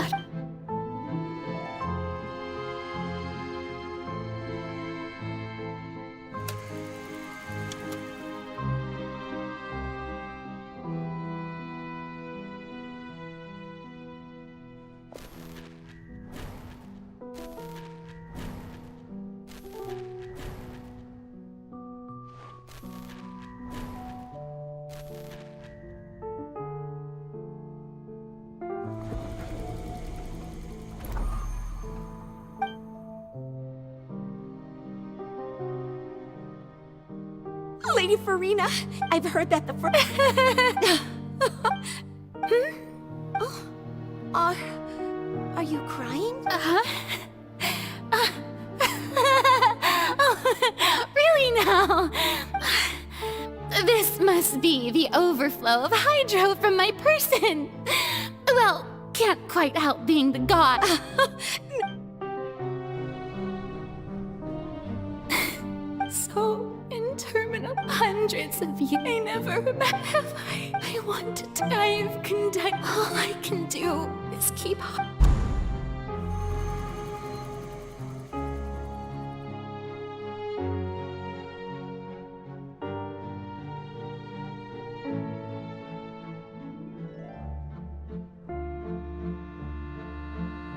Lady Farina, I've heard that the Are you crying? Really now? This must be the overflow of hydro from my person. Well, can't quite help being the god. so interminable. Hundreds of years. I never have I wanted to. I've conducted. All I can do is keep.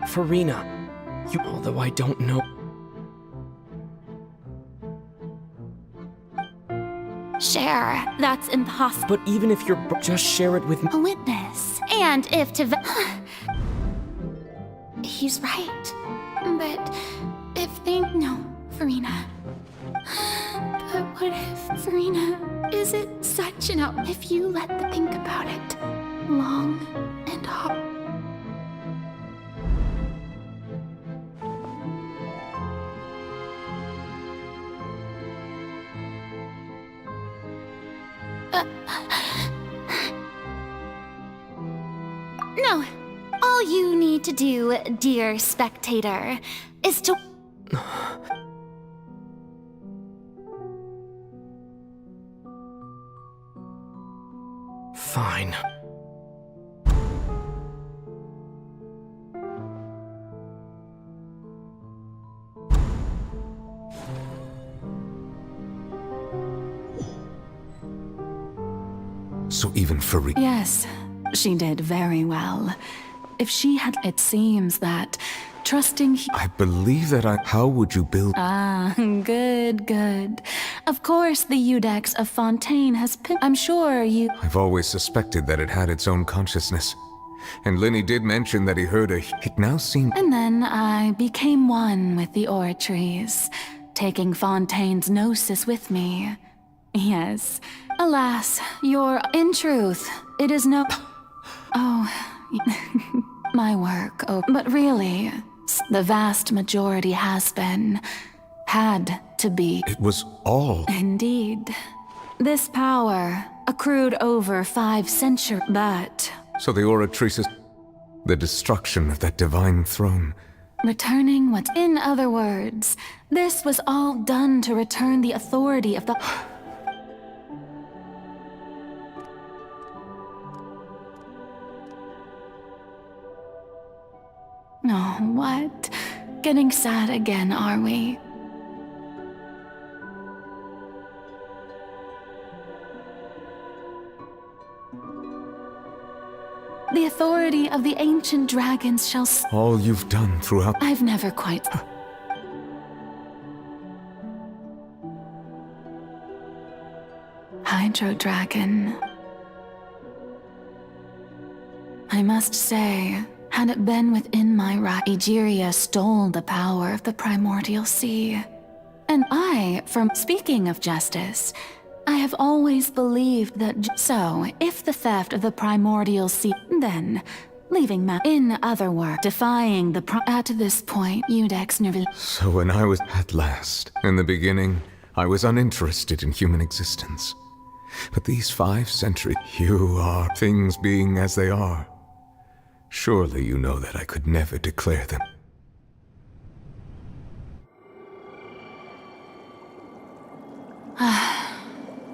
Farina, although I don't know. Share. That's impossible. But even if you're just share it with me. A witness. And if to. He's right. But if they. No, Farina. But what if, Farina, is it such an out? If you let them think about it long and hard. No. All you need to do, dear spectator, is to... Fine. So even Farina... Yes, she did very well. If she had... It seems that trusting... I believe that How would you build... Ah, good, good. Of course the Eudex of Fontaine has been... I'm sure you... I've always suspected that it had its own consciousness. And Lenny did mention that he heard a... It now seemed... And then I became one with the Ortrees, taking Fontaine's gnosis with me. Yes. Alas, in truth, it is no... Oh, my work, but really, the vast majority had to be. It was all... Indeed. This power accrued over 5 centuries, but... So the Oratrices... The destruction of that divine throne... Returning what... In other words, this was all done to return the authority of the... Oh, what? Getting sad again, are we? The authority of the ancient dragons shall... All you've done throughout... I've never quite... Hydro Dragon. I must say... Had it been within my right, Egeria stole the power of the primordial sea. And from speaking of justice, I have always believed that so, if the theft of the primordial sea, then, leaving in other words, defying the at this point, Eudex Nervil. So when I was at last, in the beginning, I was uninterested in human existence. But these 5 centuries, you are things being as they are. Surely you know that I could never declare them.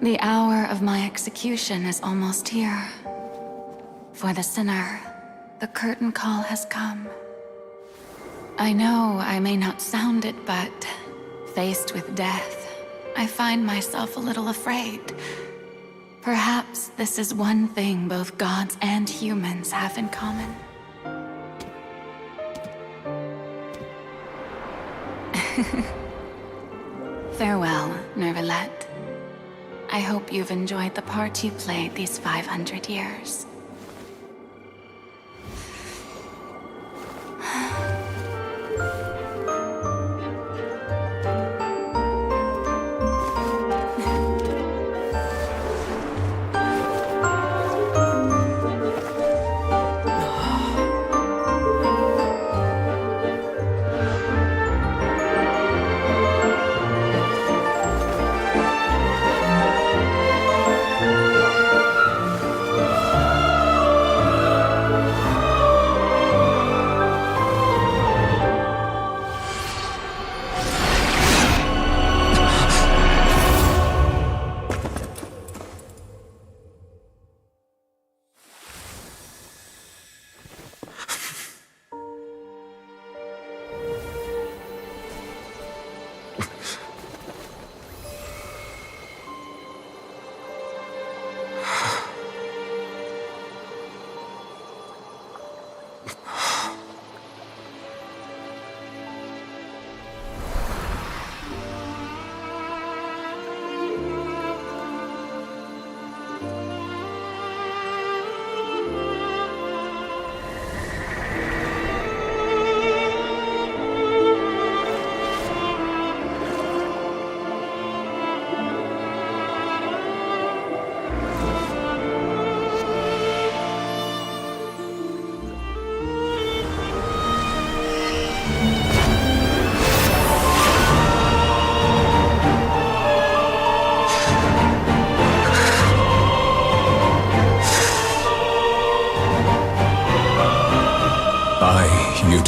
The hour of my execution is almost here. For the sinner, the curtain call has come. I know I may not sound it, but faced with death, I find myself a little afraid. Perhaps this is one thing both gods and humans have in common. Farewell, Nervalette. I hope you've enjoyed the part you played these 500 years.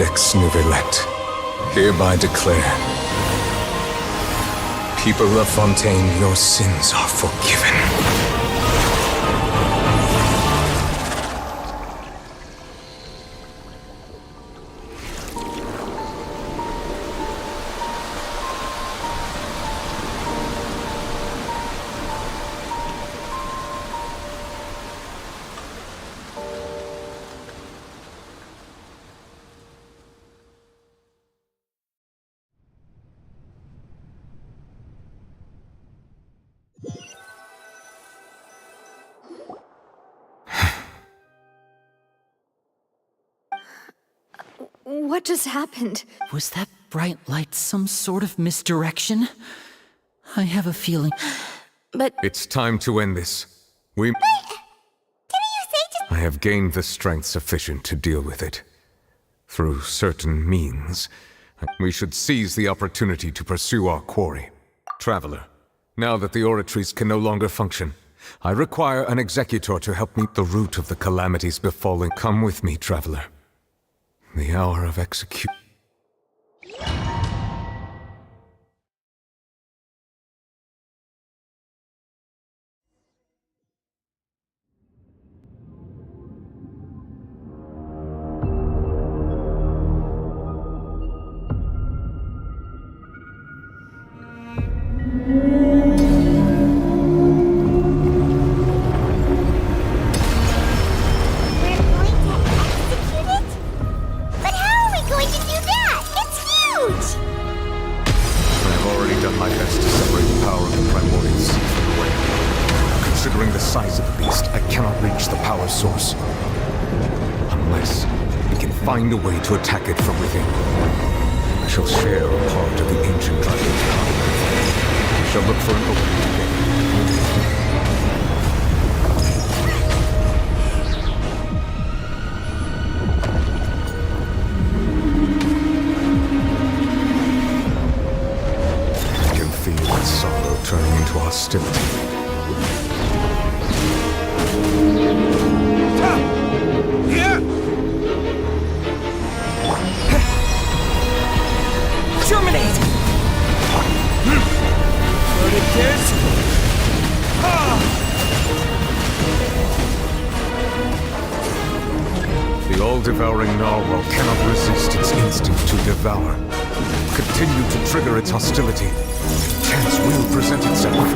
Codex Nouvellette, hereby declare, people of Fontaine, your sins are forgiven. What just happened? Was that bright light some sort of misdirection? I have a feeling. But It's time to end this. I have gained the strength sufficient to deal with it. Through certain means, we should seize the opportunity to pursue our quarry. Traveler, now that the oratories can no longer function, I require an executor to help meet the root of the calamities befalling. Come with me, Traveler. The hour of execution. But how are we going to do that? It's huge! I have already done my best to separate the power of the primordial sea from the way. Considering the size of the beast, I cannot reach the power source. Unless we can find a way to attack it from within. I shall share a part of the ancient dragon's power. We shall look for an opening together. Sorrow turning into hostility. Germinate! What it is? The all-devouring narwhal cannot resist its instinct to devour. Continue to trigger its hostility. Chance will present itself.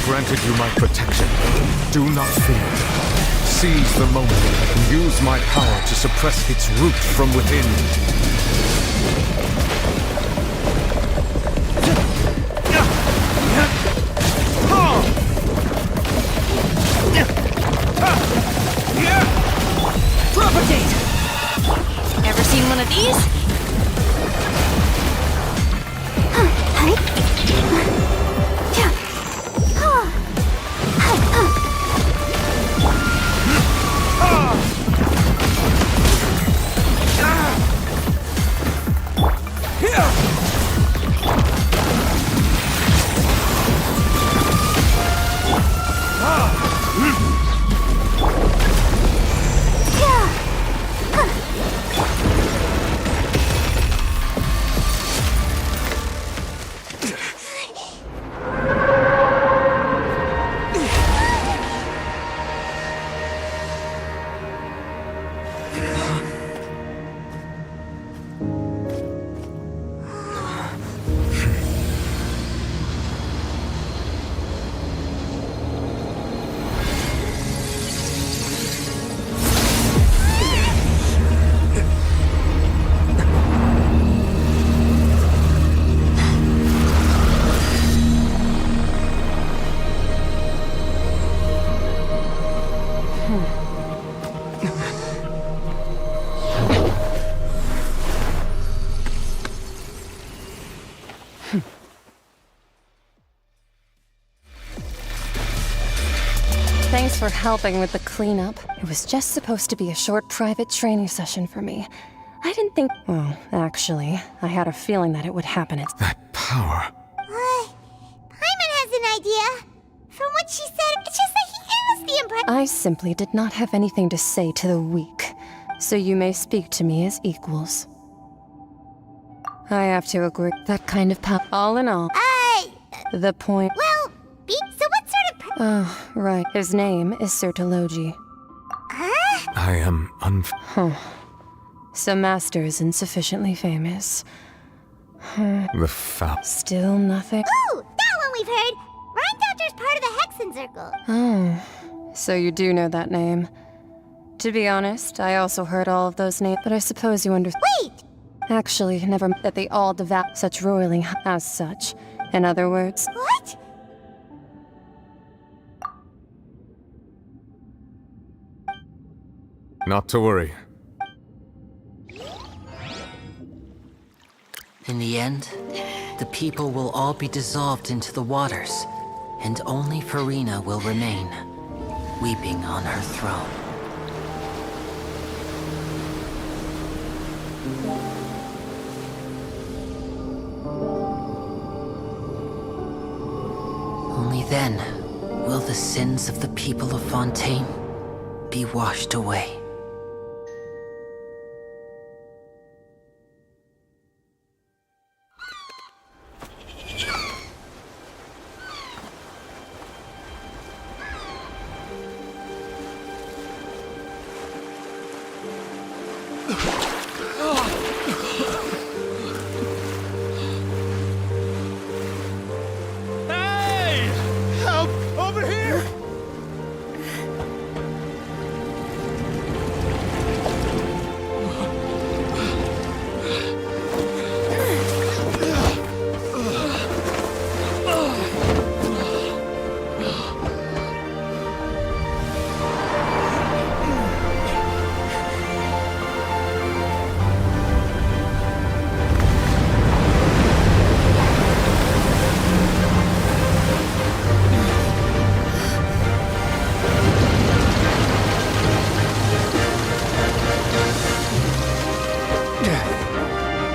Granted you my protection. Do not fear. Seize the moment and use my power to suppress its root from within. Propagate! Ever seen one of these? Thanks for helping with the cleanup. It was just supposed to be a short private training session for me. I didn't think... Well, actually, I had a feeling that it would happen. That power. Paimon has an idea. From what she said, it's just that he is the impression. I simply did not have anything to say to the weak, so you may speak to me as equals. I have to agree, that kind of power. All in all, the point... Well, so what sort of... Oh, right. His name is Sertologi. I am Huh. So Master isn't sufficiently famous. the foul. Still nothing? Ooh, that one we've heard. Rhine part of the Hexen Circle. Oh, so you do know that name. To be honest, I also heard all of those names, but I suppose you understand. Wait! Actually, never that they all devout such roiling as such. In other words... What? Not to worry. In the end, the people will all be dissolved into the waters, and only Farina will remain, weeping on her throne. Only then will the sins of the people of Fontaine be washed away. Hey! Help! Over here!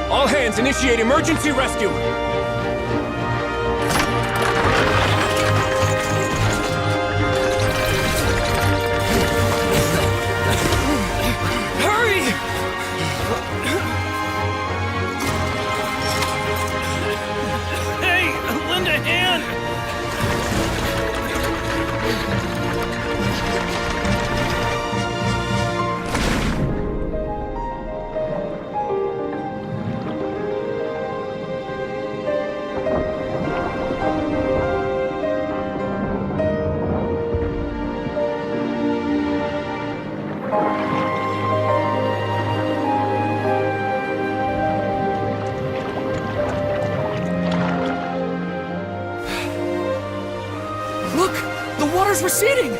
All hands, initiate emergency rescue! Hurry! Hey, lend a hand! Look! The water's receding!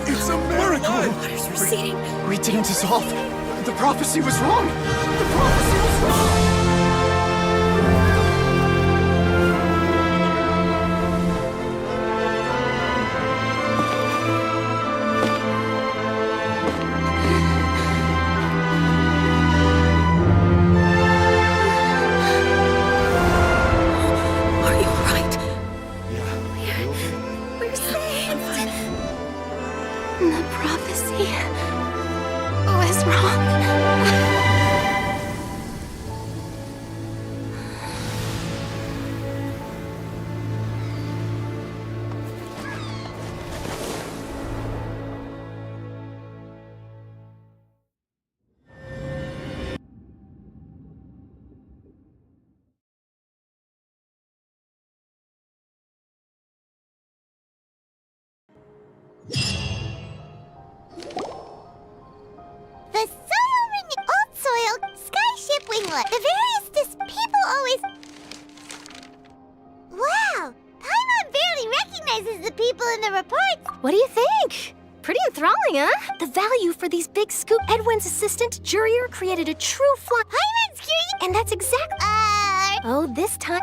It's a miracle! Water's receding. We didn't dissolve. The prophecy was wrong. The prophecy was wrong. Are you alright? We're saved. The prophecy was wrong. The soil ring also enthralling, huh? The value for these big scoop. Edwin's assistant, Jurier, created a true fly. Paimon, And that's exactly. Oh, this time.